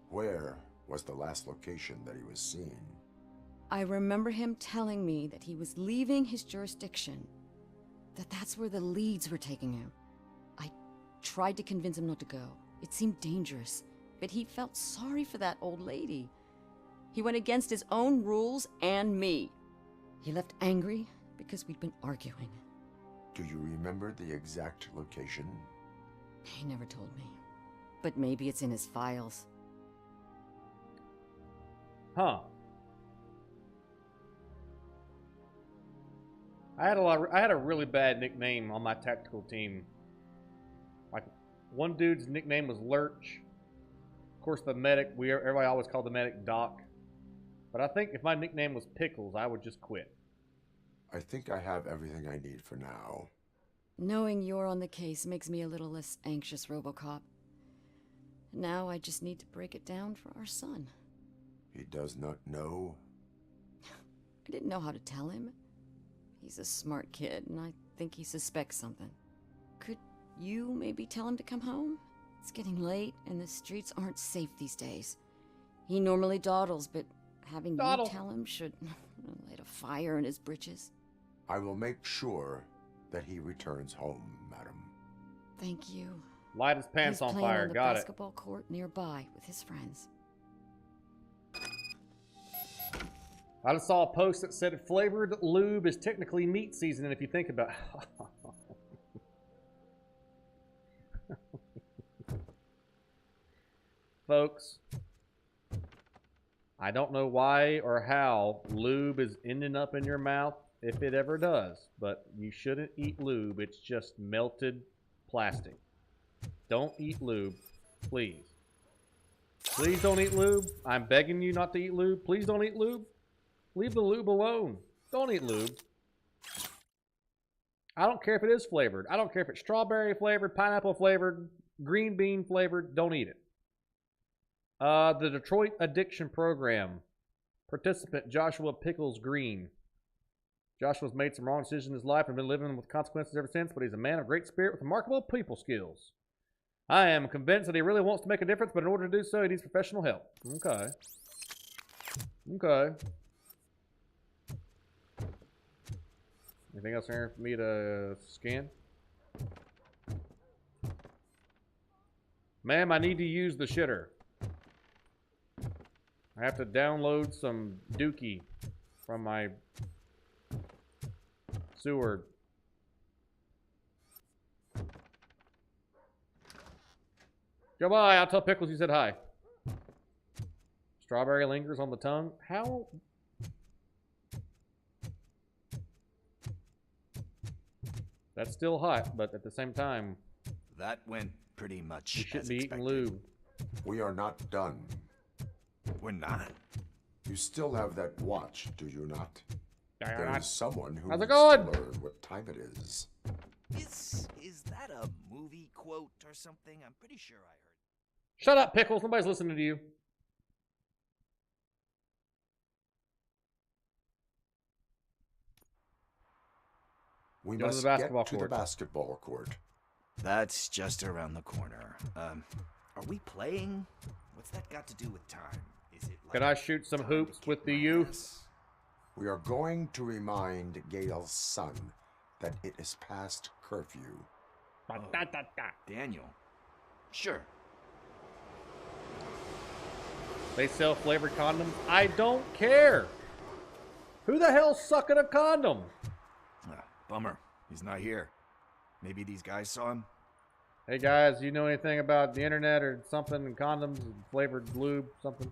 Where was the last location that he was seen? I remember him telling me that he was leaving his jurisdiction, that's where the leads were taking him. I tried to convince him not to go. It seemed dangerous, but he felt sorry for that old lady. He went against his own rules and me. He left angry because we'd been arguing. Do you remember the exact location? He never told me. But maybe it's in his files. Huh. I had a really bad nickname on my tactical team. Like, one dude's nickname was Lurch. Of course, the medic, everybody always called the medic Doc. But I think if my nickname was Pickles, I would just quit. I think I have everything I need for now. Knowing you're on the case makes me a little less anxious, Robocop. Now I just need to break it down for our son. He does not know? I didn't know how to tell him. He's a smart kid, and I think he suspects something. Could you maybe tell him to come home? It's getting late, and the streets aren't safe these days. He normally dawdles, but having you tell him should light a fire in his britches. I will make sure that he returns home, madam. Thank you. Light his pants on fire. Got it. Got it. Basketball court nearby with his friends. I just saw a post that said flavored lube is technically meat seasoning if you think about it. Folks, I don't know why or how lube is ending up in your mouth, if it ever does, but you shouldn't eat lube. It's just melted plastic. Don't eat lube, please. Please don't eat lube. I'm begging you not to eat lube. Please don't eat lube. Leave the lube alone. Don't eat lube. I don't care if it is flavored. I don't care if it's strawberry flavored, pineapple flavored, green bean flavored. Don't eat it. The Detroit Addiction Program. Participant Joshua Pickles Green. Joshua's made some wrong decisions in his life and been living with consequences ever since, but he's a man of great spirit with remarkable people skills. I am convinced that he really wants to make a difference, but in order to do so, he needs professional help. Okay. Okay. Anything else here for me to scan? Ma'am, I need to use the shitter. I have to download some dookie from my sewer. Goodbye. I'll tell Pickles you said hi. Strawberry lingers on the tongue. How? That's still hot, but at the same time, that went pretty much you shouldn't as be expected. eating lube. We are not done. We're not. You still have that watch, do you not? There is someone who How's needs it going? to learn what time it is. Is that a movie quote or something? I'm pretty sure I heard. Shut up, Pickles. Nobody's listening to you. We Go to must the basketball get to the court. basketball court. That's just around the corner. Are we playing? What's that got to do with time? Is it like Can I shoot some hoops with the youth? We are going to remind Gail's son that it is past curfew. Daniel. Sure. They sell flavored condoms? I don't care. Who the hell's sucking a condom? Bummer. He's not here. Maybe these guys saw him? Hey guys, you know anything about the internet or something and condoms and flavored lube, something?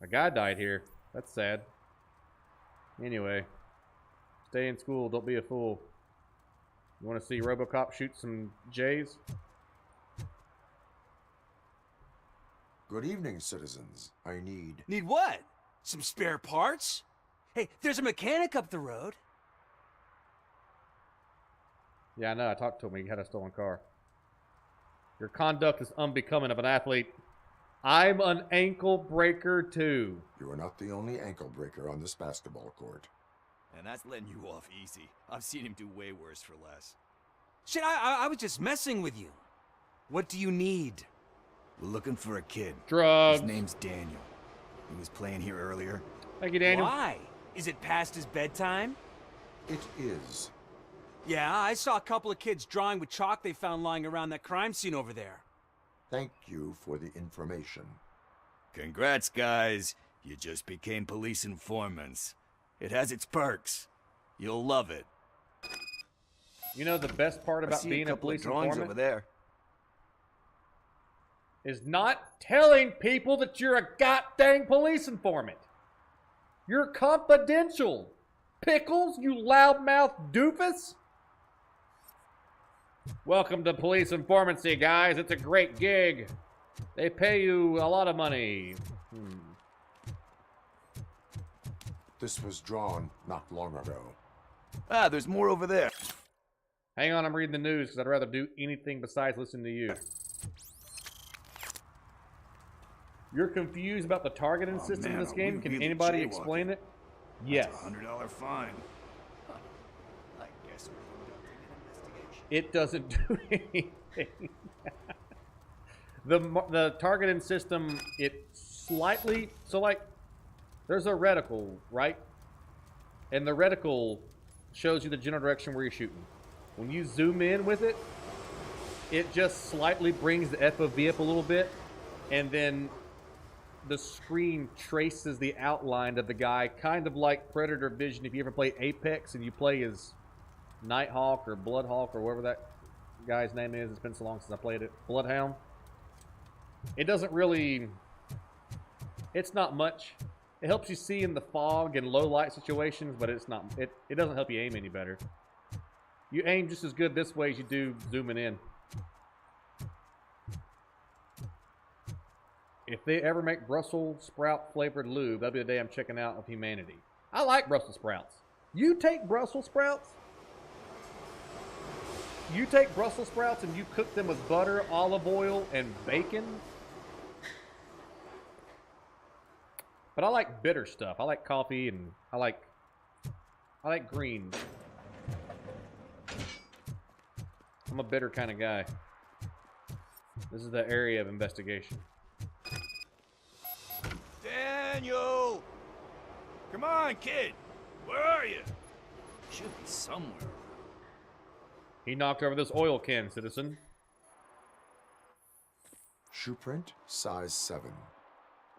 A guy died here. That's sad. Anyway, stay in school. Don't be a fool. You want to see Robocop shoot some Jays? Good evening, citizens. I need... Need what? Some spare parts? Hey, there's a mechanic up the road. Yeah, I know. I talked to him. He had a stolen car. Your conduct is unbecoming of an athlete. I'm an ankle breaker, too. You are not the only ankle breaker on this basketball court. And that's letting you off easy. I've seen him do way worse for less. Shit, I was just messing with you. What do you need? We're looking for a kid. Drugs. His name's Daniel. He was playing here earlier. Thank you, Daniel. Why? Is it past his bedtime? It is. Yeah, I saw a couple of kids drawing with chalk they found lying around that crime scene over there. Thank you for the information. Congrats, guys. You just became police informants. It has its perks. You'll love it. You know the best part about being a police drawings informant? over there. is not telling people that you're a goddamn police informant. You're confidential. Pickles, you loudmouth doofus. Welcome to police informancy, guys. It's a great gig. They pay you a lot of money. This was drawn not long ago. Ah, there's more over there. Hang on, I'm reading the news because I'd rather do anything besides listen to you. You're confused about the targeting system in this game? Can anybody explain it? Yes. $100 fine. I guess we're conducting an investigation. It doesn't do anything. The targeting system, it slightly, so like, there's a reticle, right? And the reticle shows you the general direction where you're shooting. When you zoom in with it, it just slightly brings the FOV up a little bit, and then the screen traces the outline of the guy, kind of like Predator Vision if you ever play Apex and you play as Nighthawk or Bloodhawk or whatever that guy's name is. It's been so long since I played it. Bloodhound. It doesn't really... It's not much. It helps you see in the fog and low light situations, but it's not... It doesn't help you aim any better. You aim just as good this way as you do zooming in. If they ever make Brussels sprout flavored lube, that'll be the day I'm checking out of humanity. I like Brussels sprouts. You take Brussels sprouts, and you cook them with butter, olive oil, and bacon. But I like bitter stuff. I like coffee, and I like greens. I'm a bitter kind of guy. This is the area of investigation. Daniel! Come on, kid! Where are you? Should be somewhere. He knocked over this oil can, citizen. Shoe print, size 7.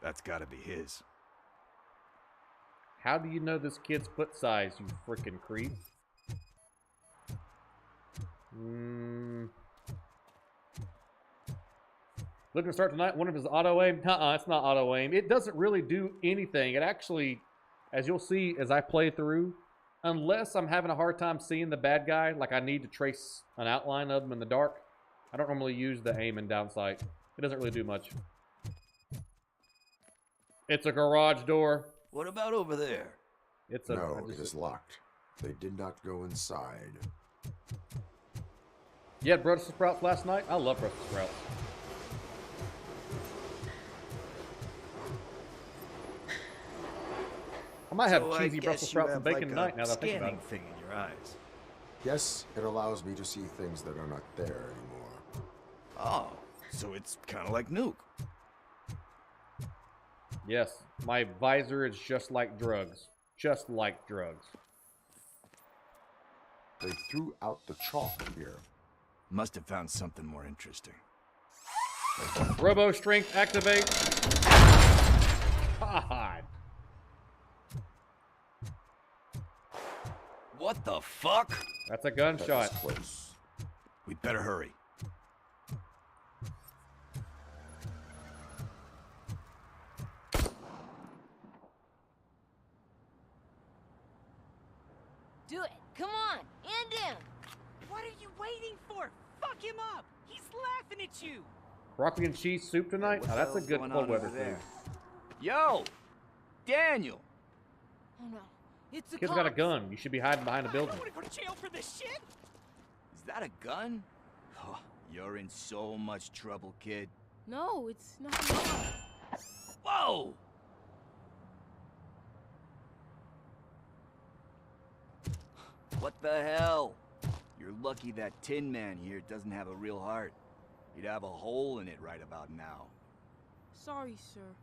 That's gotta be his. How do you know this kid's foot size, you freaking creep? Looking to start tonight. One of his auto aim. It's not auto aim. It doesn't really do anything. It actually, as you'll see as I play through, unless I'm having a hard time seeing the bad guy, like I need to trace an outline of him in the dark, I don't normally use the aim and down sight. It doesn't really do much. It's a garage door. What about over there? It's a No, it is locked. They did not go inside. You had Brussels sprouts last night? I love Brussels sprouts. I might have cheesy Brussels sprouts and bacon tonight now that I think about it. Thing in your eyes. Yes, it allows me to see things that are not there anymore. Oh, so it's kind of like Nuke. Yes, my visor is just like drugs. Just like drugs. They threw out the chalk here. Must have found something more interesting. Robo strength activate. God. What the fuck? That's a gunshot. Close. We'd better hurry. Do it. Come on. End him. What are you waiting for? Fuck him up. He's laughing at you. Broccoli and cheese soup tonight? What Oh, the that's a hell's good going cold on weather over food. there? Yo! Daniel! Oh no. It's a Kid's got a gun. You should be hiding behind a building. I don't want to go to jail for this shit. Is that a gun? Oh, you're in so much trouble, kid. No, it's not. Whoa! What the hell? You're lucky that Tin Man here doesn't have a real heart. He'd have a hole in it right about now. Sorry, sir.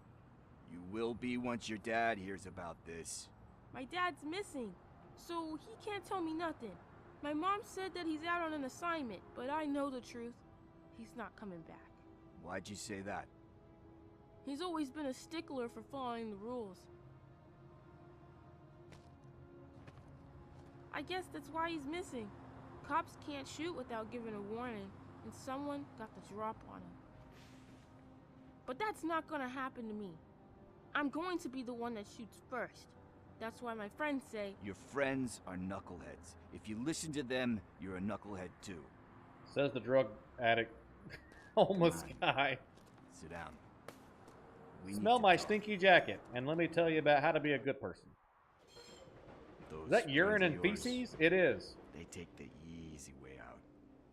You will be once your dad hears about this. My dad's missing, so he can't tell me nothing. My mom said that he's out on an assignment, but I know the truth. He's not coming back. Why'd you say that? He's always been a stickler for following the rules. I guess that's why he's missing. Cops can't shoot without giving a warning, and someone got the drop on him. But that's not gonna happen to me. I'm going to be the one that shoots first. That's why my friends say... Your friends are knuckleheads. If you listen to them, you're a knucklehead too. Says the drug addict. Homeless guy. Sit down. We Smell my stinky jacket, and let me tell you about how to be a good person. Is that urine and feces? It is. They take the easy way out.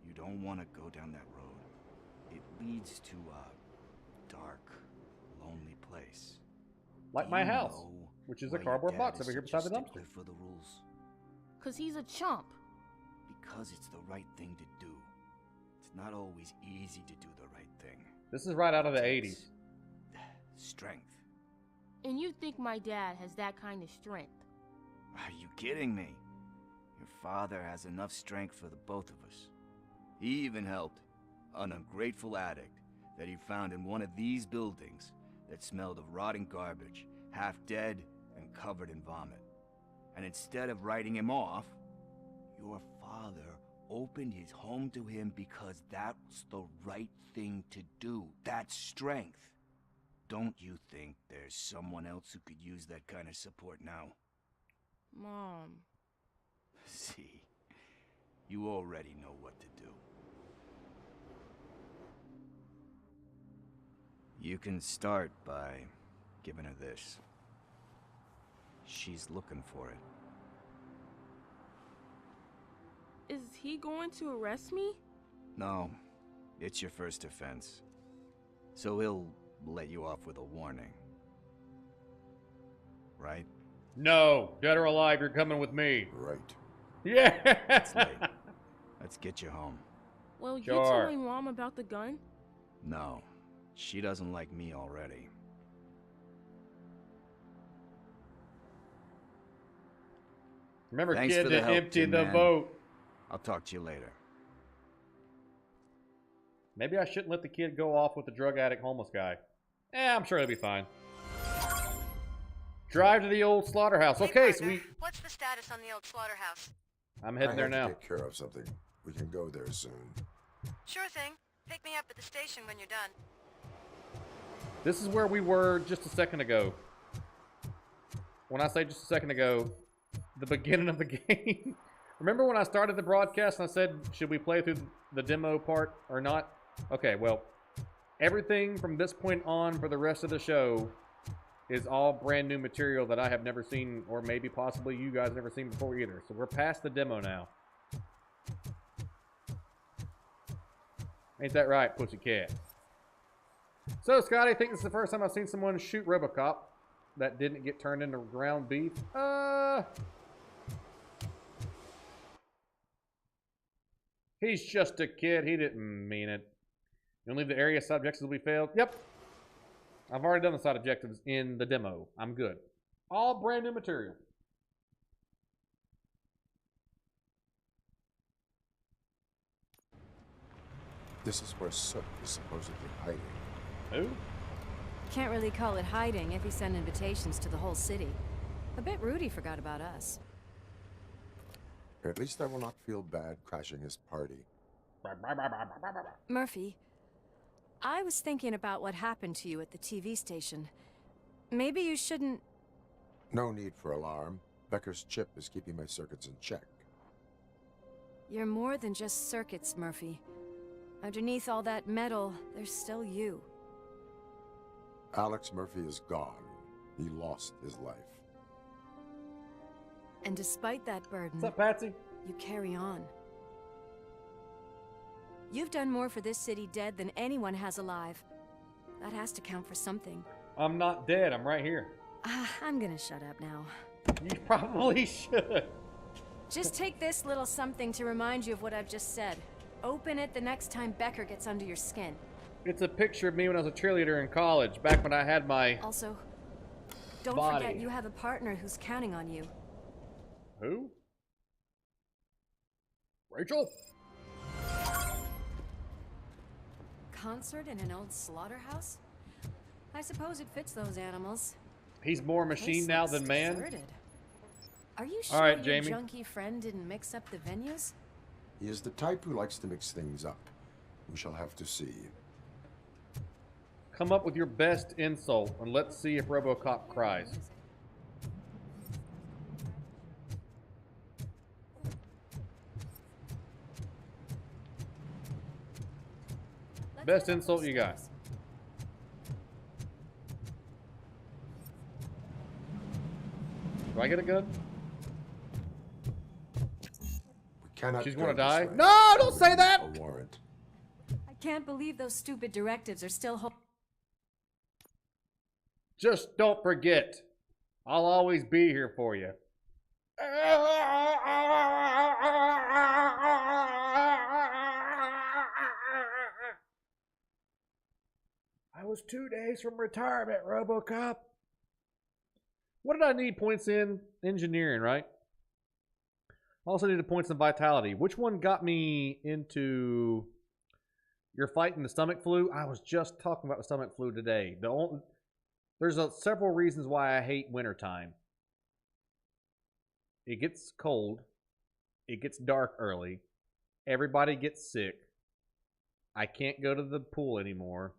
You don't want to go down that road. It leads to a dark, lonely place. Like my house, which is a cardboard box over here beside the dumpster. For the rules. 'Cause he's a chump. Because it's the right thing to do. It's not always easy to do the right thing. This is right out of the 80s. Strength. And you think my dad has that kind of strength? Are you kidding me? Your father has enough strength for the both of us. He even helped an ungrateful addict that he found in one of these buildings that smelled of rotting garbage, half dead and covered in vomit. And instead of writing him off, your father opened his home to him because that's the right thing to do. That's strength. Don't you think there's someone else who could use that kind of support now? Mom. See, you already know what to do. You can start by giving her this. She's looking for it. Is he going to arrest me? No, it's your first offense. So he'll let you off with a warning. Right? No, dead or alive, you're coming with me. Right. Yeah. It's late. Let's get you home. Well, you tell my mom about the gun? No, she doesn't like me already. Remember, Thanks kid, for the to help, empty Tin the Man. vote. I'll talk to you later. Maybe I shouldn't let the kid go off with the drug addict homeless guy. I'm sure he'll be fine. Drive to the old slaughterhouse. Okay, so we... What's the status on the old slaughterhouse? I'm heading there now. I have to take care of something. We can go there soon. Sure thing. Pick me up at the station when you're done. This is where we were just a second ago. When I say just a second ago, the beginning of the game. Remember when I started the broadcast and I said, should we play through the demo part or not? Okay, well, everything from this point on for the rest of the show is all brand new material that I have never seen, or maybe possibly you guys never seen before either. So we're past the demo now. Ain't that right, pussycat? So, Scotty, I think this is the first time I've seen someone shoot Robocop that didn't get turned into ground beef. He's just a kid. He didn't mean it. You leave the area side objectives will be failed. Yep. I've already done the side objectives in the demo. I'm good. All brand new material. This is where Soot is supposedly hiding. Who? Can't really call it hiding if he sent invitations to the whole city. I bet Rudy forgot about us. At least I will not feel bad crashing his party. Murphy, I was thinking about what happened to you at the TV station. Maybe you shouldn't... No need for alarm. Becker's chip is keeping my circuits in check. You're more than just circuits, Murphy. Underneath all that metal, there's still you. Alex Murphy is gone. He lost his life. And despite that burden, what's up, Patsy? You carry on. You've done more for this city dead than anyone has alive. That has to count for something. I'm not dead. I'm right here. I'm gonna shut up now. You probably should. Just take this little something to remind you of what I've just said. Open it the next time Becker gets under your skin. It's a picture of me when I was a cheerleader in college, back when I had my Also, don't body. forget you have a partner who's counting on you. Who? Rachel? Concert in an old slaughterhouse? I suppose it fits those animals. He's more machine now than man. Deserted. Are you sure All right, your Jamie. junkie friend didn't mix up the venues? He is the type who likes to mix things up. We shall have to see. Come up with your best insult, and let's see if Robocop cries. Best insult you got. Do I get a gun? She's gonna die. No, don't say that! A warrant. I can't believe those stupid directives are still Just don't forget. I'll always be here for you. I was 2 days from retirement, Robocop. What did I need points in? Engineering, right? Also needed points in vitality. Which one got me into... You're fighting the stomach flu? I was just talking about the stomach flu today. There's several reasons why I hate wintertime. It gets cold. It gets dark early. Everybody gets sick. I can't go to the pool anymore.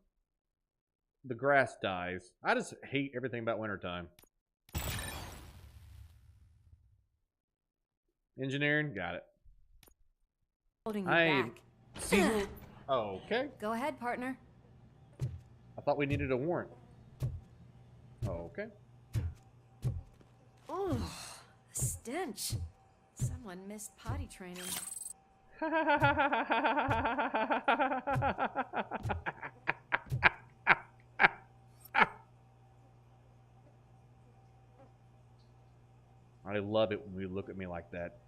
The grass dies. I just hate everything about wintertime. Engineering, got it. holding you back. Seagull. Oh, okay. Go ahead, partner. I thought we needed a warrant. Oh, okay. Oh, the stench. Someone missed potty training. I love it when you look at me like that.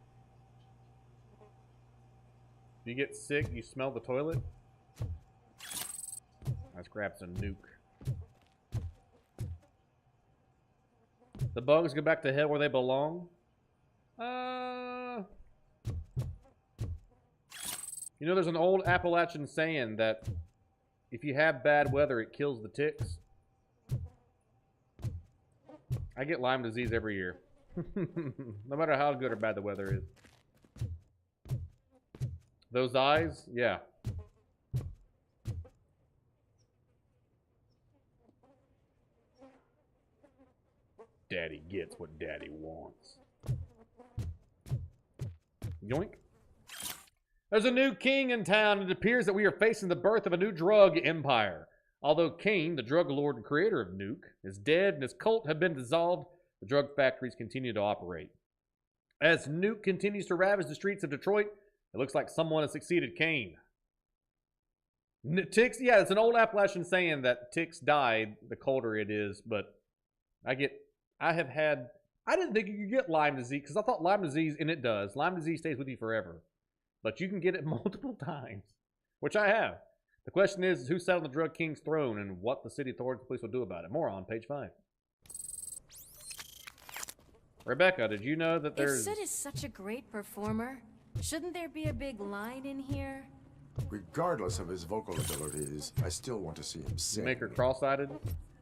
You get sick, you smell the toilet? Let's grab some nuke. The bugs go back to hell where they belong? You know, there's an old Appalachian saying that if you have bad weather, it kills the ticks. I get Lyme disease every year. No matter how good or bad the weather is. Those eyes? Yeah. Daddy gets what daddy wants. Yoink. There's a new king in town, and it appears that we are facing the birth of a new drug empire. Although Kane, the drug lord and creator of Nuke, is dead and his cult have been dissolved, the drug factories continue to operate. As Nuke continues to ravage the streets of Detroit, it looks like someone has succeeded Kane. Ticks, yeah, it's an old Appalachian saying that ticks die the colder it is, but I didn't think you could get Lyme disease, because I thought Lyme disease, and it does, Lyme disease stays with you forever. But you can get it multiple times, which I have. The question is who sat on the drug king's throne and what the city authorities and police will do about it. More on page 5. Rebecca, did you know that there's... If Sid is such a great performer, shouldn't there be a big line in here? Regardless of his vocal abilities, I still want to see him sing. Make her cross-eyed?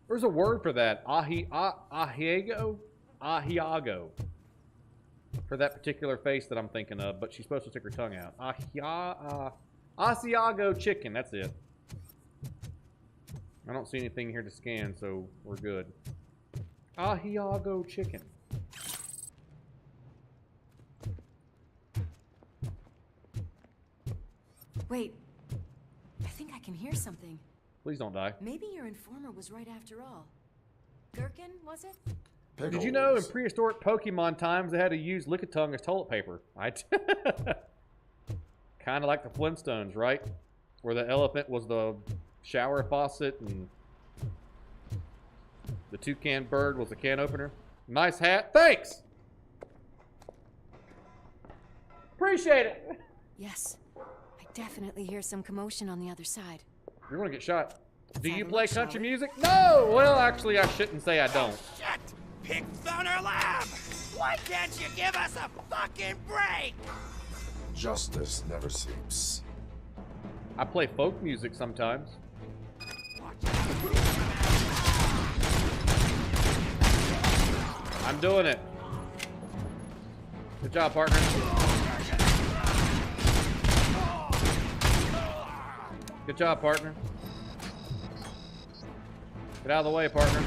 There's a word for that. Ahiago? Ahiago. For that particular face that I'm thinking of, but she's supposed to stick her tongue out. Asiago chicken, that's it. I don't see anything here to scan, so we're good. Ahiago chicken. Wait, I think I can hear something. Please don't die. Maybe your informer was right after all. Gherkin, was it? Pickles. Did you know in prehistoric Pokemon times they had to use Lickitung as toilet paper? Kind of like the Flintstones, right? Where the elephant was the shower faucet and the toucan bird was the can opener. Nice hat. Thanks! Appreciate it! Yes. I definitely hear some commotion on the other side. You're gonna get shot. Do you have a play look, shall country we? music? No! Well, actually, I shouldn't say I don't. Shit! Pig Thunder Lab! Why can't you give us a fucking break? Justice never sleeps. I play folk music sometimes. I'm doing it. Good job, partner. Good job, partner. Get out of the way, partner.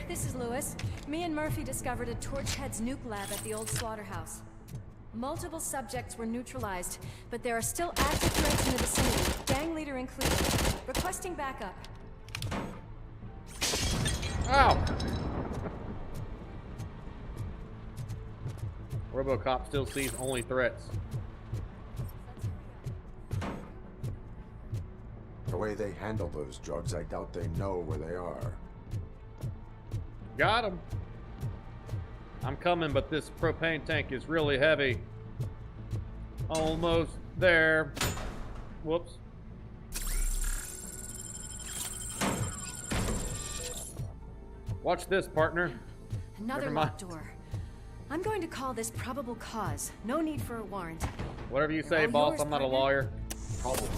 This is Lewis. Me and Murphy discovered a Torchhead's nuke lab at the old slaughterhouse. Multiple subjects were neutralized, but there are still active threats in the vicinity, gang leader included. Requesting backup. Ow! Robocop still sees only threats. The way they handle those drugs, I doubt they know where they are. Got him. I'm coming, but this propane tank is really heavy. Almost there. Whoops. Watch this, partner. Another locked door. I'm going to call this probable cause. No need for a warrant. Whatever you say, boss. I'm not a lawyer. Probable.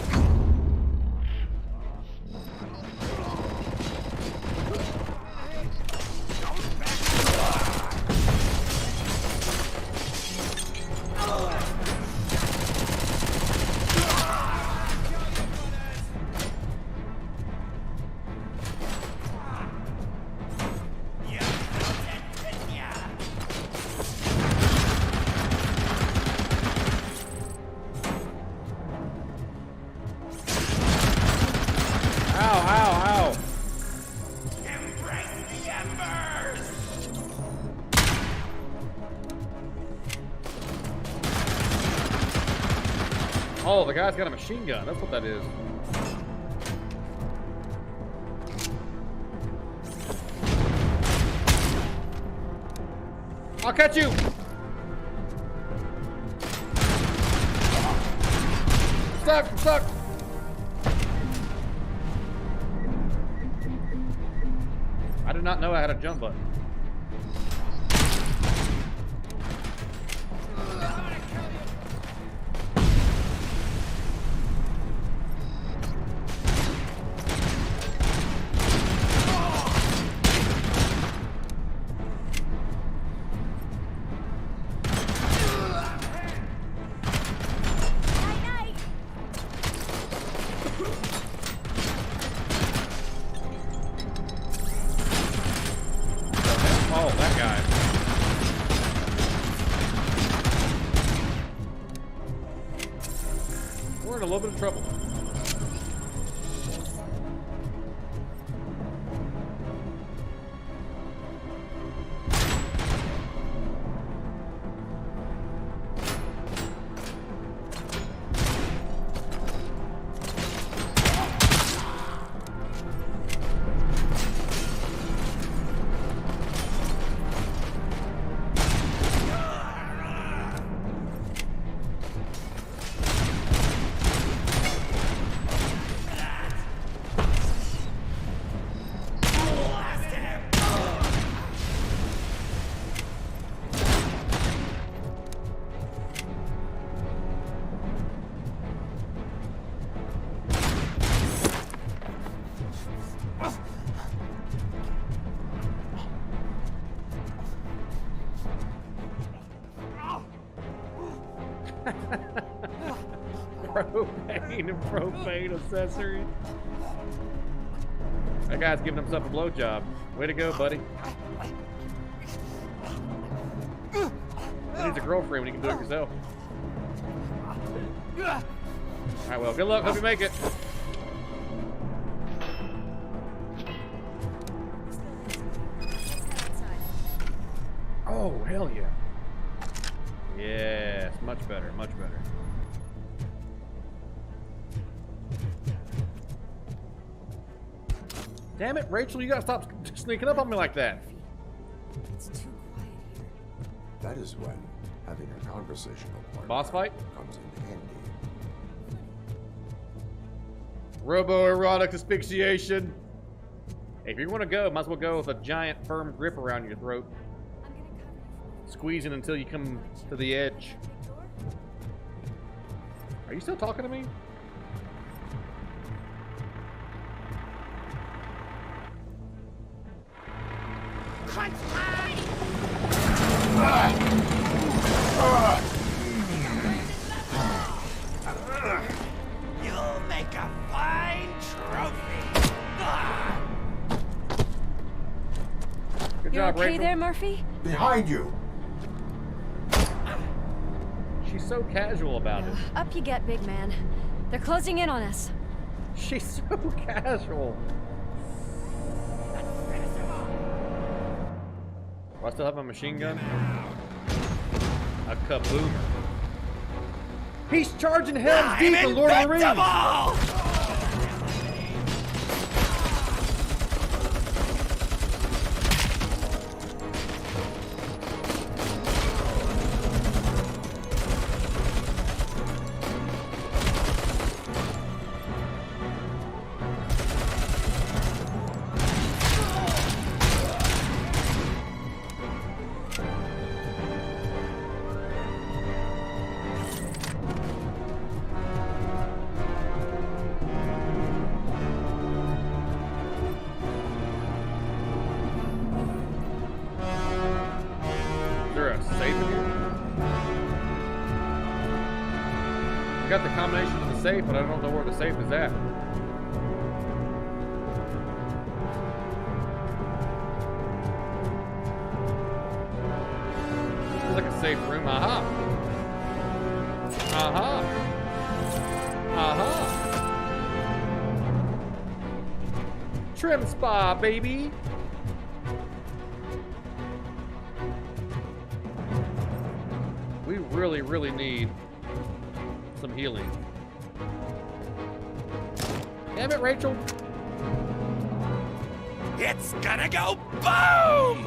Oh, the guy's got a machine gun. That's what that is. I'll catch you! Stuck! I'm stuck! I did not know I had a jump button. Oh, that guy. We're in a little bit of trouble. Propane and propane accessories. That guy's giving himself a blowjob. Way to go, buddy. He needs a girlfriend when he can do it yourself. Alright, well, good luck. Hope you make it. Oh, hell yeah. Yes, much better, much better. Damn it, Rachel, you gotta stop sneaking up on me like that. It's too quiet here. That is when having a conversational partner Boss fight? comes in handy. Robo-erotic asphyxiation. Hey, if you want to go, might as well go with a giant firm grip around your throat. Squeezing until you come to the edge. Are you still talking to me? You'll make a fine trophy. Good You job, okay Rachel. there, Murphy? Behind you! She's so casual about it. Up you get, big man. They're closing in on us. She's so casual. Do I still have my machine gun? A kaboomer. He's charging Helm's Deep in Lord of the Rings! I got the combination of the safe, but I don't know where the safe is at. This is like a safe room. Aha! Aha! Aha! Trim spa, baby! We really, really need some healing. Damn it, Rachel. It's gonna go boom!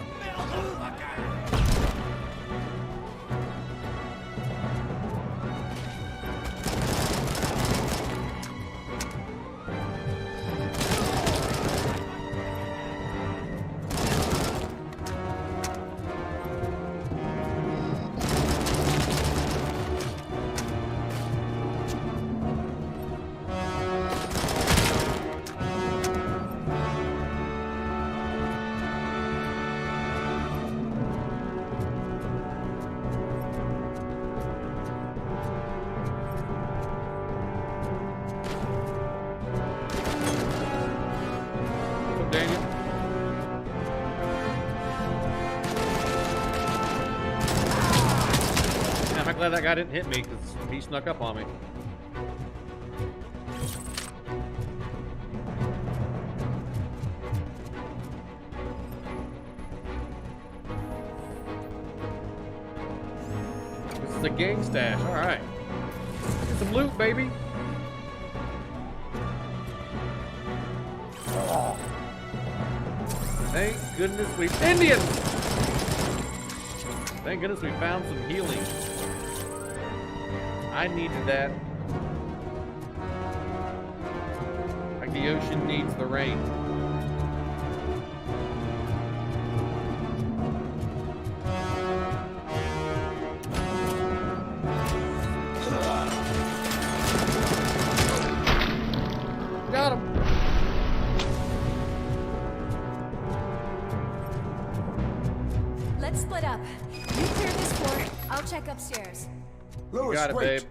I'm glad that guy didn't hit me because he snuck up on me. This is a gang stash. All right. Get some loot, baby. Oh. Thank goodness we Indians. Thank goodness we found some healing. I needed that. Like the ocean needs the rain. Got him. Let's split up. You clear this floor. I'll check upstairs. You got it, babe.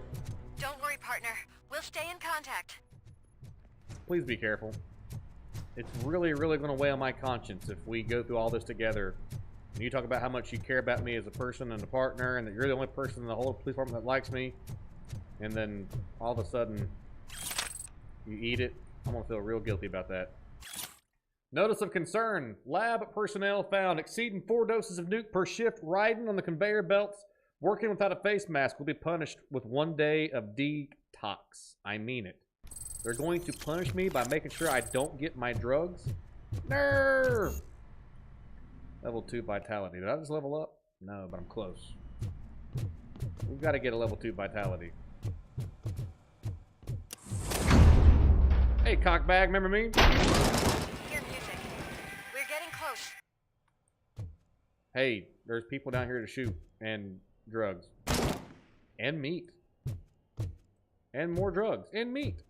Don't worry, partner. We'll stay in contact. Please be careful. It's really, really going to weigh on my conscience if we go through all this together. And you talk about how much you care about me as a person and a partner, and that you're the only person in the whole police department that likes me, and then all of a sudden you eat it. I'm going to feel real guilty about that. Notice of concern. Lab personnel found exceeding 4 doses of nuke per shift riding on the conveyor belts. Working without a face mask will be punished with 1 day of detox. I mean it. They're going to punish me by making sure I don't get my drugs? Nerve! Level 2 vitality. Did I just level up? No, but I'm close. We've got to get a level 2 vitality. Hey, cockbag, remember me? Hear music. We're getting close. Hey, there's people down here to shoot. And drugs. And meat. And more drugs. And meat.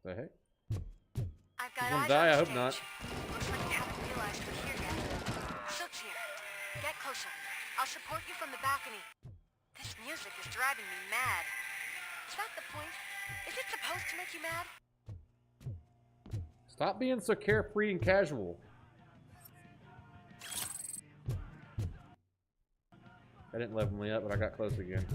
The heck? I've got You gonna eyes die? on I hope stage. not. Looks like you haven't realized we're here yet. Silk's here. Get closer. I'll support you from the balcony. This music is driving me mad. Is that the point? Is it supposed to make you mad? Stop being so carefree and casual. I didn't level me up, but I got close again.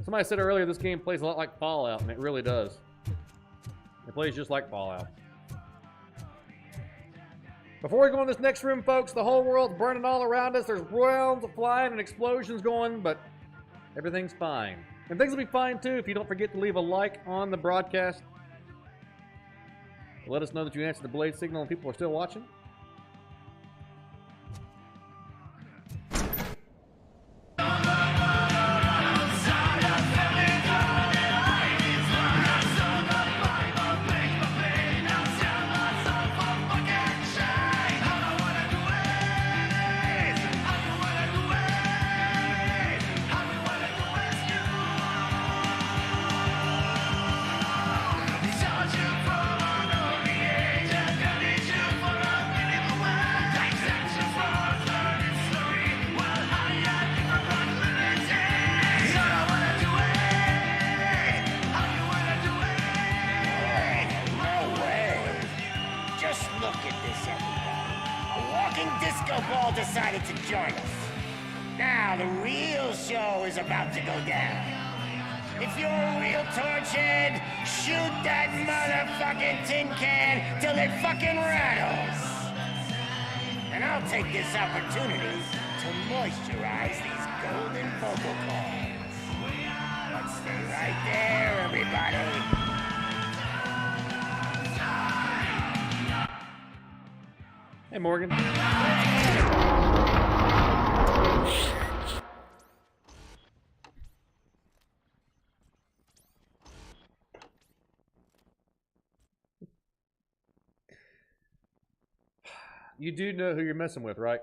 Somebody said earlier this game plays a lot like Fallout, and it really does. It plays just like Fallout. Before we go in this next room, folks, the whole world's burning all around us. There's rounds flying and explosions going, but everything's fine. And things will be fine, too, if you don't forget to leave a like on the broadcast. Let us know that you answered the blade signal and people are still watching. Decided to join us. Now the real show is about to go down. If you're a real torchhead, shoot that motherfucking tin can till it fucking rattles. And I'll take this opportunity to moisturize these golden vocal cords. But stay right there, everybody. Hey, Morgan. You do know who you're messing with, right?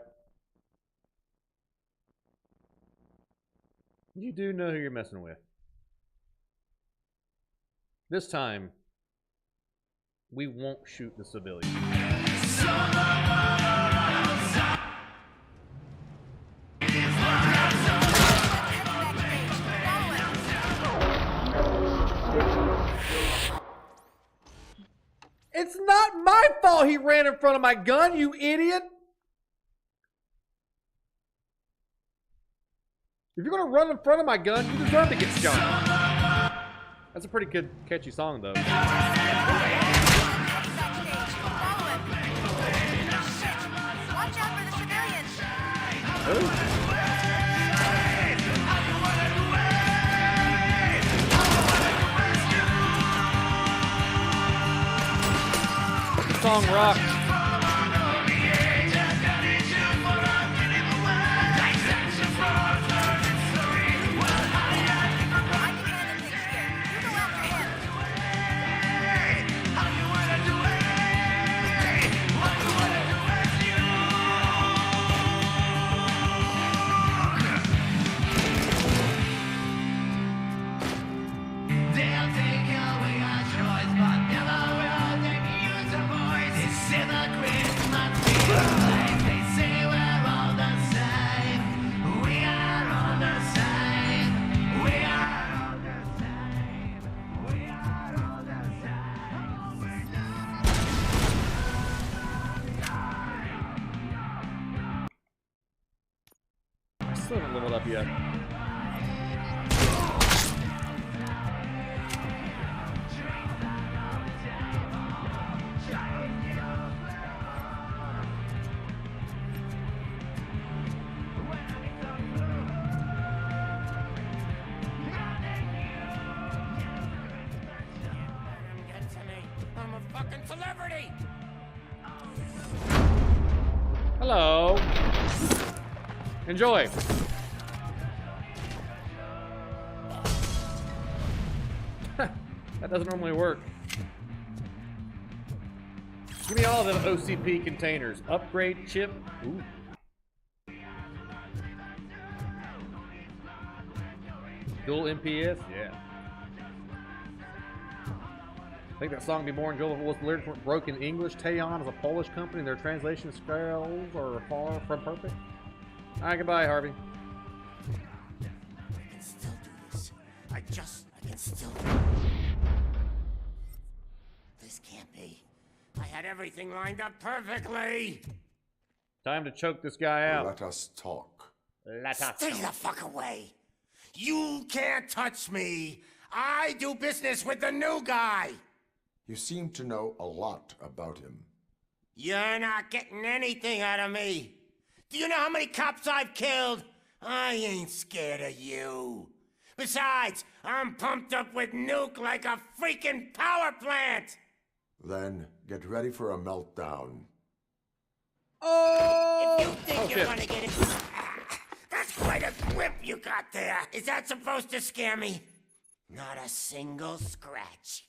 You do know who you're messing with. This time, we won't shoot the civilians. It's not my fault he ran in front of my gun, you idiot! If you're gonna run in front of my gun, you deserve to get shot. That's a pretty good, catchy song, though. Song rock. Still haven't leveled up yet. fucking celebrity! Hello. Enjoy. That doesn't normally work. Give me all the OCP containers. Upgrade chip. Ooh. Dual MPS? Yeah. I think that song Be Born Joel was lyrics weren't broken English. Teon is a Polish company. Their translation skills are far from perfect. Alright, goodbye, Harvey. I can still do this. I can still do it. This can't be. I had everything lined up perfectly. Time to choke this guy out. Let us talk. Stay the fuck away. You can't touch me. I do business with the new guy. You seem to know a lot about him. You're not getting anything out of me. Do you know how many cops I've killed? I ain't scared of you. Besides, I'm pumped up with nuke like a freaking power plant. Then get ready for a meltdown. Oh! If you think you're gonna get it, that's quite a whip you got there. Is that supposed to scare me? Not a single scratch.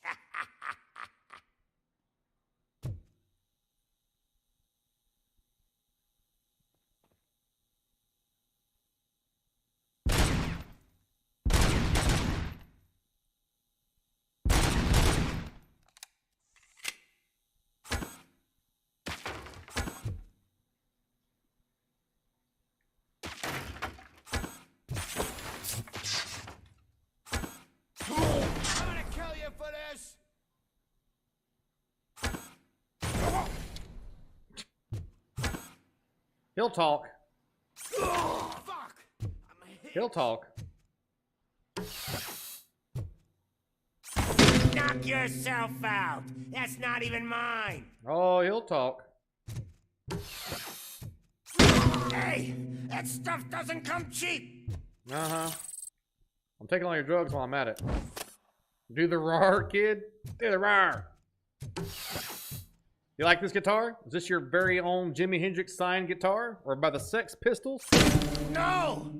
He'll talk. Oh, fuck. He'll talk. Knock yourself out. That's not even mine. Oh, he'll talk. Hey, that stuff doesn't come cheap. Uh-huh. I'm taking all your drugs while I'm at it. Do the roar, kid. Do the roar. You like this guitar? Is this your very own Jimi Hendrix signed guitar? Or by the Sex Pistols? No!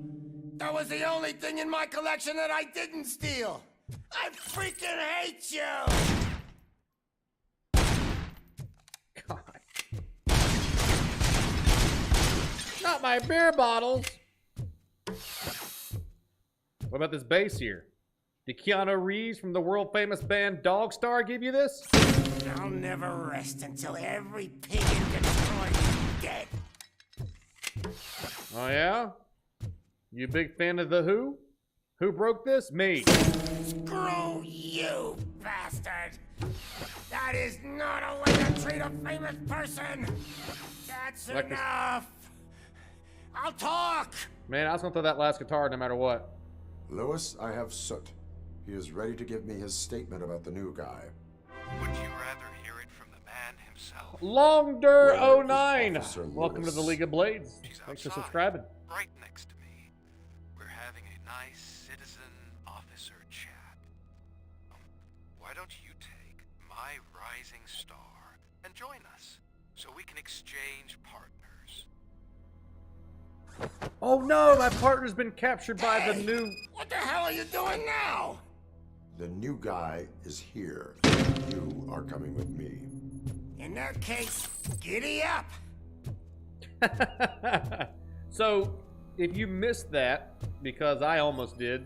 That was the only thing in my collection that I didn't steal. I freaking hate you! God. Not my beer bottles! What about this bass here? Did Keanu Reeves from the world-famous band Dog Star give you this? I'll never rest until every pig in Detroit is dead. Oh yeah? You a big fan of The Who? Who broke this? Me. Screw you, bastard! That is not a way to treat a famous person! That's Like this- enough! I'll talk! Man, I was gonna throw that last guitar no matter what. Lewis, I have Soot. He is ready to give me his statement about the new guy. Would you rather hear it from the man himself? Longdur09! Officer Welcome to the Lewis. League of Blades. He's Thanks for outside, subscribing. right next to me. We're having a nice citizen-officer chat. Why don't you take my rising star and join us so we can exchange partners? Oh no, my partner's been captured by the new... What the hell are you doing now? The new guy is here. You are coming with me. In that case, giddy up! So, if you missed that, because I almost did,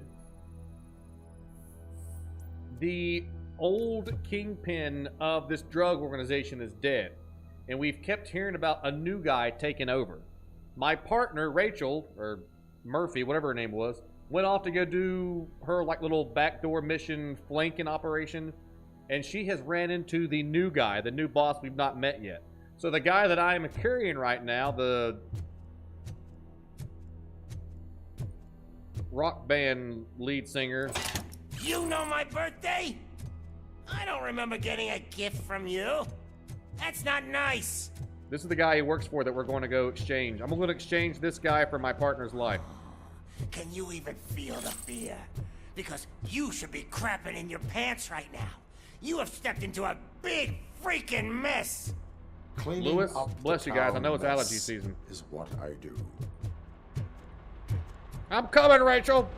the old kingpin of this drug organization is dead. And we've kept hearing about a new guy taking over. My partner, Rachel, or Murphy, whatever her name was, went off to go do her like little backdoor mission flanking operation. And she has ran into the new guy, the new boss we've not met yet. So the guy that I am carrying right now, the rock band lead singer. You know my birthday? I don't remember getting a gift from you. That's not nice. This is the guy he works for that we're going to go exchange. I'm going to exchange this guy for my partner's life. Can you even feel the fear? Because you should be crapping in your pants right now. You have stepped into a big freaking mess. Cleaning Lewis, up bless the you guys. I town know it's allergy mess season. Is what I do. I'm coming, Rachel.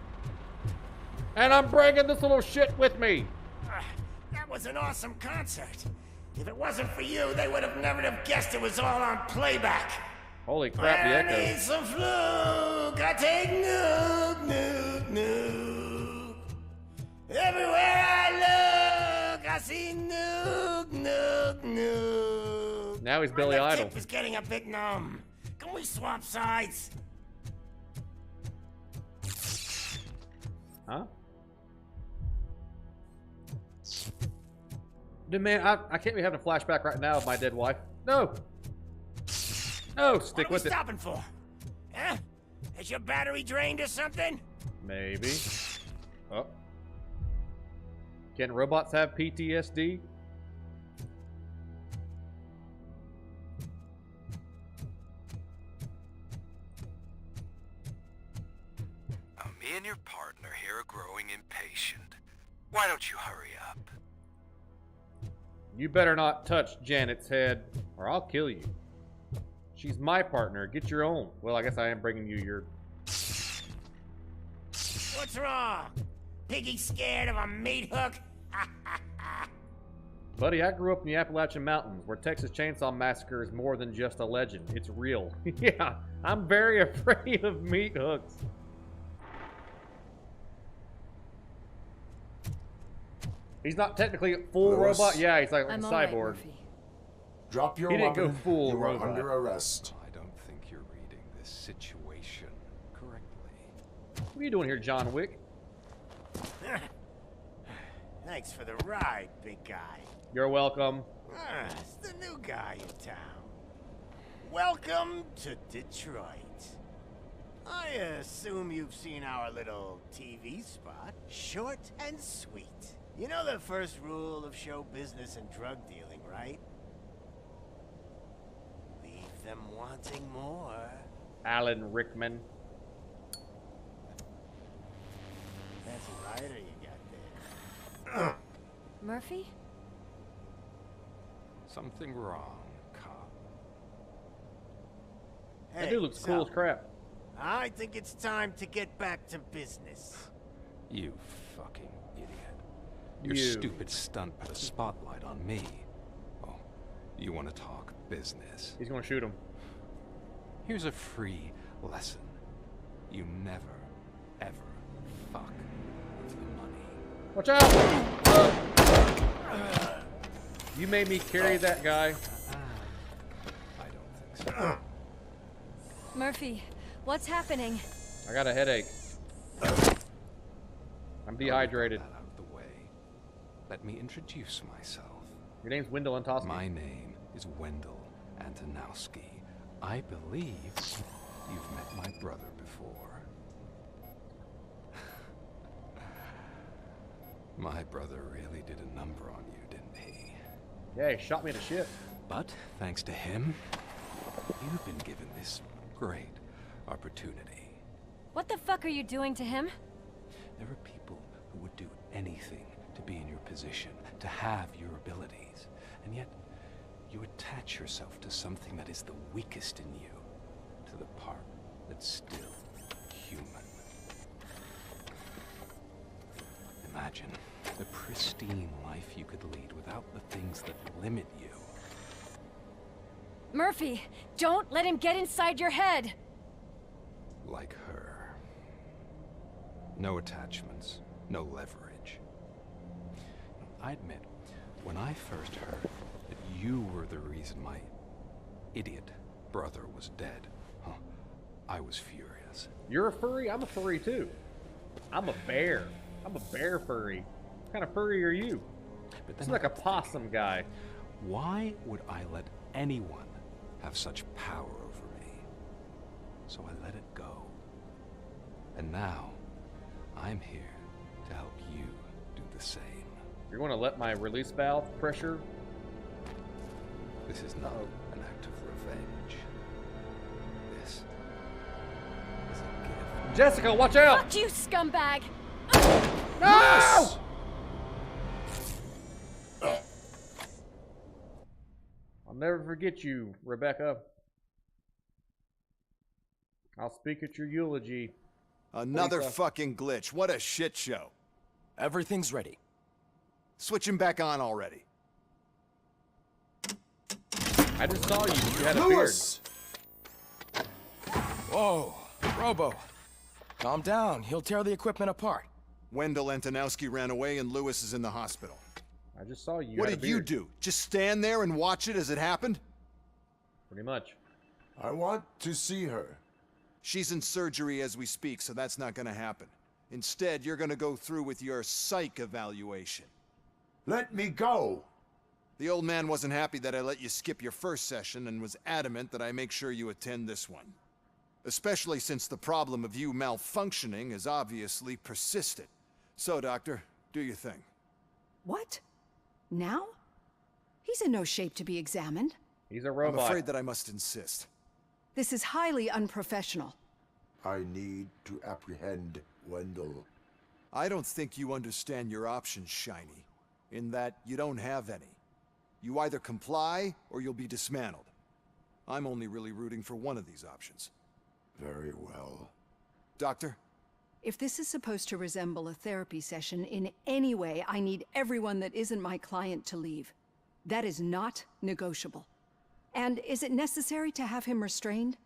And I'm bringing this little shit with me. That was an awesome concert. If it wasn't for you, they would have never have guessed it was all on playback. Holy crap, the I echo. need some fluke. I take nuke, nuke, nuke. Everywhere I look, I see nuke, nuke, nuke. Now he's Billy My Idol. tip is getting a bit numb. Can we swap sides? Huh? Dude, man, I can't be having a flashback right now of my dead wife. No. No, stick with What are we it. stopping for? Huh? Is your battery drained or something? Maybe. Oh. Can robots have PTSD? Me and your partner here are growing impatient. Why don't you hurry up? You better not touch Janet's head, or I'll kill you. She's my partner. Get your own. Well, I guess I am bringing you your... What's wrong? Piggy scared of a meat hook? Buddy, I grew up in the Appalachian Mountains, where Texas Chainsaw Massacre is more than just a legend. It's real. Yeah, I'm very afraid of meat hooks. He's not technically a full Lewis, robot. Yeah, he's like a I'm all right, cyborg. Murphy. Drop your He didn't weapon. go full You robot. are under arrest. I don't think you're reading this situation correctly. What are you doing here, John Wick? Thanks for the ride, big guy. You're welcome. It's the new guy in town. Welcome to Detroit. I assume you've seen our little TV spot. Short and sweet. You know the first rule of show business and drug dealing, right? Leave them wanting more. Alan Rickman. That's a lighter you got there. Murphy? Something wrong, cop. That dude looks cool as crap. I think it's time to get back to business. You fucking idiot. Your You. stupid stunt put a spotlight on me. Oh, you want to talk business? He's gonna shoot him. Here's a free lesson. You never, ever fuck with the money. Watch out! You made me carry that guy. I don't think so. Murphy, what's happening? I got a headache. I'm dehydrated. Out of the way. Let me introduce myself. Your name's Wendell Antosky. My name is Wendell Antonowski. I believe you've met my brother before. My brother really did a number on you, didn't he? Yeah, he shot me in the shit. But thanks to him, you've been given this great opportunity. What the fuck are you doing to him? There are people who would do anything to be in your position, to have your abilities, and yet you attach yourself to something that is the weakest in you, to the part that's still human. Imagine the pristine life you could lead without the things that limit you. Murphy, don't let him get inside your head! Like her. No attachments, no leverage. I admit, when I first heard that you were the reason my idiot brother was dead, I was furious. You're a furry? I'm a furry too. I'm a bear. I'm a bear furry. What kind of furry are you? But It's then like a possum guy. Why would I let anyone have such power over me? So I let it go. And now, I'm here to help you do the same. You're going to let my release valve pressure? This is not an act of revenge. This is a gift. Jessica, watch out! Fuck you, scumbag! No! I'll never forget you, Rebecca. I'll speak at your eulogy. Another Lisa. fucking glitch. What a shit show. Everything's ready. Switch him back on already. I just saw you. You had a Lewis! Whoa, Robo. Calm down. He'll tear the equipment apart. Wendell Antonowski ran away and Lewis is in the hospital. beard. I just saw you. What had a did you beard. do? Just stand there and watch it as it happened? Pretty much. I want to see her. She's in surgery as we speak, so that's not gonna happen. Instead, you're gonna go through with your psych evaluation. Let me go! The old man wasn't happy that I let you skip your first session and was adamant that I make sure you attend this one. Especially since the problem of you malfunctioning has obviously persisted. So, Doctor, do your thing. What? Now? He's in no shape to be examined. He's a robot. I'm afraid that I must insist. This is highly unprofessional. I need to apprehend Wendell. I don't think you understand your options, Shiny. In that you don't have any. You either comply or you'll be dismantled. I'm only really rooting for one of these options. Very well. Doctor? If this is supposed to resemble a therapy session in any way, I need everyone that isn't my client to leave. That is not negotiable. And is it necessary to have him restrained?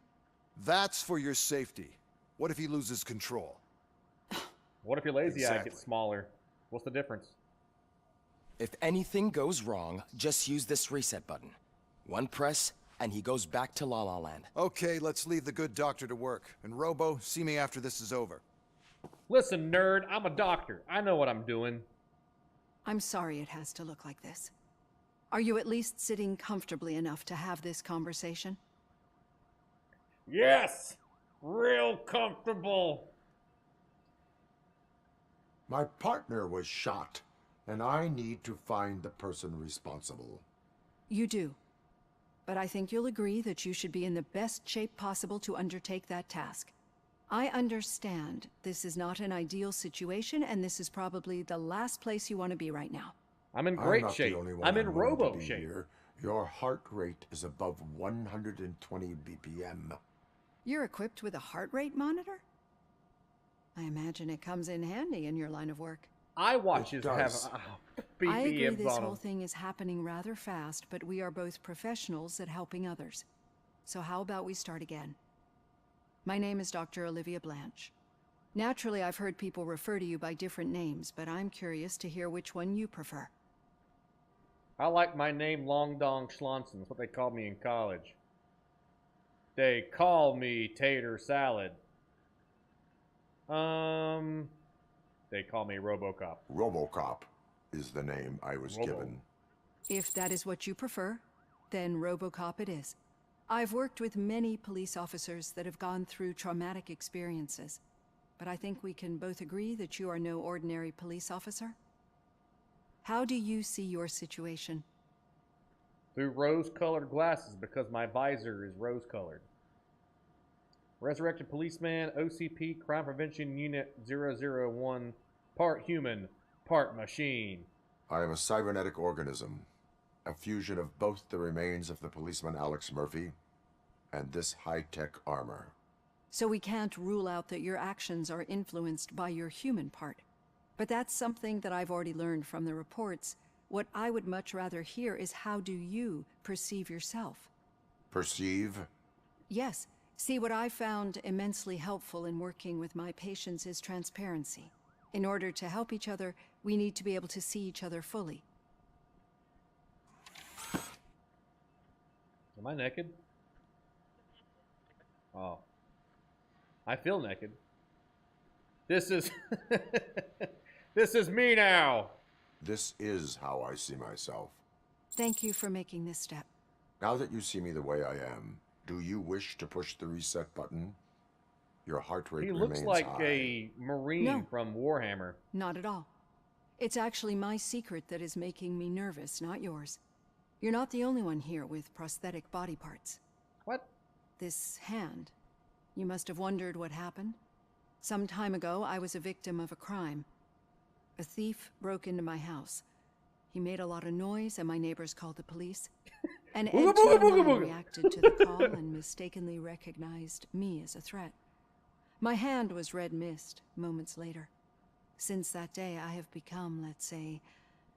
That's for your safety. What if he loses control? What if your lazy eye Exactly. gets smaller? What's the difference? If anything goes wrong, just use this reset button. One press, and he goes back to La La Land. Okay, let's leave the good doctor to work. And Robo, see me after this is over. Listen, nerd, I'm a doctor. I know what I'm doing. I'm sorry it has to look like this. Are you at least sitting comfortably enough to have this conversation? Yes! Real comfortable. My partner was shot, and I need to find the person responsible. You do. But I think you'll agree that you should be in the best shape possible to undertake that task. I understand this is not an ideal situation, and this is probably the last place you want to be right now. I'm in great I'm not shape. The only one I'm in unwilling to robo be shape. Here. Your heart rate is above 120 BPM. You're equipped with a heart rate monitor? I imagine it comes in handy in your line of work. iWatches have does. I agree BPMs this on whole them. thing is happening rather fast, but we are both professionals at helping others. So how about we start again? My name is Dr. Olivia Blanche. Naturally, I've heard people refer to you by different names, but I'm curious to hear which one you prefer. I like my name Long Dong Schlonson. That's what they called me in college. They call me Tater Salad. They call me Robocop. Robocop is the name I was given. If that is what you prefer, then Robocop it is. I've worked with many police officers that have gone through traumatic experiences, but I think we can both agree that you are no ordinary police officer. How do you see your situation? Through rose-colored glasses because my visor is rose-colored. Resurrected Policeman, OCP, Crime Prevention Unit 001, part human, part machine. I am a cybernetic organism, a fusion of both the remains of the policeman Alex Murphy and this high-tech armor. So we can't rule out that your actions are influenced by your human part. But that's something that I've already learned from the reports. What I would much rather hear is how do you perceive yourself? Perceive? Yes. See, what I found immensely helpful in working with my patients is transparency. In order to help each other, we need to be able to see each other fully. Am I naked? Oh. I feel naked. This is... This is me now! This is how I see myself. Thank you for making this step. Now that you see me the way I am, do you wish to push the reset button? Your heart rate He remains looks like high. a Marine No. from Warhammer. Not at all. It's actually my secret that is making me nervous, not yours. You're not the only one here with prosthetic body parts. What? This hand. You must have wondered what happened. Some time ago, I was a victim of a crime. A thief broke into my house. He made a lot of noise, and my neighbors called the police. An Booga, edge booga, booga, man booga. reacted to the call and mistakenly recognized me as a threat. My hand was red mist moments later. Since that day, I have become, let's say,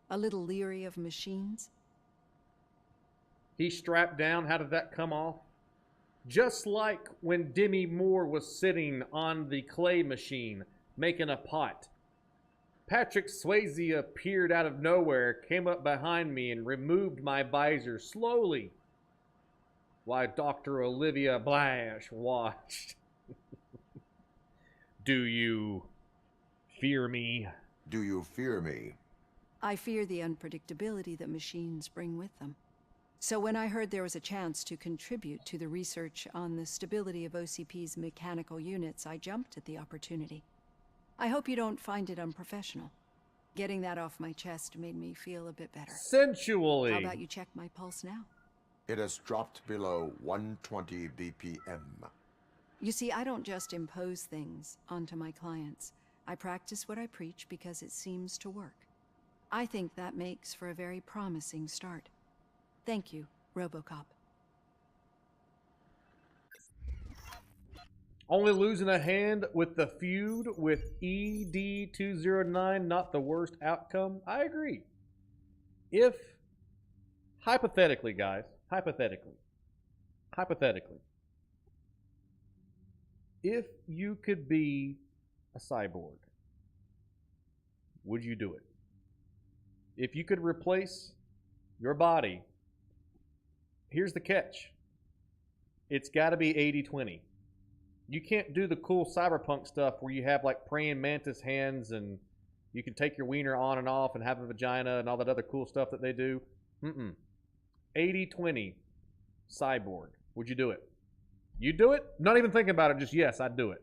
a little leery of machines. He strapped down. How did that come off? Just like when Demi Moore was sitting on the clay machine making a pot. Patrick Swayze appeared out of nowhere, came up behind me, and removed my visor slowly while Dr. Olivia Blash watched. Do you fear me? Do you fear me? I fear the unpredictability that machines bring with them. So when I heard there was a chance to contribute to the research on the stability of OCP's mechanical units, I jumped at the opportunity. I hope you don't find it unprofessional. Getting that off my chest made me feel a bit better. Sensually. How about you check my pulse now? It has dropped below 120 BPM. You see, I don't just impose things onto my clients. I practice what I preach because it seems to work. I think that makes for a very promising start. Thank you, Robocop. Only losing a hand with the feud with ED209, not the worst outcome. I agree. If, hypothetically, guys, hypothetically, if you could be a cyborg, would you do it? If you could replace your body, here's the catch. It's got to be 80-20. You can't do the cool cyberpunk stuff where you have like praying mantis hands and you can take your wiener on and off and have a vagina and all that other cool stuff that they do. 80-20 cyborg. Would you do it? You do it? Not even thinking about it, just yes, I'd do it.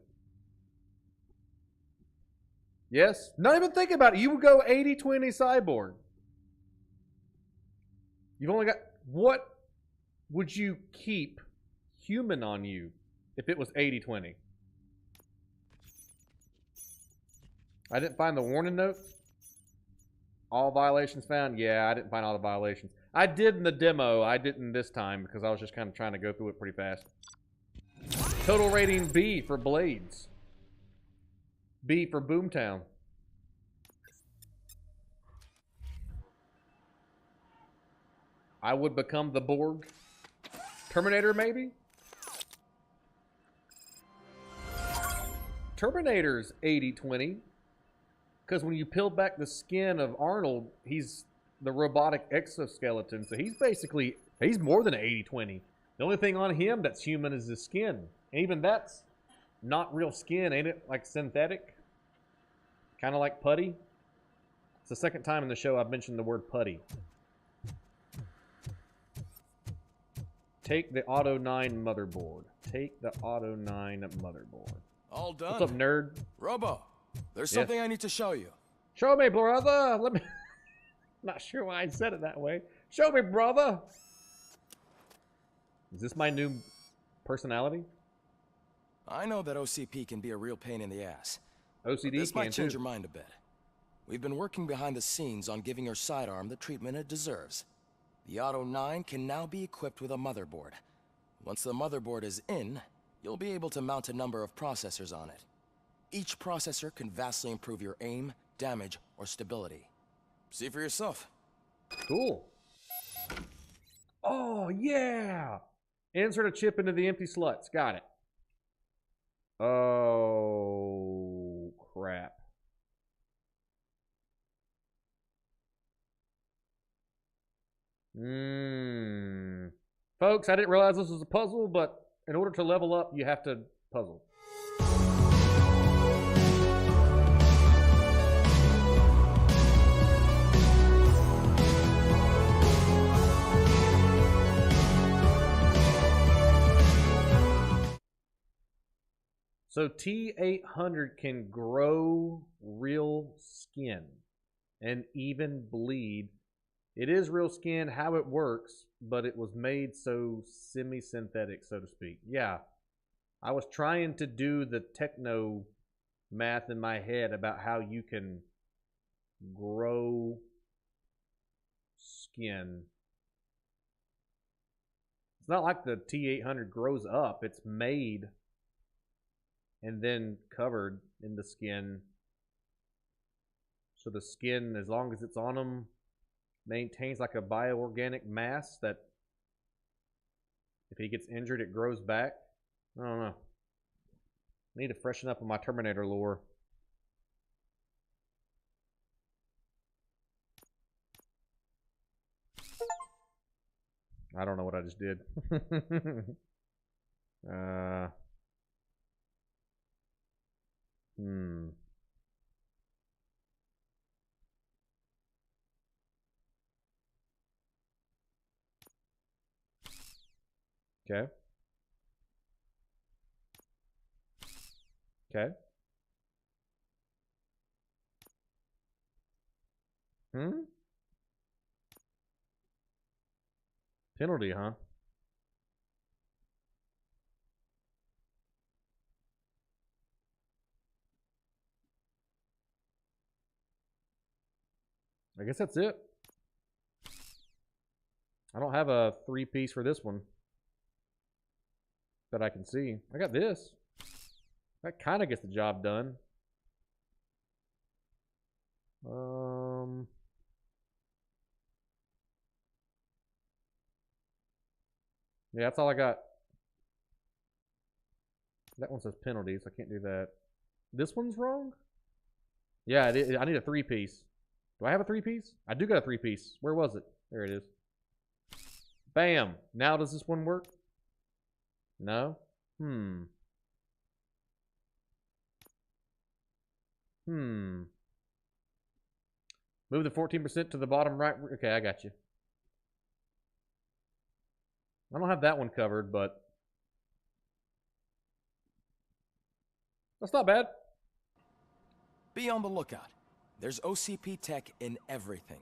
Yes? Not even thinking about it. You would go 80-20 cyborg. You've only got... What would you keep human on you if it was 80-20? I didn't find the warning note. All violations found? Yeah, I didn't find all the violations. I did in the demo. I didn't this time because I was just kind of trying to go through it pretty fast. Total rating B for Blades. B for Boomtown. I would become the Borg. Terminator, maybe? Terminator's 80-20. Because when you peel back the skin of Arnold, he's the robotic exoskeleton. So he's more than 80-20. The only thing on him that's human is his skin. And even that's not real skin, ain't it? Like synthetic? Kind of like putty? It's the second time in the show I've mentioned the word putty. Take the Auto 9 motherboard. Take the Auto 9 motherboard. All done. What's up, nerd? Robo, there's Yes. something I need to show you. Show me, brother. Let me... Not sure why I said it that way. Show me, brother. Is this my new personality? I know that OCP can be a real pain in the ass. OCD This might can change too. your mind a bit. We've been working behind the scenes on giving your sidearm the treatment it deserves. The Auto 9 can now be equipped with a motherboard. Once the motherboard is in, you'll be able to mount a number of processors on it. Each processor can vastly improve your aim, damage, or stability. See for yourself. Cool. Oh, yeah. Insert a chip into the empty sluts. Got it. Oh, crap. Folks, I didn't realize this was a puzzle, but in order to level up, you have to puzzle. So T800 can grow real skin and even bleed. It is real skin, how it works, but it was made so semi-synthetic, so to speak. Yeah, I was trying to do the techno math in my head about how you can grow skin. It's not like the T800 grows up. It's made and then covered in the skin. So the skin, as long as it's on them, maintains like a bioorganic mass that if he gets injured, it grows back. I don't know. I need to freshen up on my Terminator lore. I don't know what I just did. Okay. Okay. Penalty, huh? I guess that's it. I don't have a 3-piece for this one that I can see. I got this. That kind of gets the job done. Yeah, that's all I got. That one says penalties. I can't do that. This one's wrong? Yeah, I need a 3-piece. Do I have a 3-piece? I do got a 3-piece. Where was it? There it is. Bam. Now does this one work? No? Move the 14% to the bottom right. Okay, I got you. I don't have that one covered, but that's not bad. Be on the lookout. There's OCP tech in everything.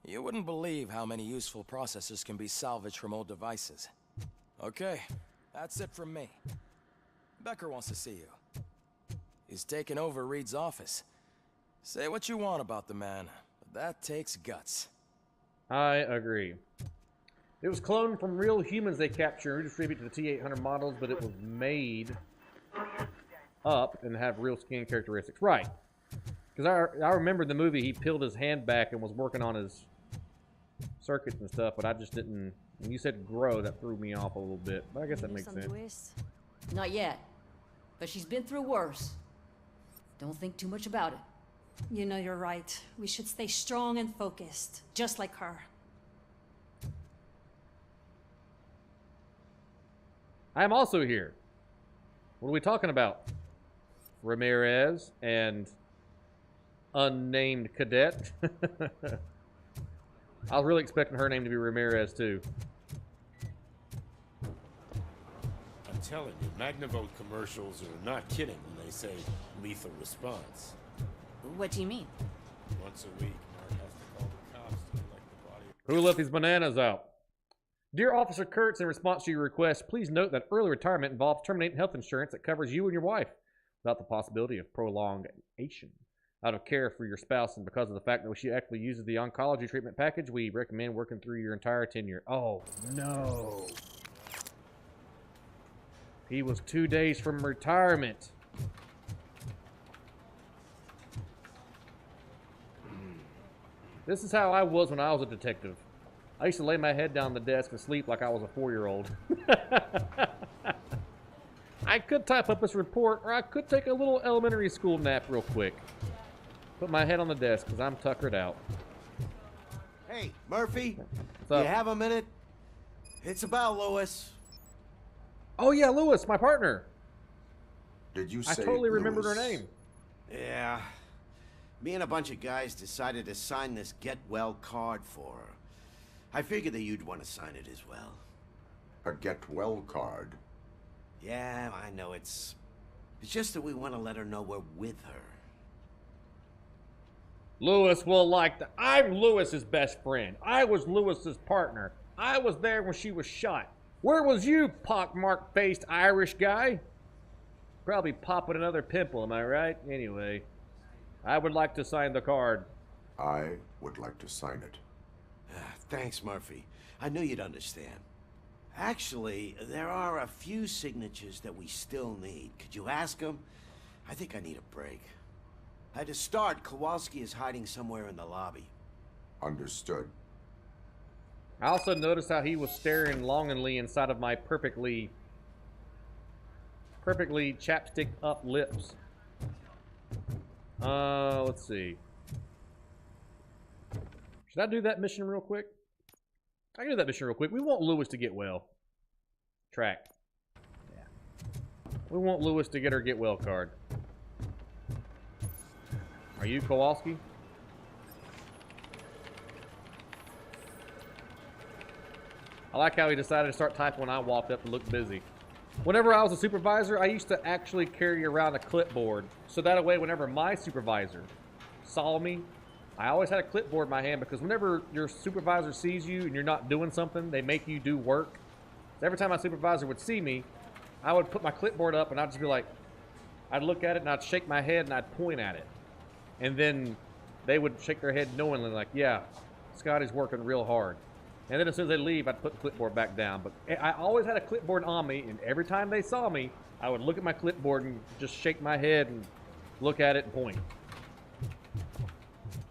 You wouldn't believe how many useful processors can be salvaged from old devices. Okay, that's it from me. Becker wants to see you. He's taken over Reed's office. Say what you want about the man, but that takes guts. I agree. It was cloned from real humans they captured and redistributed to the T800 models, but it was made up and have real skin characteristics. Right. Because I remember the movie, he peeled his hand back and was working on his circuits and stuff, but I just didn't... When you said grow, that threw me off a little bit. But I guess that makes sense. Not yet. But she's been through worse. Don't think too much about it. You know you're right. We should stay strong and focused, just like her. I am also here. What are we talking about? Ramirez and unnamed cadet. I was really expecting her name to be Ramirez too. I'm telling you, Magnavolt commercials are not kidding when they say lethal response. What do you mean? Once a week, Mark has to call the cops to collect the body. Who left these bananas out? Dear Officer Kurtz, in response to your request, please note that early retirement involves terminating health insurance that covers you and your wife without the possibility of prolongation. Out of care for your spouse and because of the fact that she actually uses the oncology treatment package, we recommend working through your entire tenure. Oh, no. He was 2 days from retirement. This is how I was when I was a detective. I used to lay my head down on the desk and sleep like I was a 4-year-old. I could type up this report, or I could take a little elementary school nap real quick. Put my head on the desk, because I'm tuckered out. Hey, Murphy, So, you have a minute? It's about Lewis. oh yeah, Lewis, my partner. Did you I say totally remembered her Lewis? name. Yeah. Me and a bunch of guys decided to sign this get well card for her. I figured that you'd want to sign it as well. A get well card. Yeah, I know it's just that we want to let her know we're with her. Lewis will like that. I'm Lewis's best friend. I was Lewis's partner. I was there when she was shot. Where was you, pockmarked-faced Irish guy? Probably popping another pimple, am I right? Anyway, I would like to sign the card. I would like to sign it. Thanks, Murphy. I knew you'd understand. Actually, there are a few signatures that we still need. Could you ask him? I think I need a break. To start, Kowalski is hiding somewhere in the lobby. Understood. I also noticed how he was staring longingly inside of my perfectly chapstick up lips. Let's see. Should I do that mission real quick? I can do that mission real quick. We want Lewis to get well. Track. Yeah. We want Lewis to get her get well card. Are you Kowalski? I like how he decided to start typing when I walked up and looked busy. Whenever I was a supervisor, I used to actually carry around a clipboard. So that way, whenever my supervisor saw me, I always had a clipboard in my hand, because whenever your supervisor sees you and you're not doing something, they make you do work. So every time my supervisor would see me, I would put my clipboard up and I'd just be like, I'd look at it and I'd shake my head and I'd point at it. And then they would shake their head knowingly like, yeah, Scotty's working real hard. And then as soon as they leave, I'd put the clipboard back down. But I always had a clipboard on me, and every time they saw me, I would look at my clipboard and just shake my head and look at it and point.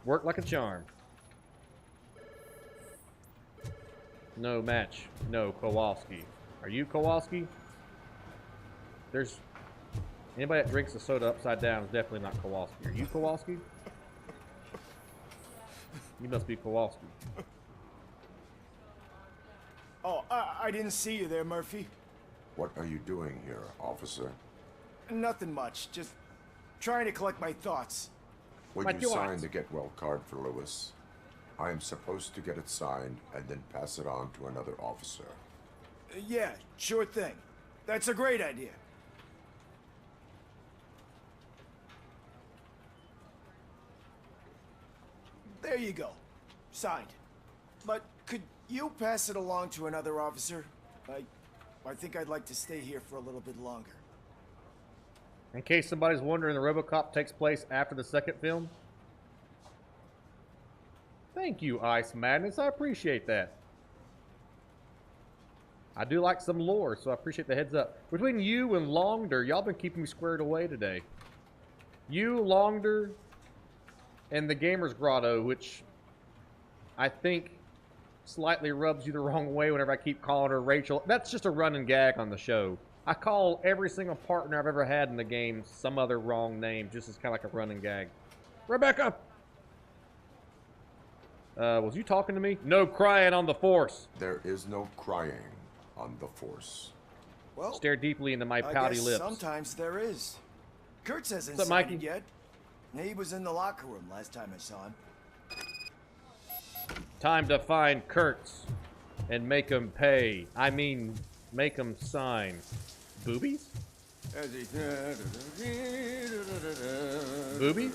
Work like a charm. No match. No Kowalski. Are you Kowalski? There's... Anybody that drinks a soda upside down is definitely not Kowalski. Are you Kowalski? You must be Kowalski. Oh, I didn't see you there, Murphy. What are you doing here, officer? Nothing much. Just trying to collect my thoughts. When you sign the get well card for Lewis, I am supposed to get it signed and then pass it on to another officer. Yeah, sure thing. That's a great idea. There you go. Signed. But could you pass it along to another officer? I think I'd like to stay here for a little bit longer. In case somebody's wondering, the Robocop takes place after the second film. Thank you, Ice Madness. I appreciate that. I do like some lore, so I appreciate the heads up. Between you and Longder, y'all been keeping me squared away today. You, Longder, and the Gamer's Grotto, which I think slightly rubs you the wrong way whenever I keep calling her Rachel. That's just a running gag on the show. I call every single partner I've ever had in the game some other wrong name, just as kind of like a running gag. Rebecca! Was you talking to me? No crying on the Force. There is no crying on the Force. Well, stare deeply into my pouty lips. Sometimes there is. Kurtz hasn't What's up, signed Mikey? it yet. He was in the locker room last time I saw him. Time to find Kurtz and make him pay. I mean, make him sign. Boobies? Boobies?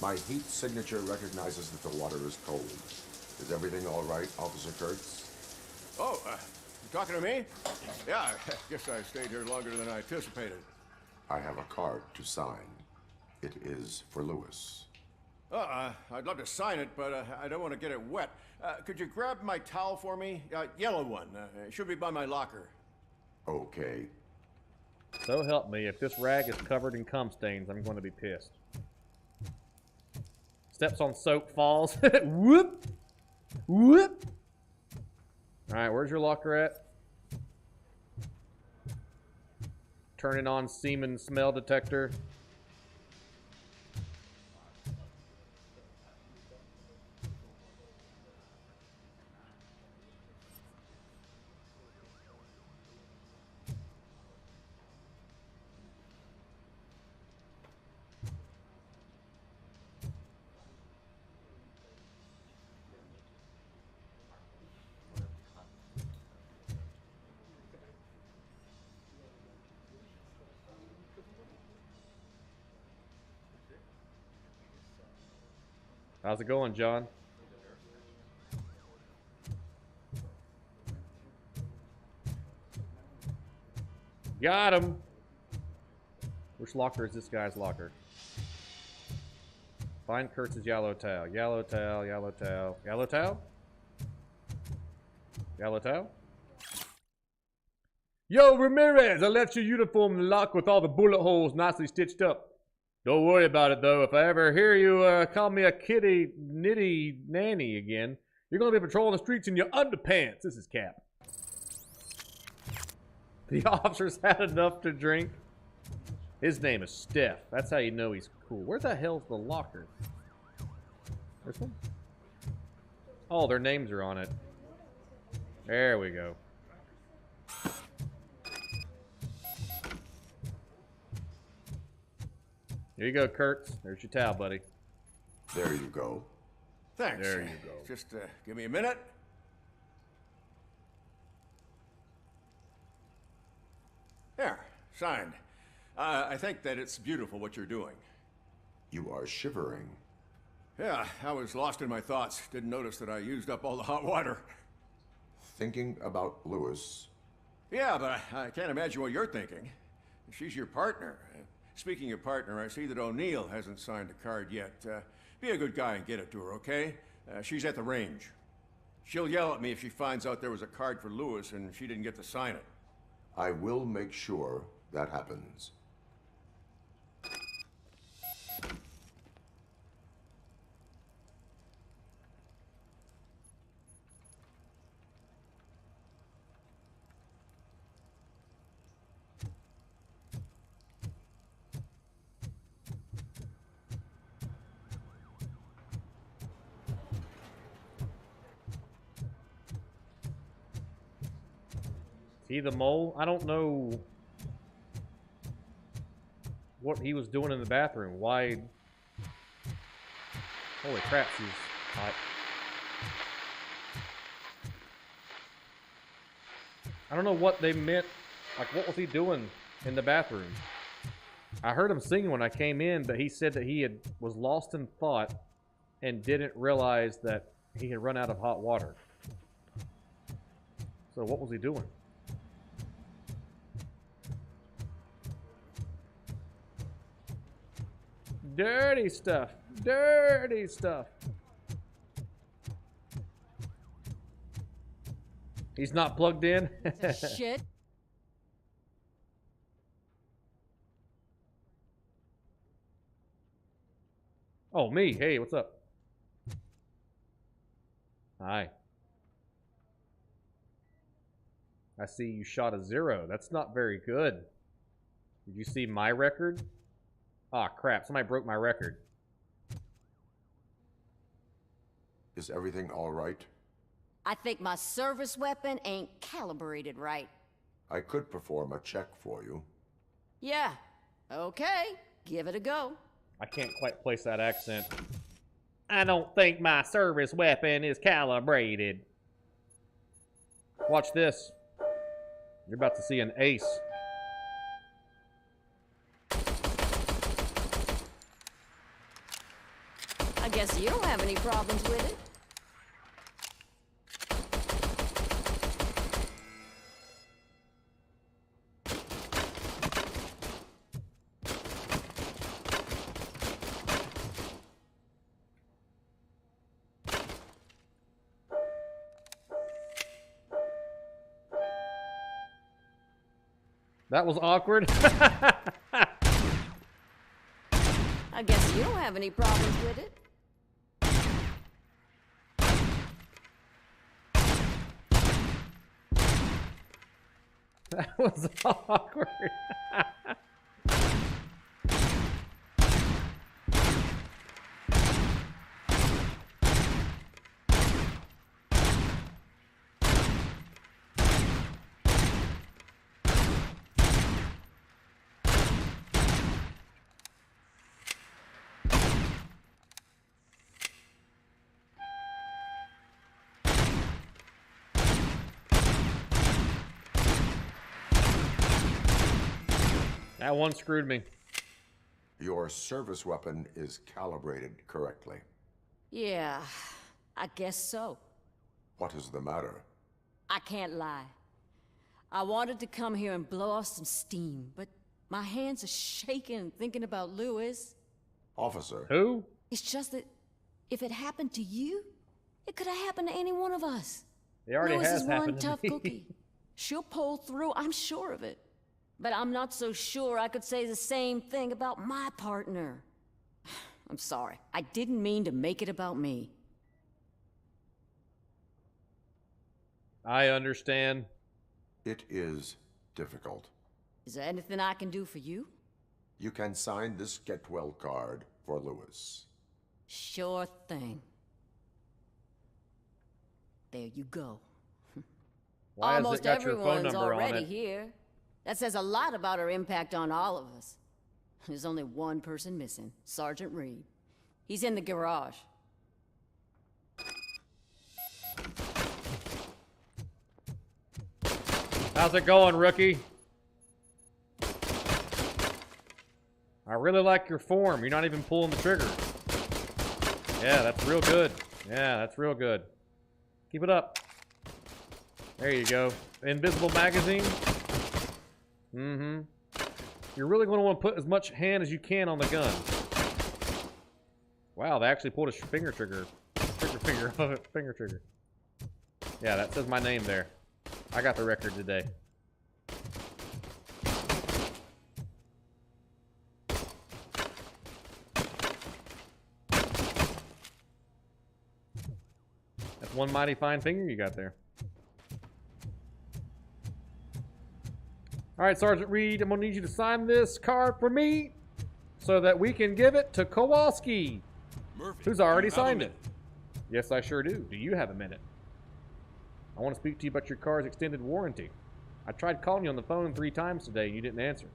My heat signature recognizes that the water is cold. Is everything all right, Officer Kurtz? Oh, you talking to me? Yeah, I guess I stayed here longer than I anticipated. I have a card to sign. It is for Lewis. I'd love to sign it, but I don't want to get it wet. Could you grab my towel for me? Yellow one. It should be by my locker. Okay. So help me, if this rag is covered in cum stains, I'm going to be pissed. Steps on soap, falls. Whoop! Whoop! Alright, where's your locker at? Turning on semen smell detector. How's it going, John? Got him! Which locker is this guy's locker? Find Kurtz's yellow towel. Yellow towel, yellow towel. Yellow towel? Galito? Yo, Ramirez, I left your uniform in the lock with all the bullet holes nicely stitched up. Don't worry about it, though. If I ever hear you call me a kitty nitty nanny again, you're going to be patrolling the streets in your underpants. This is Cap. The officers had enough to drink. His name is Steph. That's how you know he's cool. Where the hell's the locker? This one? Oh, their names are on it. There we go. Here you go, Kurtz. There's your towel, buddy. There you go. Thanks. There you go. Just give me a minute. There, signed. I think that it's beautiful what you're doing. You are shivering. Yeah, I was lost in my thoughts. Didn't notice that I used up all the hot water. Thinking about Lewis. Yeah, but I can't imagine what you're thinking. She's your partner. Speaking of partner, I see that O'Neill hasn't signed a card yet. Be a good guy and get it to her, okay? She's at the range. She'll yell at me if she finds out there was a card for Lewis and she didn't get to sign it. I will make sure that happens. He the mole? I don't know what he was doing in the bathroom. Why? Holy crap, she's hot. I don't know what they meant. Like, what was he doing in the bathroom? I heard him singing when I came in, but he said that he was lost in thought and didn't realize that he had run out of hot water. So what was he doing? Dirty stuff. Dirty stuff. He's not plugged in. Shit. Oh, me. Hey, what's up? Hi. I see you shot a 0. That's not very good. Did you see my record? Ah, crap. Somebody broke my record. Is everything all right? I think my service weapon ain't calibrated right. I could perform a check for you. Yeah. Okay. Give it a go. I can't quite place that accent. I don't think my service weapon is calibrated. Watch this. You're about to see an ace. I guess you don't have any problems with it. That was awkward. I guess you don't have any problems with it. That was awkward. That one screwed me. Your service weapon is calibrated correctly. Yeah, I guess so. What is the matter? I can't lie. I wanted to come here and blow off some steam, but my hands are shaking thinking about Lewis. Officer. Who? It's just that if it happened to you, it could have happened to any one of us. It already Lois has is one happened to tough me. cookie. She'll pull through, I'm sure of it. But I'm not so sure I could say the same thing about my partner. I'm sorry. I didn't mean to make it about me. I understand. It is difficult. Is there anything I can do for you? You can sign this get well card for Lewis. Sure thing. There you go. Why has it Almost got your phone everyone's number on already it? here. That says a lot about her impact on all of us. There's only one person missing, Sergeant Reed. He's in the garage. How's it going, rookie? I really like your form. You're not even pulling the trigger. Yeah, that's real good. Yeah, that's real good. Keep it up. There you go. Invisible magazine. Mm-hmm. You're really going to want to put as much hand as you can on the gun. Wow, they actually pulled a finger trigger. Finger of it. Finger trigger. Yeah, that says my name there. I got the record today. That's one mighty fine finger you got there. All right, Sergeant Reed, I'm gonna need you to sign this card for me so that we can give it to Kowalski, who's already signed it. Yes, I sure do. Do you have a minute? I want to speak to you about your car's extended warranty. I tried calling you on the phone 3 times today and you didn't answer.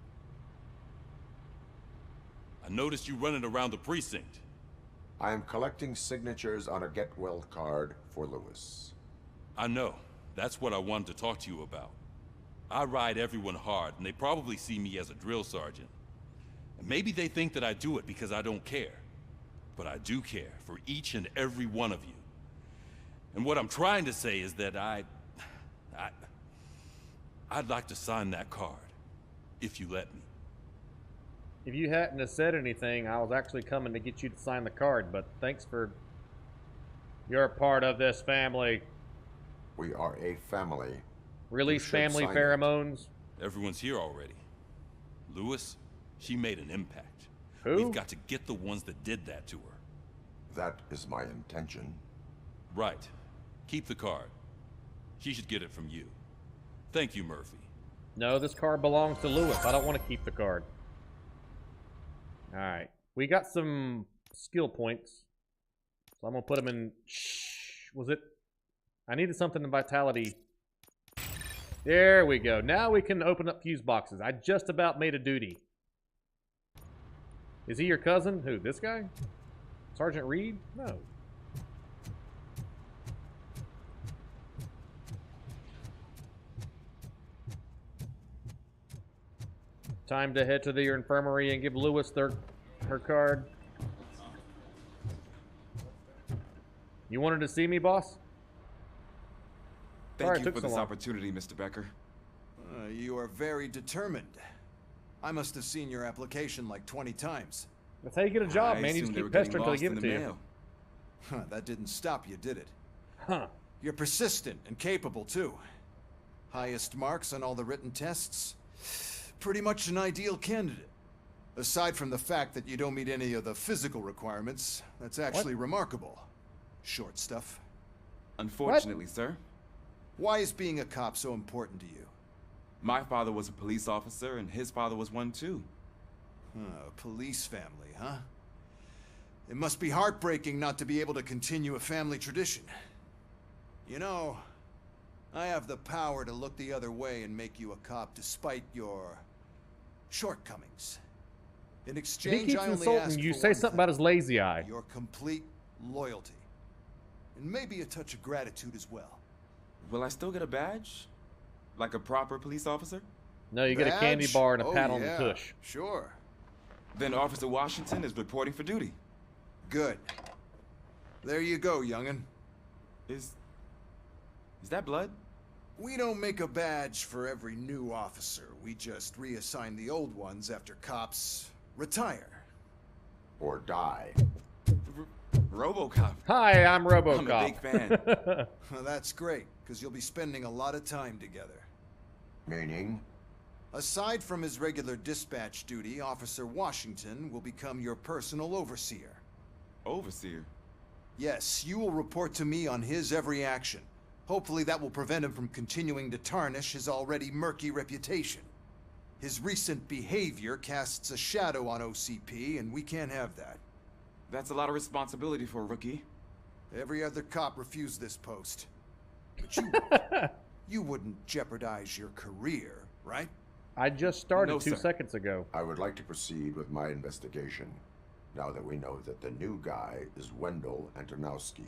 I noticed you running around the precinct. I am collecting signatures on a get well card for Lewis. I know. That's what I wanted to talk to you about. I ride everyone hard, and they probably see me as a drill sergeant. And maybe they think that I do it because I don't care. But I do care for each and every one of you. And what I'm trying to say is that I'd like to sign that card, if you let me. If you hadn't have said anything, I was actually coming to get you to sign the card, but thanks for... You're part of this family. We are a family. Release family sign pheromones. Everyone's here already. Lewis, she made an impact. Who? We've got to get the ones that did that to her. That is my intention. Right. Keep the card. She should get it from you. Thank you, Murphy. No, this card belongs to Lewis. I don't want to keep the card. Alright. We got some skill points. So I'm going to put them in... Was it... I needed something in vitality. There we go. Now we can open up fuse boxes. I just about made a duty. Is he your cousin? Who, this guy? Sergeant Reed? No. Time to head to the infirmary and give Lewis her card. You wanted to see me, boss? Sorry, Thank it you took for so this long. opportunity, Mr. Becker. You are very determined. I must have seen your application like 20 times. That's how you get a job, I man. You assumed just they were keep getting pestering until they lost give in it the to you. mail. Huh, that didn't stop you, did it? Huh. You're persistent and capable, too. Highest marks on all the written tests. Pretty much an ideal candidate. Aside from the fact that you don't meet any of the physical requirements, that's actually remarkable. Short stuff. Unfortunately, sir. Why is being a cop so important to you? My father was a police officer, and his father was one too. A police family, huh? It must be heartbreaking not to be able to continue a family tradition. You know, I have the power to look the other way and make you a cop despite your shortcomings. In If he exchange, keeps I only insulting ask you, for say one something thing. about his lazy eye. Your complete loyalty. And maybe a touch of gratitude as well. Will I still get a badge? Like a proper police officer? No, you get a candy Badge? bar and a Oh, pat on the yeah, tush. Sure. Then Officer Washington is reporting for duty. Good. There you go, young'un. Is that blood? We don't make a badge for every new officer. We just reassign the old ones after cops retire. Or die. Robocop. Hi, I'm Robocop. I'm a big fan. Well, that's great, because you'll be spending a lot of time together. Meaning? Aside from his regular dispatch duty, Officer Washington will become your personal overseer. Overseer? Yes, you will report to me on his every action. Hopefully that will prevent him from continuing to tarnish his already murky reputation. His recent behavior casts a shadow on OCP, and we can't have that. That's a lot of responsibility for a rookie. Every other cop refused this post. But you wouldn't jeopardize your career, right? I just started No, 2 sir. seconds ago. I would like to proceed with my investigation, now that we know that the new guy is Wendell Antonowski.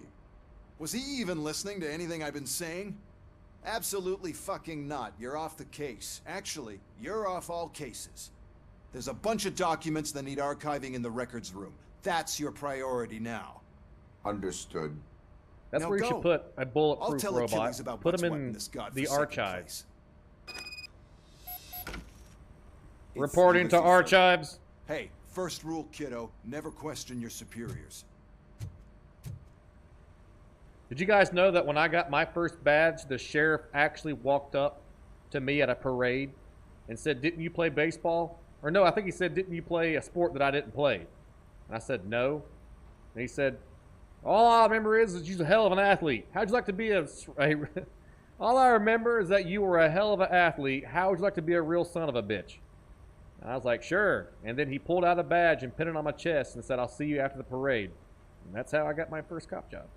Was he even listening to anything I've been saying? Absolutely fucking not. You're off the case. Actually, you're off all cases. There's a bunch of documents that need archiving in the records room. That's your priority now. Understood. That's Now where you go. should put a bulletproof I'll tell robot. Achilles about Put what's him what in this the godforsaken archives. place. Reporting to archives. Hey, first rule, kiddo, never question your superiors. Did you guys know that when I got my first badge, the sheriff actually walked up to me at a parade and said, "Didn't you play baseball?" Or no, I think he said, "Didn't you play a sport that I didn't play?" And I said, "No." And he said, "All I remember is that you're a hell of an athlete. How'd you like to be a all I remember is that you were a hell of an athlete. How would you like to be a real son of a bitch?" And I was like, "Sure." And then he pulled out a badge and pinned it on my chest and said, "I'll see you after the parade." And that's how I got my first cop job.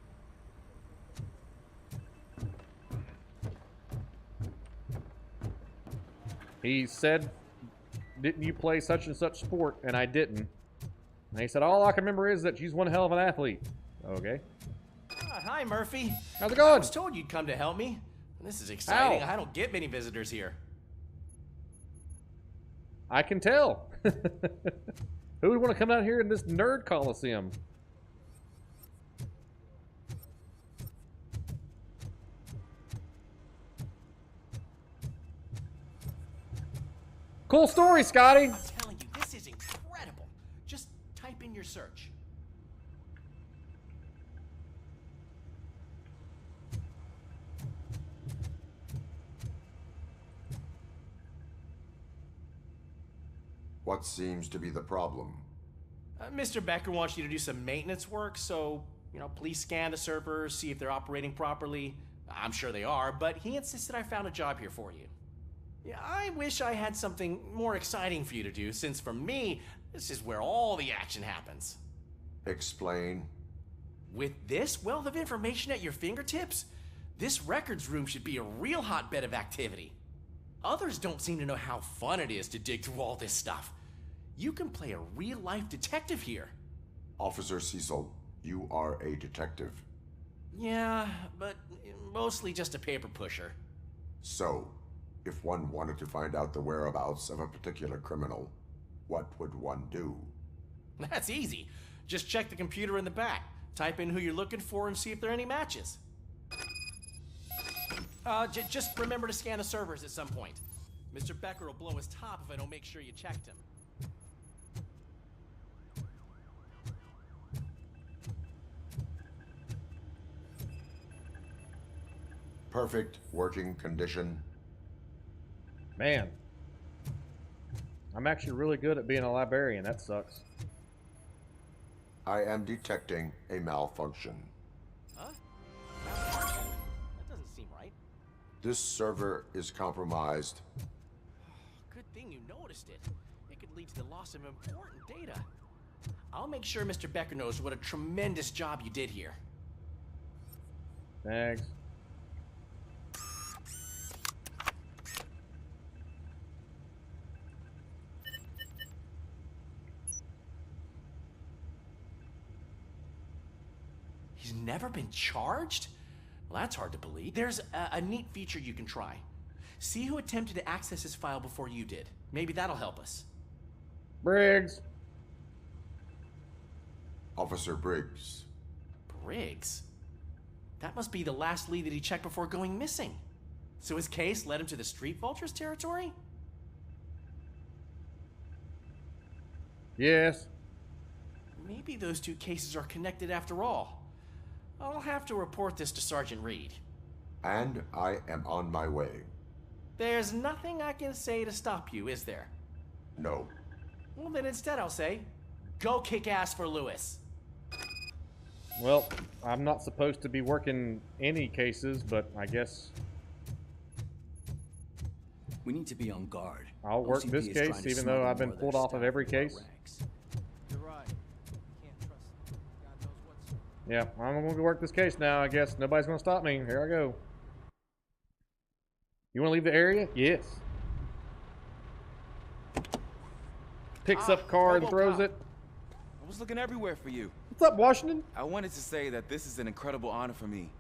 He said, "Didn't you play such and such sport?" And I didn't. And he said, "All I can remember is that she's one hell of an athlete." Okay. Hi, Murphy. How's it going? I was told you'd come to help me. This is exciting. How? I don't get many visitors here. I can tell. Who would want to come out here in this nerd coliseum? Cool story, Scotty. I'm telling you, this is incredible. Just type in your search. What seems to be the problem? Mr. Becker wants you to do some maintenance work, so, please scan the servers, see if they're operating properly. I'm sure they are, but he insisted I found a job here for you. Yeah, I wish I had something more exciting for you to do, since for me, this is where all the action happens. Explain. With this wealth of information at your fingertips, this records room should be a real hotbed of activity. Others don't seem to know how fun it is to dig through all this stuff. You can play a real-life detective here. Officer Cecil, you are a detective. Yeah, but mostly just a paper pusher. So, if one wanted to find out the whereabouts of a particular criminal, what would one do? That's easy. Just check the computer in the back. Type in who you're looking for and see if there are any matches. Just remember to scan the servers at some point. Mr. Becker will blow his top if I don't make sure you checked him. Perfect working condition. Man. I'm actually really good at being a librarian. That sucks. I am detecting a malfunction. Huh? That doesn't seem right. This server is compromised. Good thing you noticed it. It could lead to the loss of important data. I'll make sure Mr. Becker knows what a tremendous job you did here. Thanks. He's never been charged? Well, that's hard to believe. There's a neat feature you can try. See who attempted to access his file before you did. Maybe that'll help us. Briggs. Officer Briggs. Briggs? That must be the last lead that he checked before going missing. So his case led him to the Street Vultures territory? Yes. Maybe those two cases are connected after all. I'll have to report this to Sergeant Reed. And I am on my way. There's nothing I can say to stop you, is there? No. Well, then instead I'll say, go kick ass for Lewis. Well, I'm not supposed to be working any cases, but I guess we need to be on guard. I'll work OCP this is trying case, to even though smuggle I've been more of pulled their off of stuff every into our case. ranks. You're right. Can't trust them. God knows what's... Yeah, I'm going to work this case now, I guess. Nobody's going to stop me. Here I go. You want to leave the area? Yes. Picks up car and throws it. I was looking everywhere for you. What's up, Washington? I wanted to say that this is an incredible honor for me.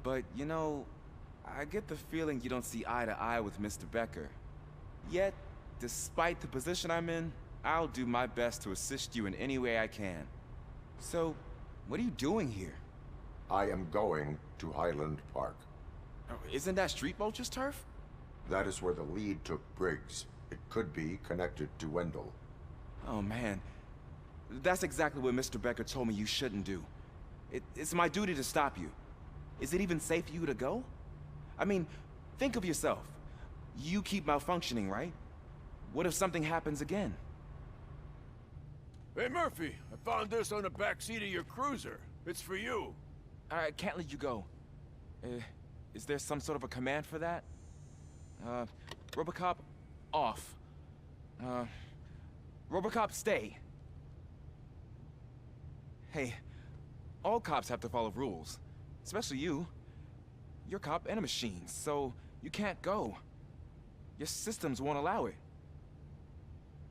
But, you know, I get the feeling you don't see eye to eye with Mr. Becker. Yet, despite the position I'm in, I'll do my best to assist you in any way I can. So, what are you doing here? I am going to Highland Park. Isn't that Street Vulture's turf? That is where the lead took Briggs. It could be connected to Wendell. Oh, man. That's exactly what Mr. Becker told me you shouldn't do. It's my duty to stop you. Is it even safe for you to go? I mean, think of yourself. You keep malfunctioning, right? What if something happens again? Hey, Murphy, I found this on the back seat of your cruiser. It's for you. I can't let you go. Is there some sort of a command for that? Robocop, off. Robocop, stay. Hey, all cops have to follow rules. Especially you. You're a cop and a machine, so you can't go. Your systems won't allow it.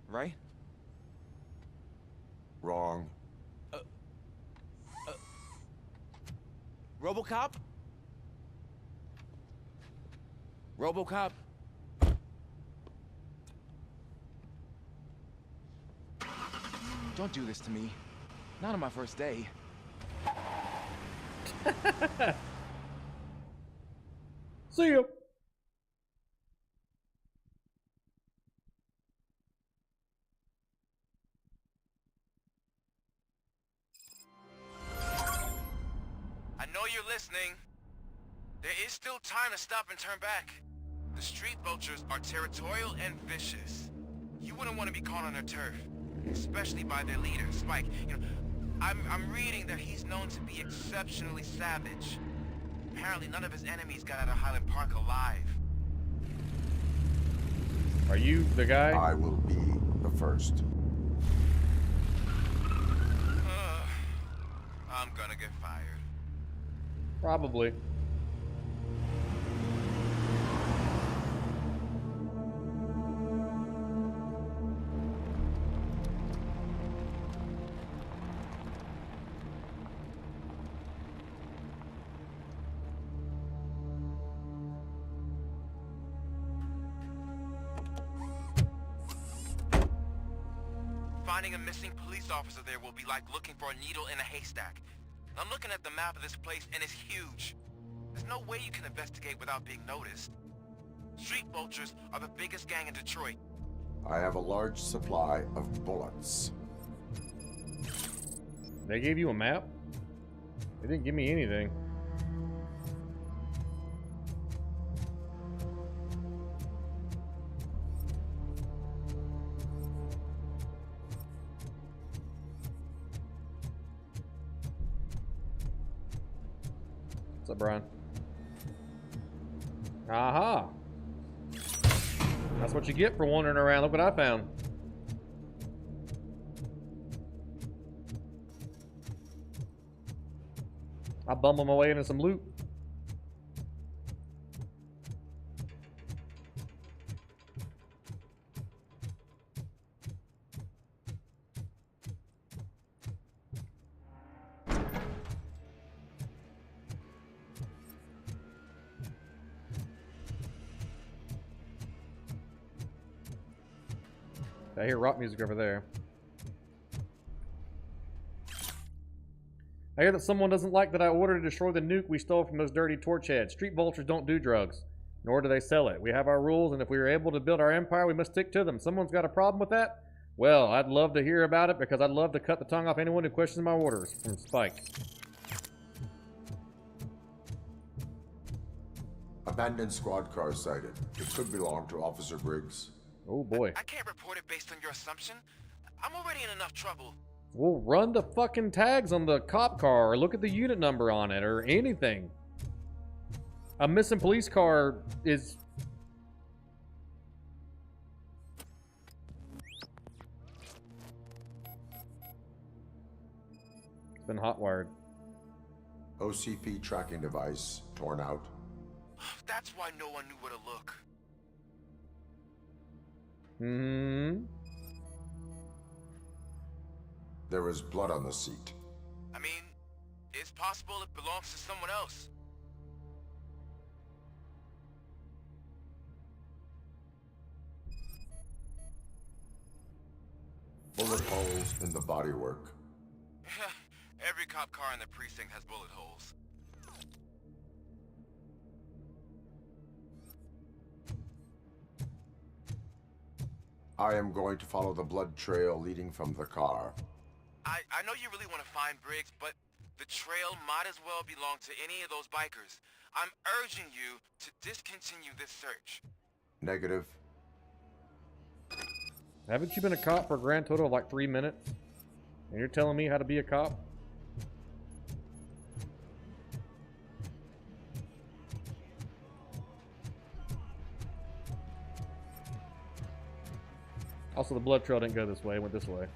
Right? Wrong. Robocop? Robocop? Don't do this to me. Not on my first day. See you. I know you're listening. There is still time to stop and turn back. The street vultures are territorial and vicious. You wouldn't want to be caught on their turf, especially by their leader, Spike. You know, I'm reading that he's known to be exceptionally savage. Apparently none of his enemies got out of Highland Park alive. Are you the guy? I will be the first. I'm gonna get fired. Probably. Finding a missing police officer there will be like looking for a needle in a haystack. I'm looking at the map of this place and it's huge. There's no way you can investigate without being noticed. Street vultures are the biggest gang in Detroit. I have a large supply of bullets. They gave you a map? They didn't give me anything. What's up, Brian? Aha! That's what you get for wandering around. Look what I found. I bumbled my way into some loot. I hear rock music over there. I hear that someone doesn't like that I ordered to destroy the nuke we stole from those dirty torch heads. Street vultures don't do drugs, nor do they sell it. We have our rules, and if we are able to build our empire, we must stick to them. Someone's got a problem with that? Well, I'd love to hear about it because I'd love to cut the tongue off anyone who questions my orders. From Spike. Abandoned squad car sighted. It could belong to Officer Briggs. Oh boy. I can't report it based on your assumption. I'm already in enough trouble. Well, run the fucking tags on the cop car or look at the unit number on it or anything. A missing police car is... It's been hotwired. OCP tracking device torn out. That's why no one knew where to look. There is blood on the seat. I mean, it's possible it belongs to someone else. Bullet holes in the bodywork. Every cop car in the precinct has bullet holes. I am going to follow the blood trail leading from the car. I know you really want to find Briggs, but the trail might as well belong to any of those bikers. I'm urging you to discontinue this search. Negative. Haven't you been a cop for a grand total of like 3 minutes? And you're telling me how to be a cop? Also, the blood trail didn't go this way, it went this way.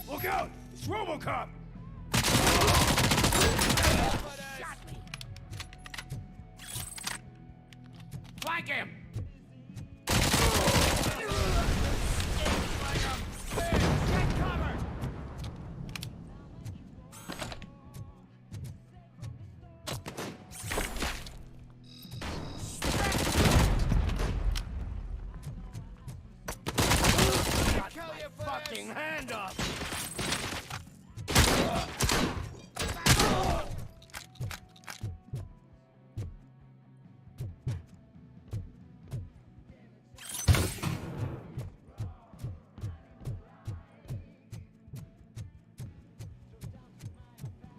Look out! It's Robocop! Flank him! fucking hand up!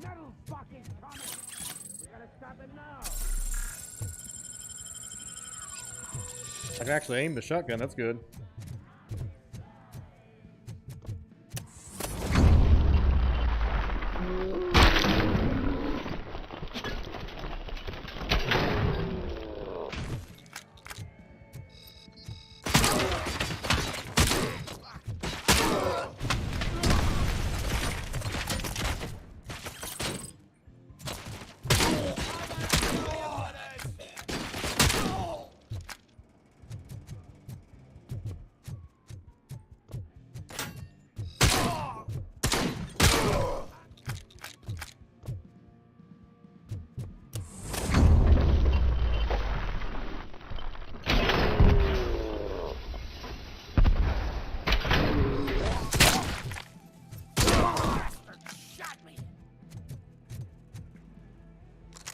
Metal fucking coming! We gotta stop it now! I can actually aim the shotgun. That's good.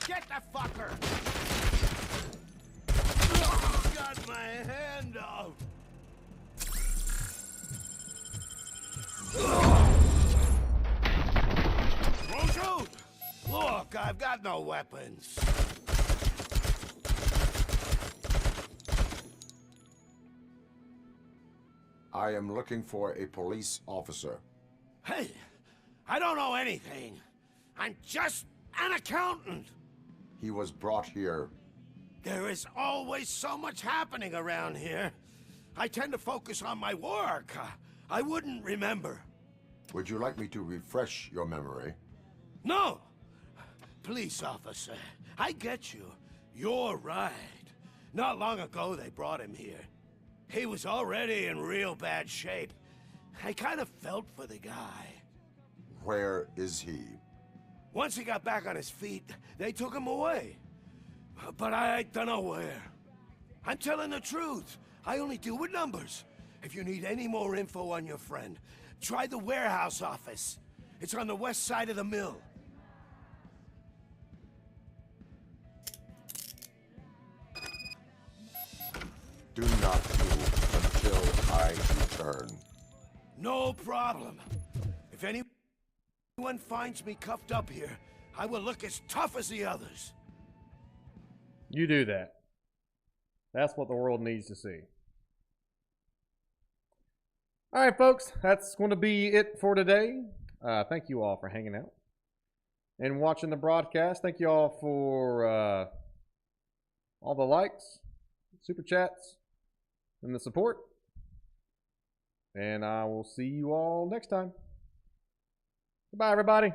Get the fucker! Got my hand out! Won't shoot! Look, I've got no weapons. I am looking for a police officer. Hey, I don't know anything. I'm just an accountant. He was brought here. There is always so much happening around here. I tend to focus on my work. I wouldn't remember. Would you like me to refresh your memory? No! Police officer, I get you. You're right. Not long ago they brought him here. He was already in real bad shape. I kind of felt for the guy. Where is he? Once he got back on his feet, they took him away. But I don't know where. I'm telling the truth. I only deal with numbers. If you need any more info on your friend, try the warehouse office. It's on the west side of the mill. Do not move until I return. No problem. If anyone finds me cuffed up here, I will look as tough as the others. You do that. That's what the world needs to see. All right, folks, that's going to be it for today. Thank you all for hanging out and watching the broadcast. Thank you all for all the likes, super chats, and the support. And I will see you all next time. Goodbye, everybody.